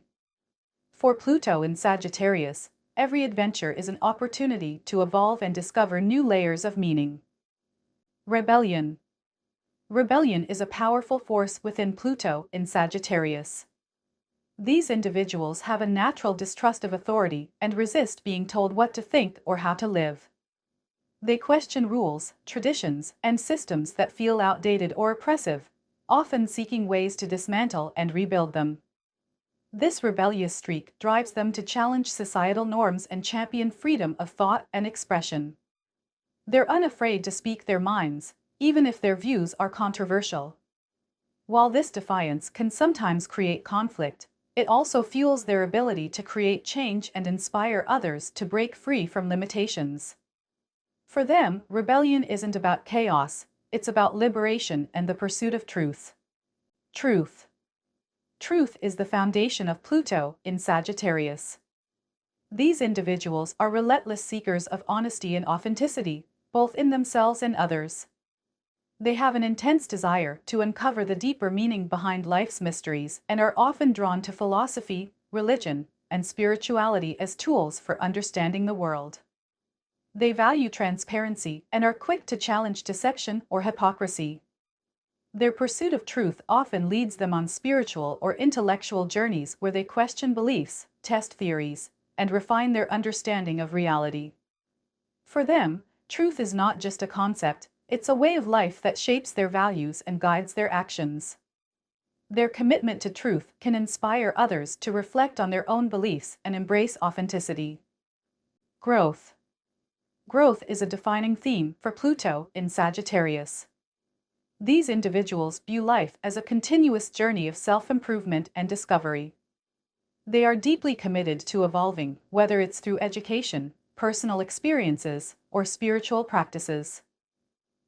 Speaker 1: For Pluto in Sagittarius, every adventure is an opportunity to evolve and discover new layers of meaning. Rebellion. Rebellion is a powerful force within Pluto in Sagittarius. These individuals have a natural distrust of authority and resist being told what to think or how to live. They question rules, traditions, and systems that feel outdated or oppressive, often seeking ways to dismantle and rebuild them. This rebellious streak drives them to challenge societal norms and champion freedom of thought and expression. They're unafraid to speak their minds, even if their views are controversial. While this defiance can sometimes create conflict, it also fuels their ability to create change and inspire others to break free from limitations. For them, rebellion isn't about chaos, it's about liberation and the pursuit of truth. Truth. Truth is the foundation of Pluto in Sagittarius. These individuals are relentless seekers of honesty and authenticity, both in themselves and others. They have an intense desire to uncover the deeper meaning behind life's mysteries and are often drawn to philosophy, religion, and spirituality as tools for understanding the world. They value transparency and are quick to challenge deception or hypocrisy. Their pursuit of truth often leads them on spiritual or intellectual journeys where they question beliefs, test theories, and refine their understanding of reality. For them, truth is not just a concept, it's a way of life that shapes their values and guides their actions. Their commitment to truth can inspire others to reflect on their own beliefs and embrace authenticity. Growth. Growth is a defining theme for Pluto in Sagittarius. These individuals view life as a continuous journey of self-improvement and discovery. They are deeply committed to evolving, whether it's through education, personal experiences, or spiritual practices.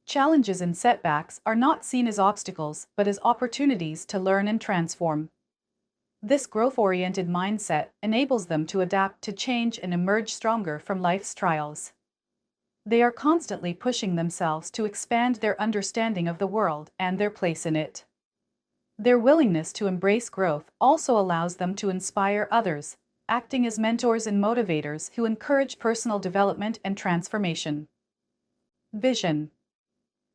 Speaker 1: Challenges and setbacks are not seen as obstacles, but as opportunities to learn and transform. This growth-oriented mindset enables them to adapt to change and emerge stronger from life's trials. They are constantly pushing themselves to expand their understanding of the world and their place in it. Their willingness to embrace growth also allows them to inspire others, acting as mentors and motivators who encourage personal development and transformation. Vision.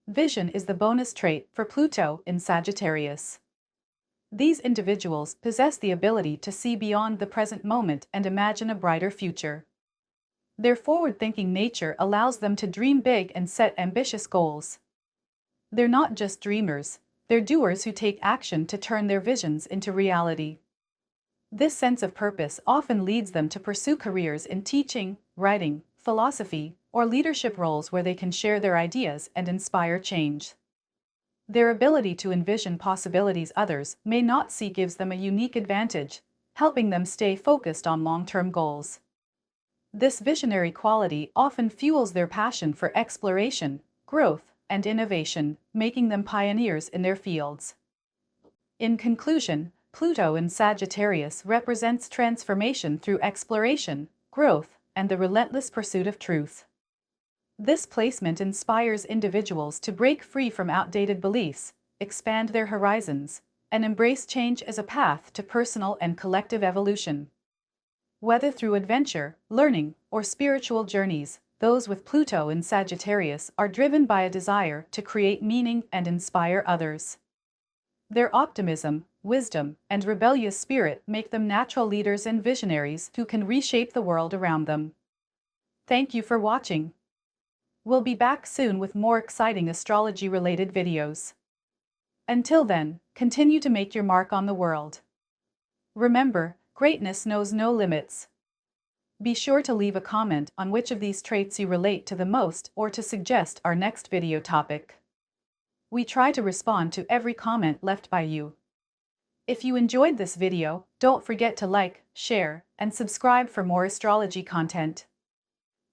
Speaker 1: Vision is the bonus trait for Pluto in Sagittarius. These individuals possess the ability to see beyond the present moment and imagine a brighter future. Their forward-thinking nature allows them to dream big and set ambitious goals. They're not just dreamers, they're doers who take action to turn their visions into reality. This sense of purpose often leads them to pursue careers in teaching, writing, philosophy, or leadership roles where they can share their ideas and inspire change. Their ability to envision possibilities others may not see gives them a unique advantage, helping them stay focused on long-term goals. This visionary quality often fuels their passion for exploration, growth, and innovation, making them pioneers in their fields. In conclusion, Pluto in Sagittarius represents transformation through exploration, growth, and the relentless pursuit of truth. This placement inspires individuals to break free from outdated beliefs, expand their horizons, and embrace change as a path to personal and collective evolution. Whether through adventure, learning, or spiritual journeys, those with Pluto in Sagittarius are driven by a desire to create meaning and inspire others. Their optimism, wisdom, and rebellious spirit make them natural leaders and visionaries who can reshape the world around them. Thank you for watching. We'll be back soon with more exciting astrology-related videos. Until then, continue to make your mark on the world. Remember, greatness knows no limits. Be sure to leave a comment on which of these traits you relate to the most or to suggest our next video topic. We try to respond to every comment left by you. If you enjoyed this video, don't forget to like, share, and subscribe for more astrology content.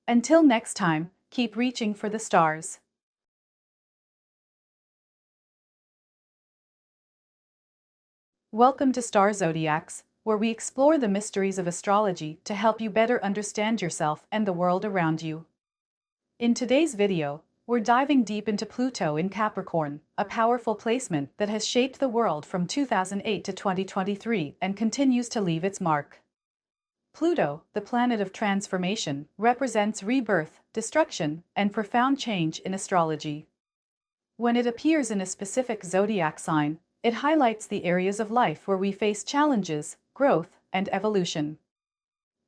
Speaker 1: Until next time, keep reaching for the stars. Welcome to Star Zodiacs, where we explore the mysteries of astrology to help you better understand yourself and the world around you. In today's video, we're diving deep into Pluto in Capricorn, a powerful placement that has shaped the world from 2008 to 2023 and continues to leave its mark. Pluto, the planet of transformation, represents rebirth, destruction, and profound change in astrology. When it appears in a specific zodiac sign, it highlights the areas of life where we face challenges, growth, and evolution.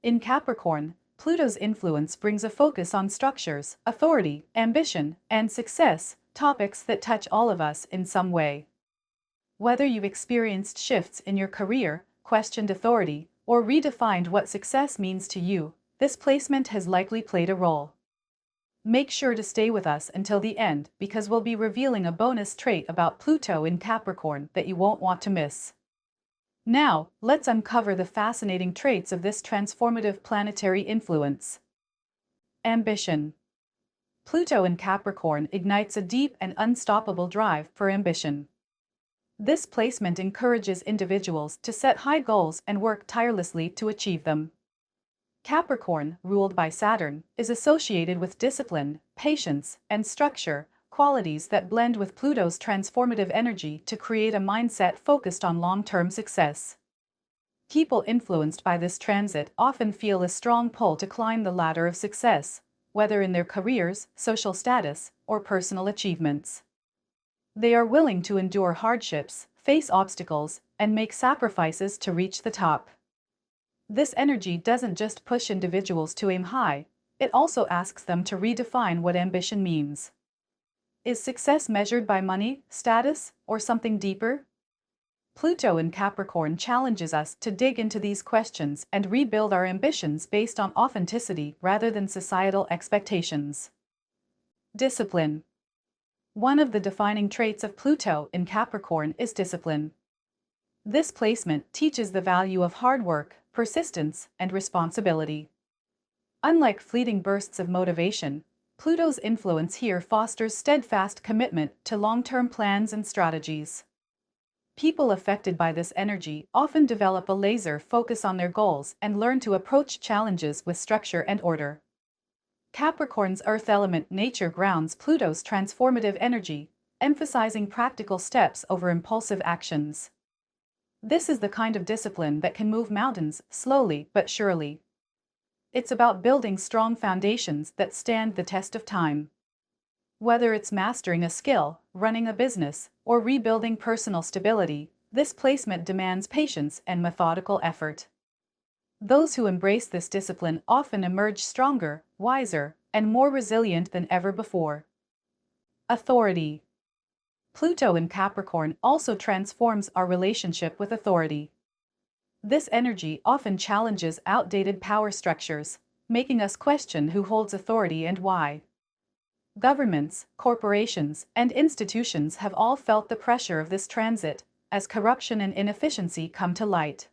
Speaker 1: In Capricorn, Pluto's influence brings a focus on structures, authority, ambition, and success, topics that touch all of us in some way. Whether you've experienced shifts in your career, questioned authority, or redefined what success means to you, this placement has likely played a role. Make sure to stay with us until the end because we'll be revealing a bonus trait about Pluto in Capricorn that you won't want to miss. Now, let's uncover the fascinating traits of this transformative planetary influence. Ambition. Pluto in Capricorn ignites a deep and unstoppable drive for ambition. This placement encourages individuals to set high goals and work tirelessly to achieve them. Capricorn, ruled by Saturn, is associated with discipline, patience, and structure, qualities that blend with Pluto's transformative energy to create a mindset focused on long-term success. People influenced by this transit often feel a strong pull to climb the ladder of success, whether in their careers, social status, or personal achievements. They are willing to endure hardships, face obstacles, and make sacrifices to reach the top. This energy doesn't just push individuals to aim high, it also asks them to redefine what ambition means. Is success measured by money, status, or something deeper? Pluto in Capricorn challenges us to dig into these questions and rebuild our ambitions based on authenticity rather than societal expectations. Discipline. One of the defining traits of Pluto in Capricorn is discipline. This placement teaches the value of hard work, persistence, and responsibility. Unlike fleeting bursts of motivation, Pluto's influence here fosters steadfast commitment to long-term plans and strategies. People affected by this energy often develop a laser focus on their goals and learn to approach challenges with structure and order. Capricorn's earth element nature grounds Pluto's transformative energy, emphasizing practical steps over impulsive actions. This is the kind of discipline that can move mountains slowly but surely. It's about building strong foundations that stand the test of time. Whether it's mastering a skill, running a business, or rebuilding personal stability, this placement demands patience and methodical effort. Those who embrace this discipline often emerge stronger, wiser, and more resilient than ever before. Authority. Pluto in Capricorn also transforms our relationship with authority. This energy often challenges outdated power structures, making us question who holds authority and why. Governments, corporations, and institutions have all felt the pressure of this transit, as corruption and inefficiency come to light.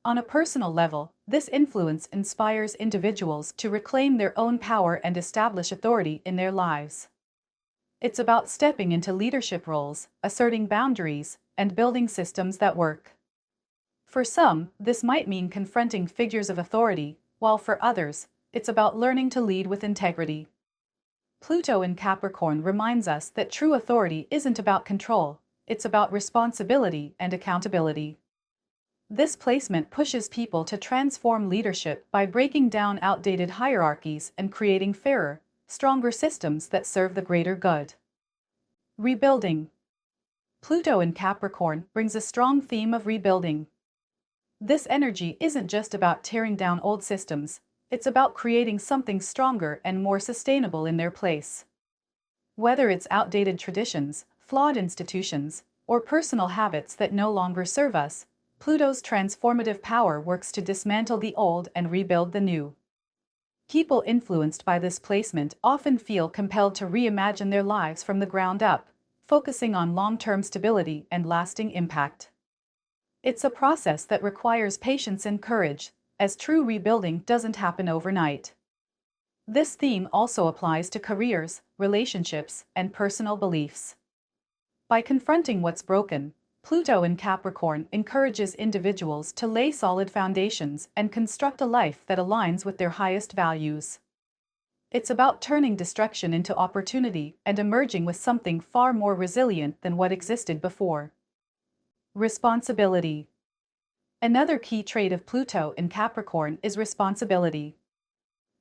Speaker 1: On a personal level, This influence inspires individuals to reclaim their own power and establish authority in their lives. It's about stepping into leadership roles, asserting boundaries, and building systems that work. For some, this might mean confronting figures of authority, while for others, it's about learning to lead with integrity. Pluto in Capricorn reminds us that true authority isn't about control, it's about responsibility and accountability. This placement pushes people to transform leadership by breaking down outdated hierarchies and creating fairer, stronger systems that serve the greater good. Rebuilding. Pluto in Capricorn brings a strong theme of rebuilding. This energy isn't just about tearing down old systems, it's about creating something stronger and more sustainable in their place. Whether it's outdated traditions, flawed institutions, or personal habits that no longer serve us, Pluto's transformative power works to dismantle the old and rebuild the new. People influenced by this placement often feel compelled to reimagine their lives from the ground up, focusing on long-term stability and lasting impact. It's a process that requires patience and courage, as true rebuilding doesn't happen overnight. This theme also applies to careers, relationships, and personal beliefs. By confronting what's broken, Pluto in Capricorn encourages individuals to lay solid foundations and construct a life that aligns with their highest values. It's about turning destruction into opportunity and emerging with something far more resilient than what existed before. Responsibility. Another key trait of Pluto in Capricorn is responsibility.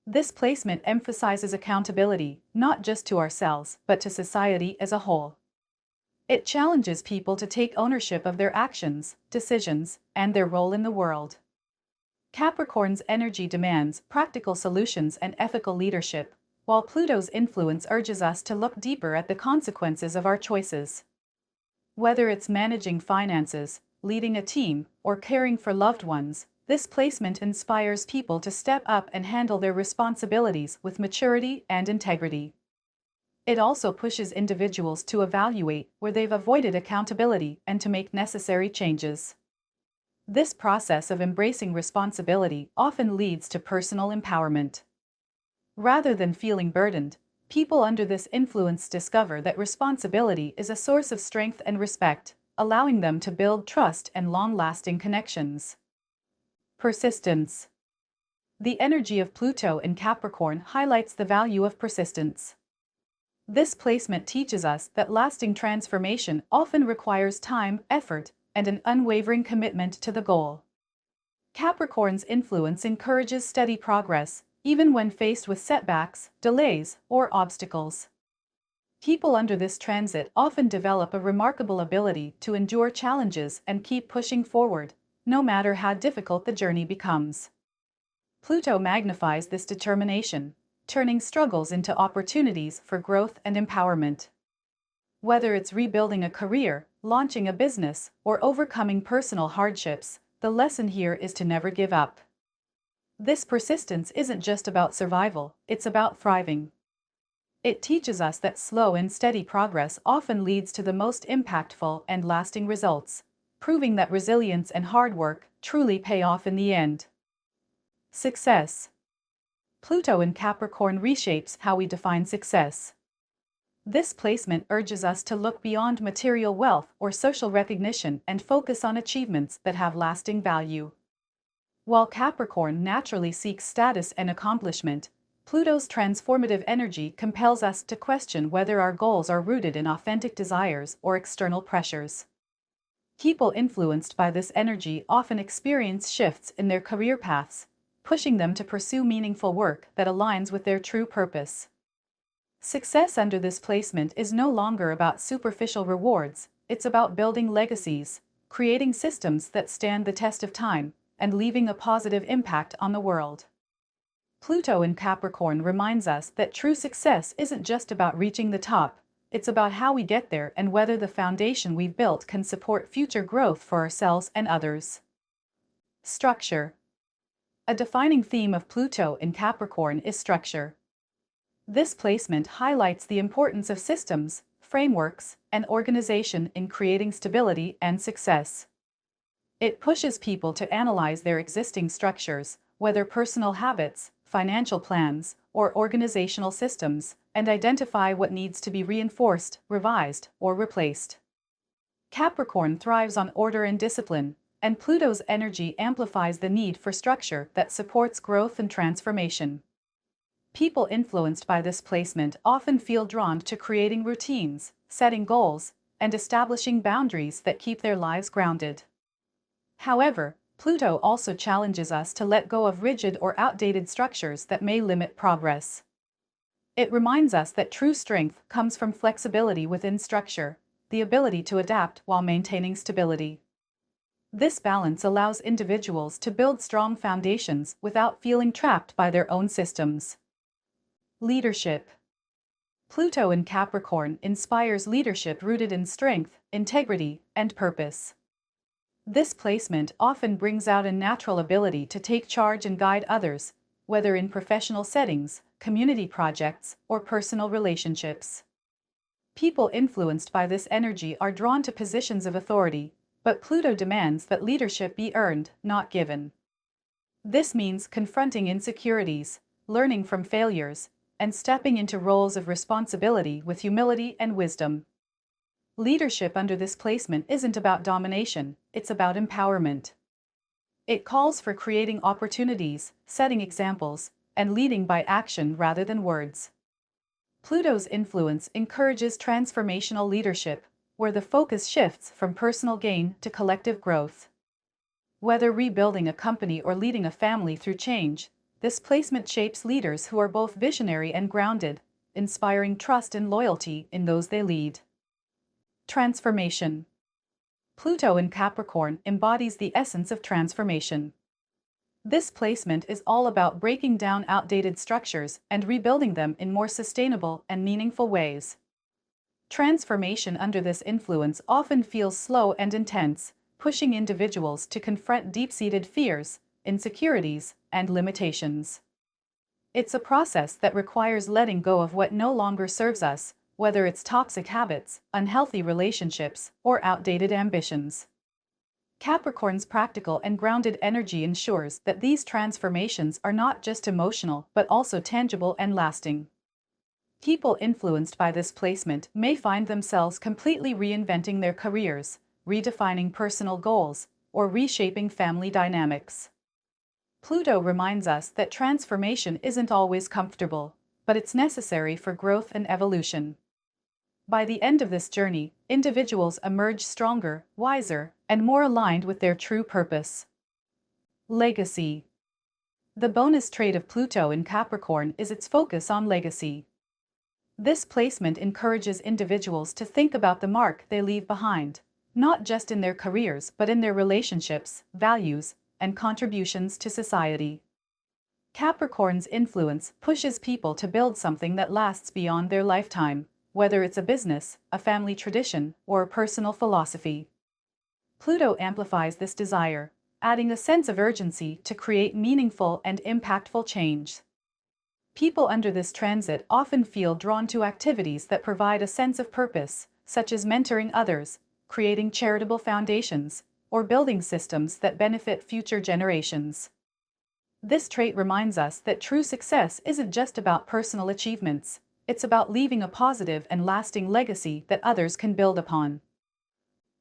Speaker 1: This placement emphasizes accountability, not just to ourselves, but to society as a whole. It challenges people to take ownership of their actions, decisions, and their role in the world. Capricorn's energy demands practical solutions and ethical leadership, while Pluto's influence urges us to look deeper at the consequences of our choices. Whether it's managing finances, leading a team, or caring for loved ones, this placement inspires people to step up and handle their responsibilities with maturity and integrity. It also pushes individuals to evaluate where they've avoided accountability and to make necessary changes. This process of embracing responsibility often leads to personal empowerment. Rather than feeling burdened, people under this influence discover that responsibility is a source of strength and respect, allowing them to build trust and long-lasting connections. Persistence. The energy of Pluto in Capricorn highlights the value of persistence. This placement teaches us that lasting transformation often requires time, effort, and an unwavering commitment to the goal. Capricorn's influence encourages steady progress, even when faced with setbacks, delays, or obstacles. People under this transit often develop a remarkable ability to endure challenges and keep pushing forward, no matter how difficult the journey becomes. Pluto magnifies this determination, turning struggles into opportunities for growth and empowerment. Whether it's rebuilding a career, launching a business, or overcoming personal hardships, the lesson here is to never give up. This persistence isn't just about survival, it's about thriving. It teaches us that slow and steady progress often leads to the most impactful and lasting results, proving that resilience and hard work truly pay off in the end. Success. Pluto in Capricorn reshapes how we define success. This placement urges us to look beyond material wealth or social recognition and focus on achievements that have lasting value. While Capricorn naturally seeks status and accomplishment, Pluto's transformative energy compels us to question whether our goals are rooted in authentic desires or external pressures. People influenced by this energy often experience shifts in their career paths, pushing them to pursue meaningful work that aligns with their true purpose. Success under this placement is no longer about superficial rewards, it's about building legacies, creating systems that stand the test of time, and leaving a positive impact on the world. Pluto in Capricorn reminds us that true success isn't just about reaching the top, it's about how we get there and whether the foundation we've built can support future growth for ourselves and others. Structure. A defining theme of Pluto in Capricorn is structure. This placement highlights the importance of systems, frameworks, and organization in creating stability and success. It pushes people to analyze their existing structures, whether personal habits, financial plans, or organizational systems, and identify what needs to be reinforced, revised, or replaced. Capricorn thrives on order and discipline, and Pluto's energy amplifies the need for structure that supports growth and transformation. People influenced by this placement often feel drawn to creating routines, setting goals, and establishing boundaries that keep their lives grounded. However, Pluto also challenges us to let go of rigid or outdated structures that may limit progress. It reminds us that true strength comes from flexibility within structure, the ability to adapt while maintaining stability. This balance allows individuals to build strong foundations without feeling trapped by their own systems. Leadership. Pluto in Capricorn inspires leadership rooted in strength, integrity, and purpose. This placement often brings out a natural ability to take charge and guide others, whether in professional settings, community projects, or personal relationships. People influenced by this energy are drawn to positions of authority, but Pluto demands that leadership be earned, not given. This means confronting insecurities, learning from failures, and stepping into roles of responsibility with humility and wisdom. Leadership under this placement isn't about domination, it's about empowerment. It calls for creating opportunities, setting examples, and leading by action rather than words. Pluto's influence encourages transformational leadership, where the focus shifts from personal gain to collective growth. Whether rebuilding a company or leading a family through change, this placement shapes leaders who are both visionary and grounded, inspiring trust and loyalty in those they lead. Transformation. Pluto in Capricorn embodies the essence of transformation. This placement is all about breaking down outdated structures and rebuilding them in more sustainable and meaningful ways. Transformation under this influence often feels slow and intense, pushing individuals to confront deep-seated fears, insecurities, and limitations. It's a process that requires letting go of what no longer serves us, whether it's toxic habits, unhealthy relationships, or outdated ambitions. Capricorn's practical and grounded energy ensures that these transformations are not just emotional but also tangible and lasting. People influenced by this placement may find themselves completely reinventing their careers, redefining personal goals, or reshaping family dynamics. Pluto reminds us that transformation isn't always comfortable, but it's necessary for growth and evolution. By the end of this journey, individuals emerge stronger, wiser, and more aligned with their true purpose. Legacy. The bonus trait of Pluto in Capricorn is its focus on legacy. This placement encourages individuals to think about the mark they leave behind, not just in their careers but in their relationships, values, and contributions to society. Capricorn's influence pushes people to build something that lasts beyond their lifetime, whether it's a business, a family tradition, or a personal philosophy. Pluto amplifies this desire, adding a sense of urgency to create meaningful and impactful change. People under this transit often feel drawn to activities that provide a sense of purpose, such as mentoring others, creating charitable foundations, or building systems that benefit future generations. This trait reminds us that true success isn't just about personal achievements, it's about leaving a positive and lasting legacy that others can build upon.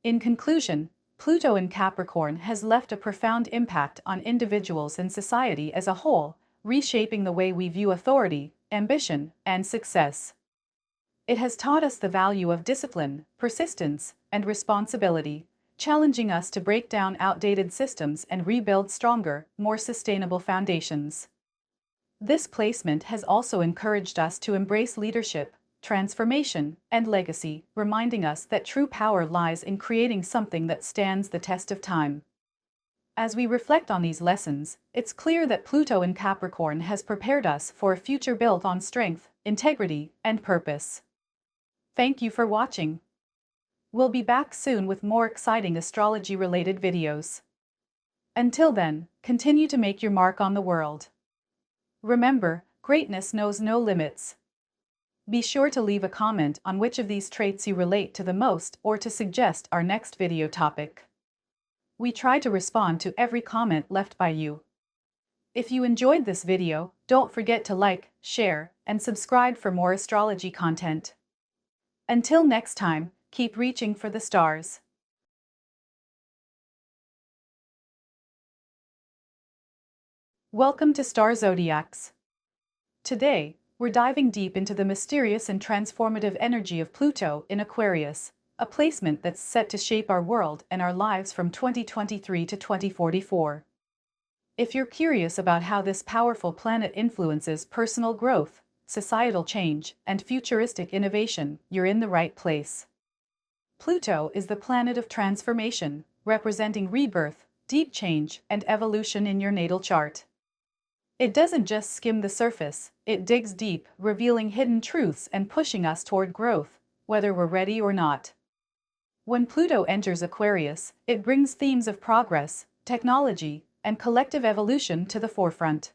Speaker 1: In conclusion, Pluto in Capricorn has left a profound impact on individuals and society as a whole, reshaping the way we view authority, ambition, and success. It has taught us the value of discipline, persistence, and responsibility, challenging us to break down outdated systems and rebuild stronger, more sustainable foundations. This placement has also encouraged us to embrace leadership, transformation, and legacy, reminding us that true power lies in creating something that stands the test of time. As we reflect on these lessons, it's clear that Pluto in Capricorn has prepared us for a future built on strength, integrity, and purpose. Thank you for watching. We'll be back soon with more exciting astrology-related videos. Until then, continue to make your mark on the world. Remember, greatness knows no limits. Be sure to leave a comment on which of these traits you relate to the most or to suggest our next video topic. We try to respond to every comment left by you. If you enjoyed this video, don't forget to like, share, and subscribe for more astrology content. Until next time, keep reaching for the stars. Welcome to Star Zodiacs. Today, we're diving deep into the mysterious and transformative energy of Pluto in Aquarius, a placement that's set to shape our world and our lives from 2023 to 2044. If you're curious about how this powerful planet influences personal growth, societal change, and futuristic innovation, you're in the right place. Pluto is the planet of transformation, representing rebirth, deep change, and evolution in your natal chart. It doesn't just skim the surface, it digs deep, revealing hidden truths and pushing us toward growth, whether we're ready or not. When Pluto enters Aquarius, it brings themes of progress, technology, and collective evolution to the forefront.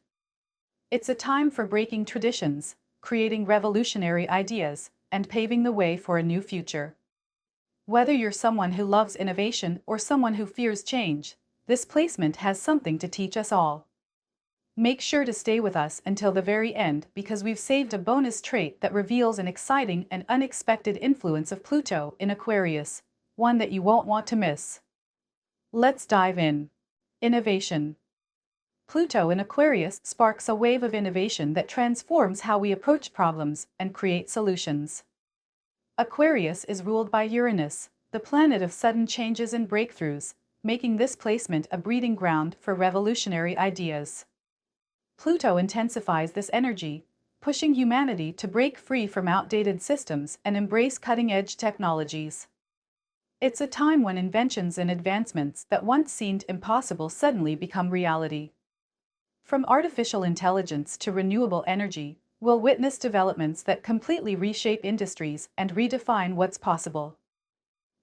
Speaker 1: It's a time for breaking traditions, creating revolutionary ideas, and paving the way for a new future. Whether you're someone who loves innovation or someone who fears change, this placement has something to teach us all. Make sure to stay with us until the very end because we've saved a bonus trait that reveals an exciting and unexpected influence of Pluto in Aquarius, one that you won't want to miss. Let's dive in. Innovation. Pluto in Aquarius sparks a wave of innovation that transforms how we approach problems and create solutions. Aquarius is ruled by Uranus, the planet of sudden changes and breakthroughs, making this placement a breeding ground for revolutionary ideas. Pluto intensifies this energy, pushing humanity to break free from outdated systems and embrace cutting-edge technologies. It's a time when inventions and advancements that once seemed impossible suddenly become reality. From artificial intelligence to renewable energy, we'll witness developments that completely reshape industries and redefine what's possible.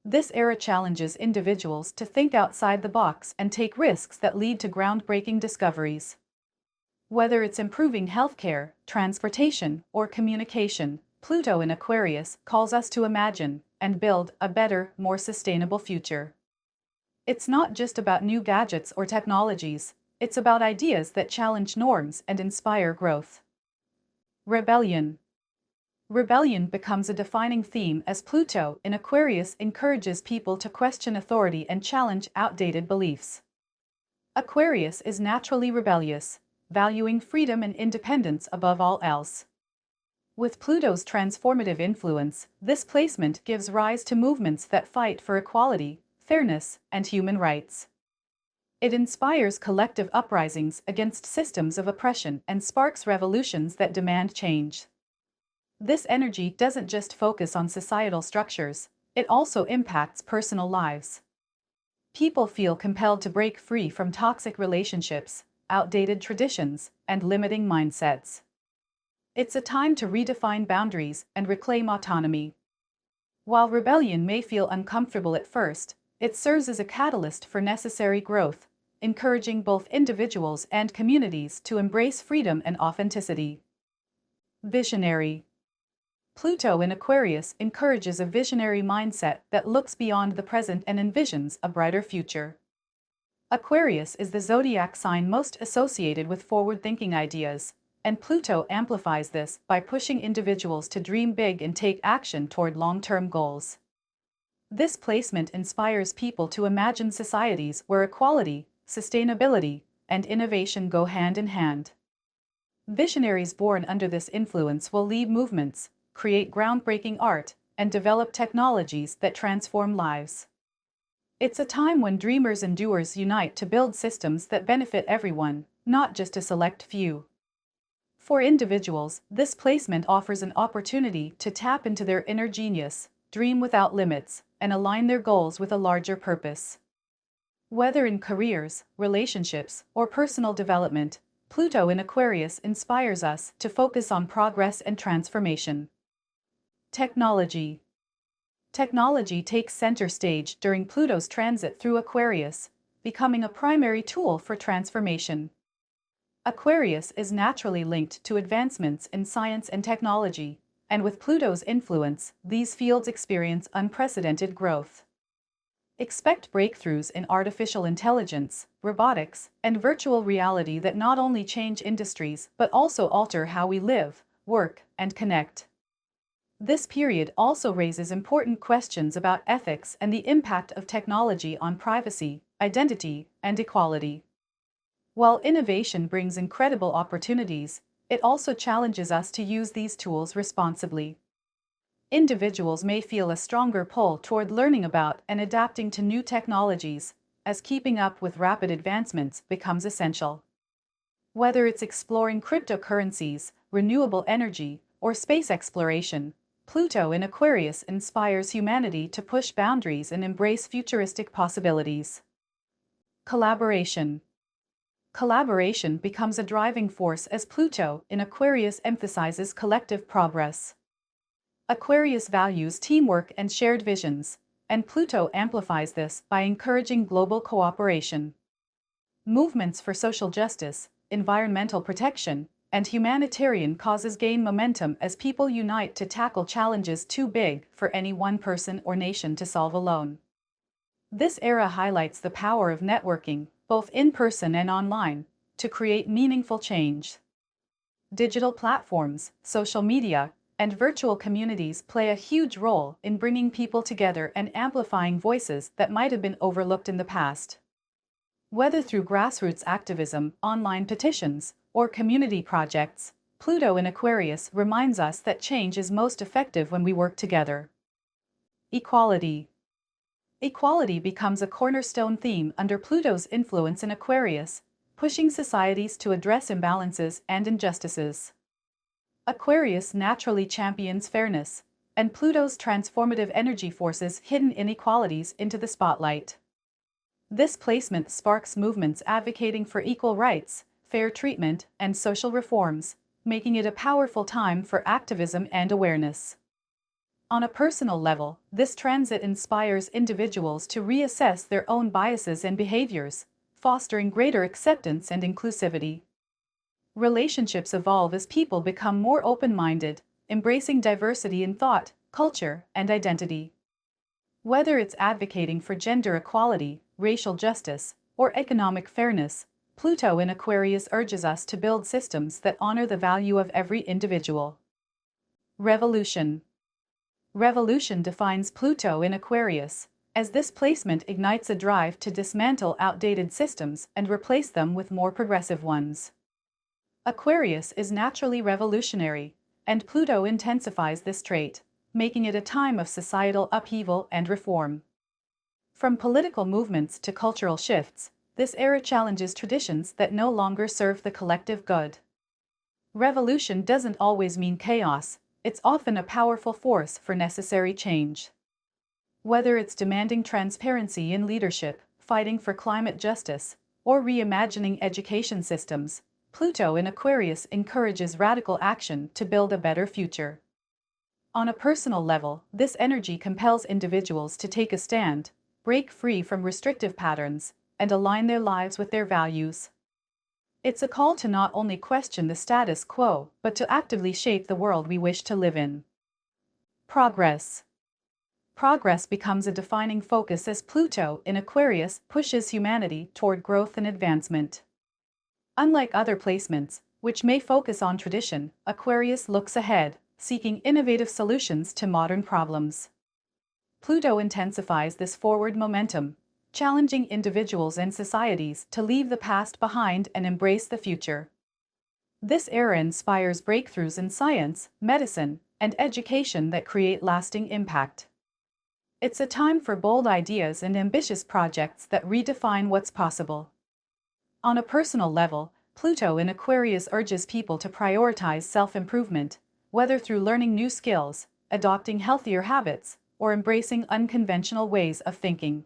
Speaker 1: This era challenges individuals to think outside the box and take risks that lead to groundbreaking discoveries. Whether it's improving healthcare, transportation, or communication, Pluto in Aquarius calls us to imagine and build a better, more sustainable future. It's not just about new gadgets or technologies, it's about ideas that challenge norms and inspire growth. Rebellion. Rebellion becomes a defining theme as Pluto in Aquarius encourages people to question authority and challenge outdated beliefs. Aquarius is naturally rebellious, valuing freedom and independence above all else. With Pluto's transformative influence, this placement gives rise to movements that fight for equality, fairness, and human rights. It inspires collective uprisings against systems of oppression and sparks revolutions that demand change. This energy doesn't just focus on societal structures, it also impacts personal lives. People feel compelled to break free from toxic relationships, outdated traditions, and limiting mindsets. It's a time to redefine boundaries and reclaim autonomy. While rebellion may feel uncomfortable at first, it serves as a catalyst for necessary growth, encouraging both individuals and communities to embrace freedom and authenticity. Visionary. Pluto in Aquarius encourages a visionary mindset that looks beyond the present and envisions a brighter future. Aquarius is the zodiac sign most associated with forward-thinking ideas, and Pluto amplifies this by pushing individuals to dream big and take action toward long-term goals. This placement inspires people to imagine societies where equality, sustainability, and innovation go hand in hand. Visionaries born under this influence will lead movements, create groundbreaking art, and develop technologies that transform lives. It's a time when dreamers and doers unite to build systems that benefit everyone, not just a select few. For individuals, this placement offers an opportunity to tap into their inner genius, dream without limits, and align their goals with a larger purpose. Whether in careers, relationships, or personal development, Pluto in Aquarius inspires us to focus on progress and transformation. Technology. Technology takes center stage during Pluto's transit through Aquarius, becoming a primary tool for transformation. Aquarius is naturally linked to advancements in science and technology, and with Pluto's influence, these fields experience unprecedented growth. Expect breakthroughs in artificial intelligence, robotics, and virtual reality that not only change industries but also alter how we live, work, and connect. This period also raises important questions about ethics and the impact of technology on privacy, identity, and equality. While innovation brings incredible opportunities, it also challenges us to use these tools responsibly. Individuals may feel a stronger pull toward learning about and adapting to new technologies, as keeping up with rapid advancements becomes essential. Whether it's exploring cryptocurrencies, renewable energy, or space exploration, Pluto in Aquarius inspires humanity to push boundaries and embrace futuristic possibilities. Collaboration. Collaboration becomes a driving force as Pluto in Aquarius emphasizes collective progress. Aquarius values teamwork and shared visions, and Pluto amplifies this by encouraging global cooperation. Movements for social justice, environmental protection, and humanitarian causes gain momentum as people unite to tackle challenges too big for any one person or nation to solve alone. This era highlights the power of networking, both in person and online, to create meaningful change. Digital platforms, social media, and virtual communities play a huge role in bringing people together and amplifying voices that might have been overlooked in the past. Whether through grassroots activism, online petitions, or community projects, Pluto in Aquarius reminds us that change is most effective when we work together. Equality. Equality becomes a cornerstone theme under Pluto's influence in Aquarius, pushing societies to address imbalances and injustices. Aquarius naturally champions fairness, and Pluto's transformative energy forces hidden inequalities into the spotlight. This placement sparks movements advocating for equal rights, fair treatment, and social reforms, making it a powerful time for activism and awareness. On a personal level, this transit inspires individuals to reassess their own biases and behaviors, fostering greater acceptance and inclusivity. Relationships evolve as people become more open-minded, embracing diversity in thought, culture, and identity. Whether it's advocating for gender equality, racial justice, or economic fairness, Pluto in Aquarius urges us to build systems that honor the value of every individual. Revolution. Revolution defines Pluto in Aquarius, as this placement ignites a drive to dismantle outdated systems and replace them with more progressive ones. Aquarius is naturally revolutionary, and Pluto intensifies this trait, making it a time of societal upheaval and reform. From political movements to cultural shifts, this era challenges traditions that no longer serve the collective good. Revolution doesn't always mean chaos, it's often a powerful force for necessary change. Whether it's demanding transparency in leadership, fighting for climate justice, or reimagining education systems, Pluto in Aquarius encourages radical action to build a better future. On a personal level, this energy compels individuals to take a stand, break free from restrictive patterns, and align their lives with their values. It's a call to not only question the status quo, but to actively shape the world we wish to live in. Progress. Progress becomes a defining focus as Pluto in Aquarius pushes humanity toward growth and advancement. Unlike other placements, which may focus on tradition, Aquarius looks ahead, seeking innovative solutions to modern problems. Pluto intensifies this forward momentum, challenging individuals and societies to leave the past behind and embrace the future. This era inspires breakthroughs in science, medicine, and education that create lasting impact. It's a time for bold ideas and ambitious projects that redefine what's possible. On a personal level, Pluto in Aquarius urges people to prioritize self-improvement, whether through learning new skills, adopting healthier habits, or embracing unconventional ways of thinking.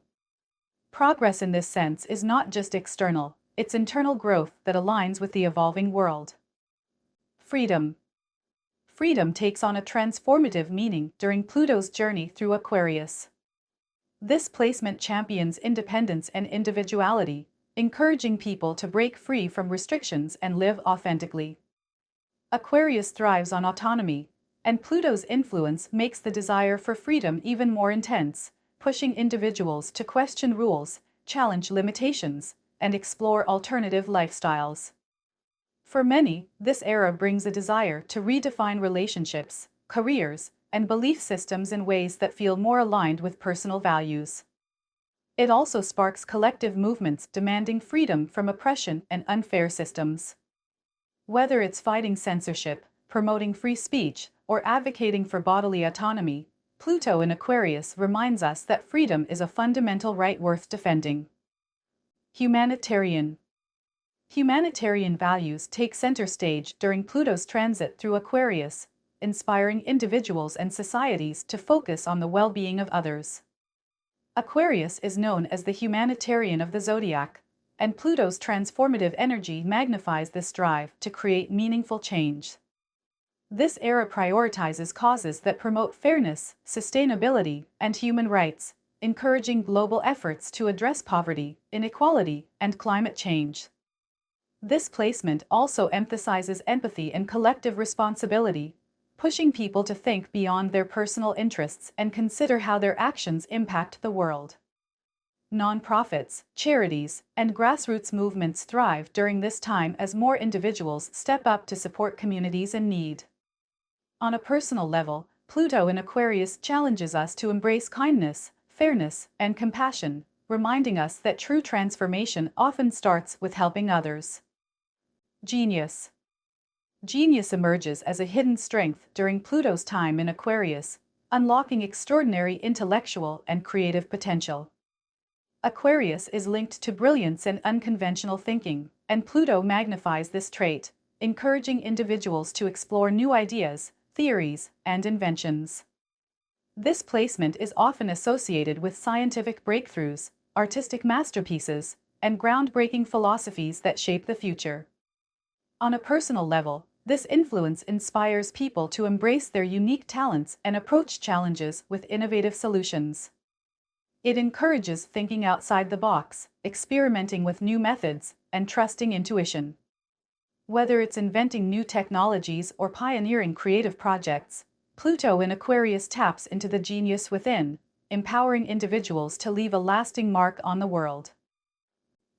Speaker 1: Progress in this sense is not just external, it's internal growth that aligns with the evolving world. Freedom. Freedom takes on a transformative meaning during Pluto's journey through Aquarius. This placement champions independence and individuality, encouraging people to break free from restrictions and live authentically. Aquarius thrives on autonomy, and Pluto's influence makes the desire for freedom even more intense, pushing individuals to question rules, challenge limitations, and explore alternative lifestyles. For many, this era brings a desire to redefine relationships, careers, and belief systems in ways that feel more aligned with personal values. It also sparks collective movements demanding freedom from oppression and unfair systems. Whether it's fighting censorship, promoting free speech, or advocating for bodily autonomy, Pluto in Aquarius reminds us that freedom is a fundamental right worth defending. Humanitarian values take center stage during Pluto's transit through Aquarius, inspiring individuals and societies to focus on the well-being of others. Aquarius is known as the humanitarian of the zodiac, and Pluto's transformative energy magnifies this drive to create meaningful change. This era prioritizes causes that promote fairness, sustainability, and human rights, encouraging global efforts to address poverty, inequality, and climate change. This placement also emphasizes empathy and collective responsibility, pushing people to think beyond their personal interests and consider how their actions impact the world. Nonprofits, charities, and grassroots movements thrive during this time as more individuals step up to support communities in need. On a personal level, Pluto in Aquarius challenges us to embrace kindness, fairness, and compassion, reminding us that true transformation often starts with helping others. Genius emerges as a hidden strength during Pluto's time in Aquarius, unlocking extraordinary intellectual and creative potential. Aquarius is linked to brilliance and unconventional thinking, and Pluto magnifies this trait, encouraging individuals to explore new ideas, theories, and inventions. This placement is often associated with scientific breakthroughs, artistic masterpieces, and groundbreaking philosophies that shape the future. On a personal level, this influence inspires people to embrace their unique talents and approach challenges with innovative solutions. It encourages thinking outside the box, experimenting with new methods, and trusting intuition. Whether it's inventing new technologies or pioneering creative projects, Pluto in Aquarius taps into the genius within, empowering individuals to leave a lasting mark on the world.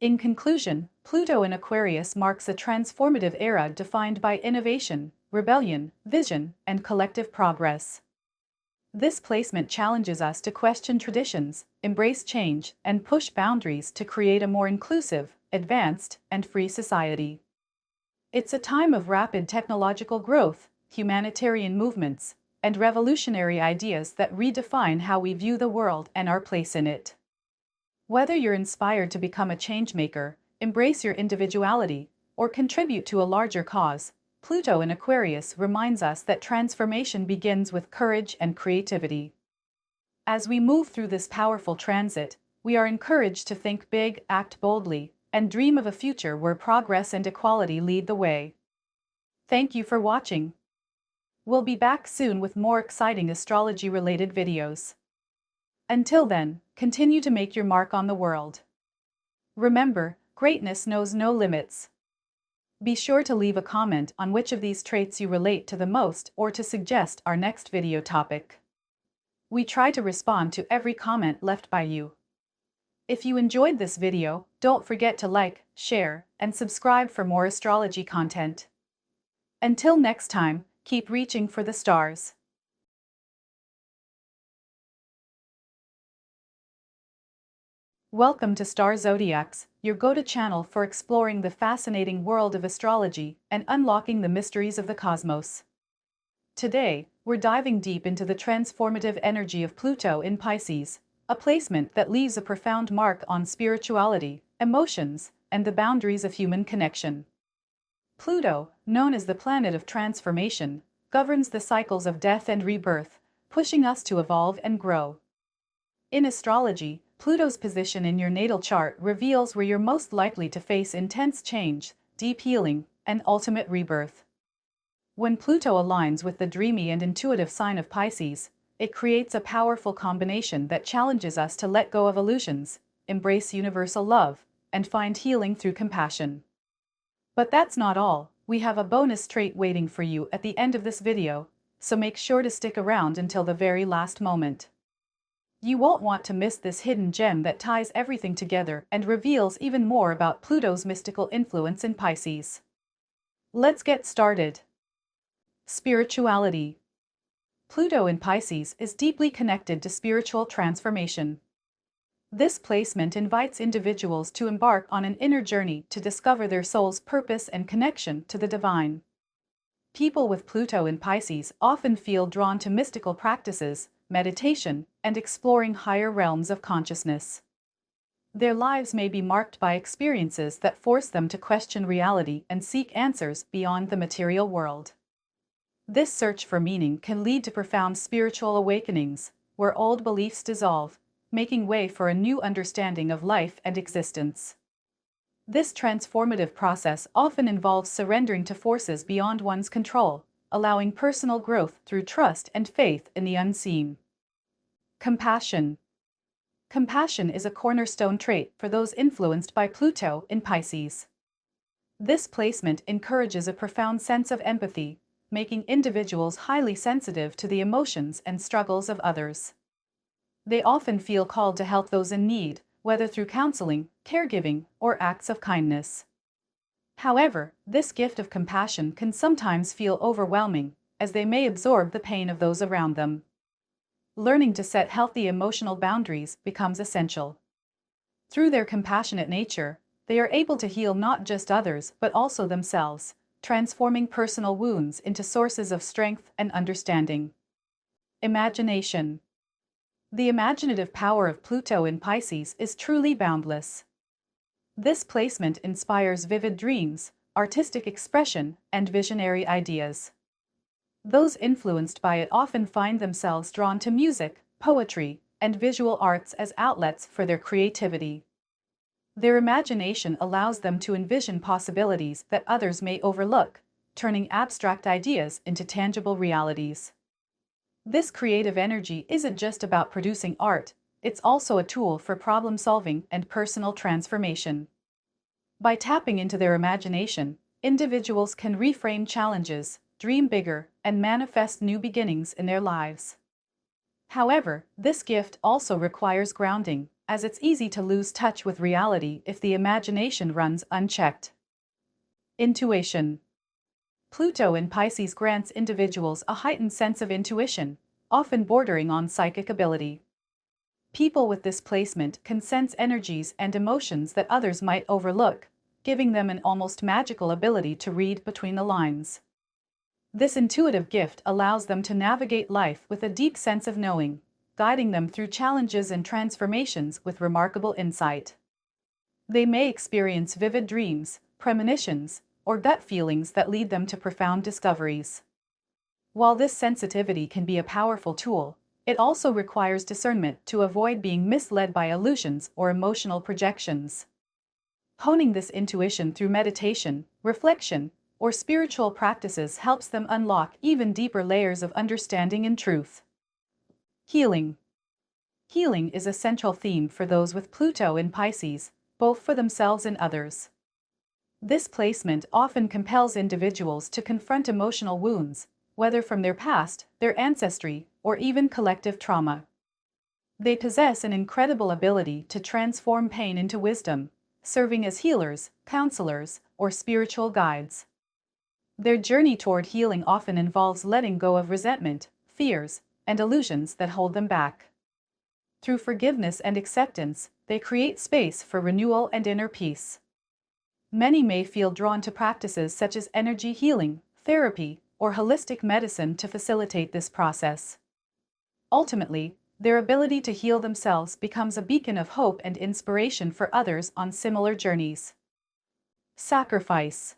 Speaker 1: In conclusion, Pluto in Aquarius marks a transformative era defined by innovation, rebellion, vision, and collective progress. This placement challenges us to question traditions, embrace change, and push boundaries to create a more inclusive, advanced, and free society. It's a time of rapid technological growth, humanitarian movements, and revolutionary ideas that redefine how we view the world and our place in it. Whether you're inspired to become a changemaker, embrace your individuality, or contribute to a larger cause, Pluto in Aquarius reminds us that transformation begins with courage and creativity. As we move through this powerful transit, we are encouraged to think big, act boldly, and dream of a future where progress and equality lead the way. Thank you for watching. We'll be back soon with more exciting astrology-related videos. Until then, continue to make your mark on the world. Remember, greatness knows no limits. Be sure to leave a comment on which of these traits you relate to the most or to suggest our next video topic. We try to respond to every comment left by you. If you enjoyed this video, don't forget to like, share, and subscribe for more astrology content. Until next time, keep reaching for the stars. Welcome to Star Zodiacs, your go-to channel for exploring the fascinating world of astrology and unlocking the mysteries of the cosmos. Today, we're diving deep into the transformative energy of Pluto in Pisces, a placement that leaves a profound mark on spirituality, emotions, and the boundaries of human connection. Pluto, known as the planet of transformation, governs the cycles of death and rebirth, pushing us to evolve and grow. In astrology, Pluto's position in your natal chart reveals where you're most likely to face intense change, deep healing, and ultimate rebirth. When Pluto aligns with the dreamy and intuitive sign of Pisces, it creates a powerful combination that challenges us to let go of illusions, embrace universal love, and find healing through compassion. But that's not all. We have a bonus trait waiting for you at the end of this video, so make sure to stick around until the very last moment. You won't want to miss this hidden gem that ties everything together and reveals even more about Pluto's mystical influence in Pisces. Let's get started. Spirituality. Pluto in Pisces is deeply connected to spiritual transformation. This placement invites individuals to embark on an inner journey to discover their soul's purpose and connection to the divine. People with Pluto in Pisces often feel drawn to mystical practices, meditation, and exploring higher realms of consciousness. Their lives may be marked by experiences that force them to question reality and seek answers beyond the material world. This search for meaning can lead to profound spiritual awakenings, where old beliefs dissolve, making way for a new understanding of life and existence. This transformative process often involves surrendering to forces beyond one's control, allowing personal growth through trust and faith in the unseen. Compassion. Compassion is a cornerstone trait for those influenced by Pluto in Pisces. This placement encourages a profound sense of empathy, making individuals highly sensitive to the emotions and struggles of others. They often feel called to help those in need, whether through counseling, caregiving, or acts of kindness. However, this gift of compassion can sometimes feel overwhelming, as they may absorb the pain of those around them. Learning to set healthy emotional boundaries becomes essential. Through their compassionate nature, they are able to heal not just others but also themselves, transforming personal wounds into sources of strength and understanding. Imagination. The imaginative power of Pluto in Pisces is truly boundless. This placement inspires vivid dreams, artistic expression, and visionary ideas. Those influenced by it often find themselves drawn to music, poetry, and visual arts as outlets for their creativity. Their imagination allows them to envision possibilities that others may overlook, turning abstract ideas into tangible realities. This creative energy isn't just about producing art, it's also a tool for problem-solving and personal transformation. By tapping into their imagination, individuals can reframe challenges, dream bigger, and manifest new beginnings in their lives. However, this gift also requires grounding, as it's easy to lose touch with reality if the imagination runs unchecked. Intuition. Pluto in Pisces grants individuals a heightened sense of intuition, often bordering on psychic ability. People with this placement can sense energies and emotions that others might overlook, giving them an almost magical ability to read between the lines. This intuitive gift allows them to navigate life with a deep sense of knowing, guiding them through challenges and transformations with remarkable insight. They may experience vivid dreams, premonitions, or gut feelings that lead them to profound discoveries. While this sensitivity can be a powerful tool, it also requires discernment to avoid being misled by illusions or emotional projections. Honing this intuition through meditation, reflection, or spiritual practices helps them unlock even deeper layers of understanding and truth. Healing. Healing is a central theme for those with Pluto in Pisces, both for themselves and others. This placement often compels individuals to confront emotional wounds, whether from their past, their ancestry, or even collective trauma. They possess an incredible ability to transform pain into wisdom, serving as healers, counselors, or spiritual guides. Their journey toward healing often involves letting go of resentment, fears, and illusions that hold them back. Through forgiveness and acceptance, they create space for renewal and inner peace. Many may feel drawn to practices such as energy healing, therapy, or holistic medicine to facilitate this process. Ultimately, their ability to heal themselves becomes a beacon of hope and inspiration for others on similar journeys. Sacrifice.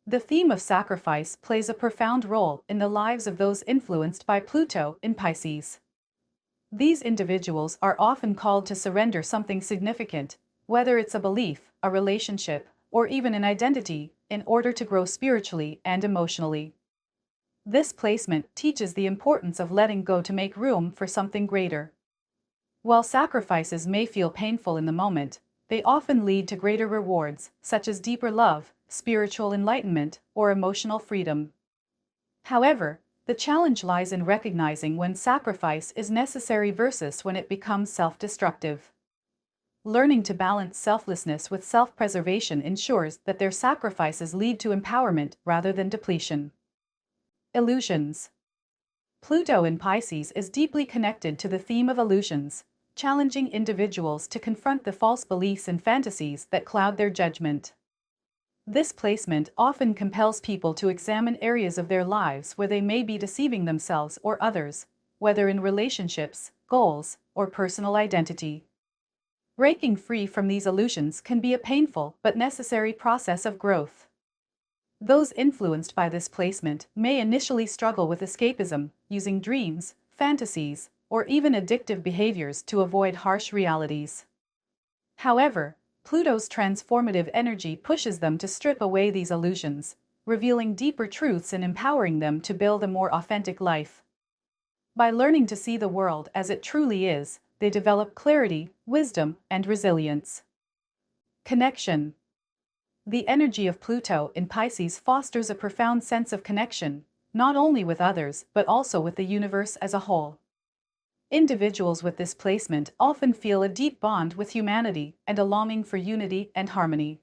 Speaker 1: The theme of sacrifice plays a profound role in the lives of those influenced by Pluto in Pisces. These individuals are often called to surrender something significant, whether it's a belief, a relationship, or even an identity, in order to grow spiritually and emotionally. This placement teaches the importance of letting go to make room for something greater. While sacrifices may feel painful in the moment, they often lead to greater rewards, such as deeper love, spiritual enlightenment, or emotional freedom. However, The challenge lies in recognizing when sacrifice is necessary versus when it becomes self-destructive. Learning to balance selflessness with self-preservation ensures that their sacrifices lead to empowerment rather than depletion. Illusions. Pluto in Pisces is deeply connected to the theme of illusions, challenging individuals to confront the false beliefs and fantasies that cloud their judgment. This placement often compels people to examine areas of their lives where they may be deceiving themselves or others, whether in relationships, goals, or personal identity. Breaking free from these illusions can be a painful but necessary process of growth. Those influenced by this placement may initially struggle with escapism, using dreams, fantasies, or even addictive behaviors to avoid harsh realities. However, Pluto's transformative energy pushes them to strip away these illusions, revealing deeper truths and empowering them to build a more authentic life. By learning to see the world as it truly is, they develop clarity, wisdom, and resilience. Connection. The energy of Pluto in Pisces fosters a profound sense of connection, not only with others but also with the universe as a whole. Individuals with this placement often feel a deep bond with humanity and a longing for unity and harmony.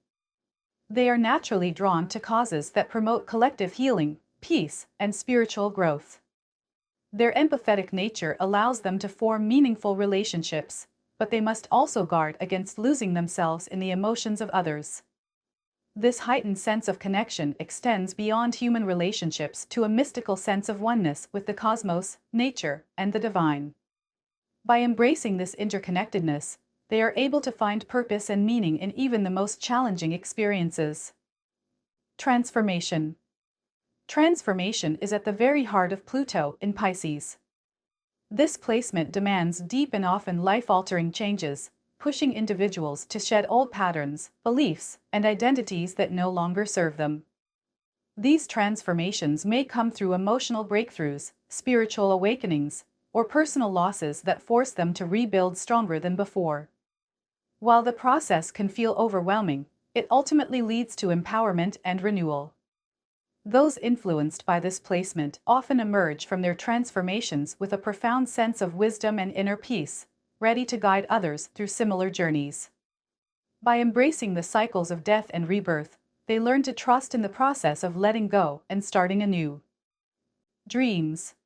Speaker 1: They are naturally drawn to causes that promote collective healing, peace, and spiritual growth. Their empathetic nature allows them to form meaningful relationships, but they must also guard against losing themselves in the emotions of others. This heightened sense of connection extends beyond human relationships to a mystical sense of oneness with the cosmos, nature, and the divine. By embracing this interconnectedness, they are able to find purpose and meaning in even the most challenging experiences. Transformation. Transformation is at the very heart of Pluto in Pisces. This placement demands deep and often life-altering changes, pushing individuals to shed old patterns, beliefs, and identities that no longer serve them. These transformations may come through emotional breakthroughs, spiritual awakenings, or personal losses that force them to rebuild stronger than before. While the process can feel overwhelming, it ultimately leads to empowerment and renewal. Those influenced by this placement often emerge from their transformations with a profound sense of wisdom and inner peace, ready to guide others through similar journeys. By embracing the cycles of death and rebirth, they learn to trust in the process of letting go and starting anew. Dreams.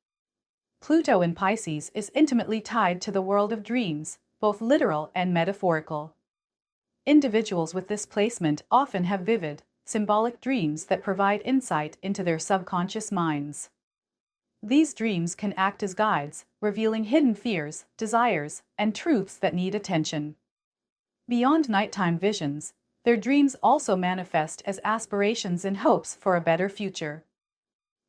Speaker 1: Pluto in Pisces is intimately tied to the world of dreams, both literal and metaphorical. Individuals with this placement often have vivid, symbolic dreams that provide insight into their subconscious minds. These dreams can act as guides, revealing hidden fears, desires, and truths that need attention. Beyond nighttime visions, their dreams also manifest as aspirations and hopes for a better future.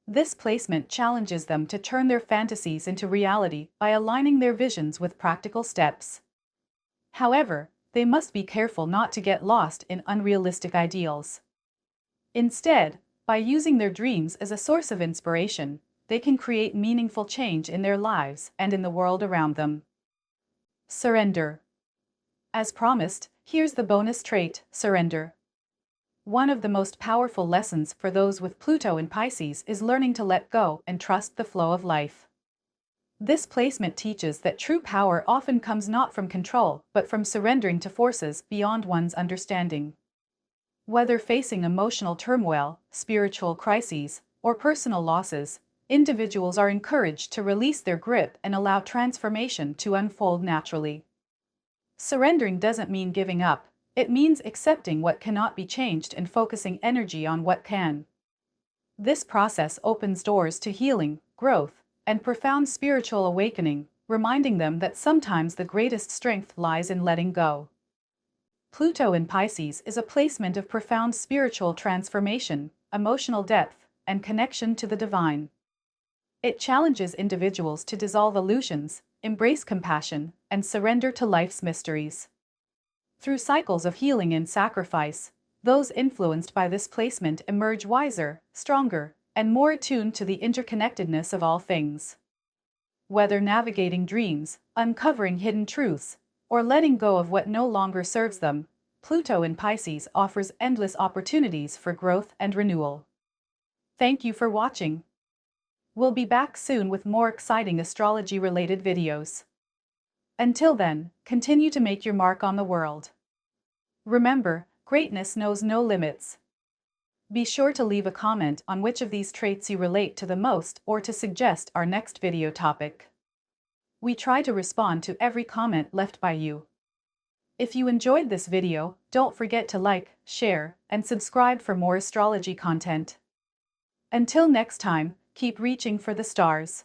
Speaker 1: This placement challenges them to turn their fantasies into reality by aligning their visions with practical steps. However, they must be careful not to get lost in unrealistic ideals. Instead, by using their dreams as a source of inspiration, they can create meaningful change in their lives and in the world around them. Surrender. As promised, here's the bonus trait, surrender. One of the most powerful lessons for those with Pluto in Pisces is learning to let go and trust the flow of life. This placement teaches that true power often comes not from control, but from surrendering to forces beyond one's understanding. Whether facing emotional turmoil, spiritual crises, or personal losses, individuals are encouraged to release their grip and allow transformation to unfold naturally. Surrendering doesn't mean giving up. It means accepting what cannot be changed and focusing energy on what can. This process opens doors to healing, growth, and profound spiritual awakening, reminding them that sometimes the greatest strength lies in letting go. Pluto in Pisces is a placement of profound spiritual transformation, emotional depth, and connection to the divine. It challenges individuals to dissolve illusions, embrace compassion, and surrender to life's mysteries. Through cycles of healing and sacrifice, those influenced by this placement emerge wiser, stronger, and more attuned to the interconnectedness of all things. Whether navigating dreams, uncovering hidden truths, or letting go of what no longer serves them, Pluto in Pisces offers endless opportunities for growth and renewal. Thank you for watching. We'll be back soon with more exciting astrology-related videos. Until then, continue to make your mark on the world. Remember, greatness knows no limits. Be sure to leave a comment on which of these traits you relate to the most or to suggest our next video topic. We try to respond to every comment left by you. If you enjoyed this video, don't forget to like, share, and subscribe for more astrology content. Until next time, keep reaching for the stars.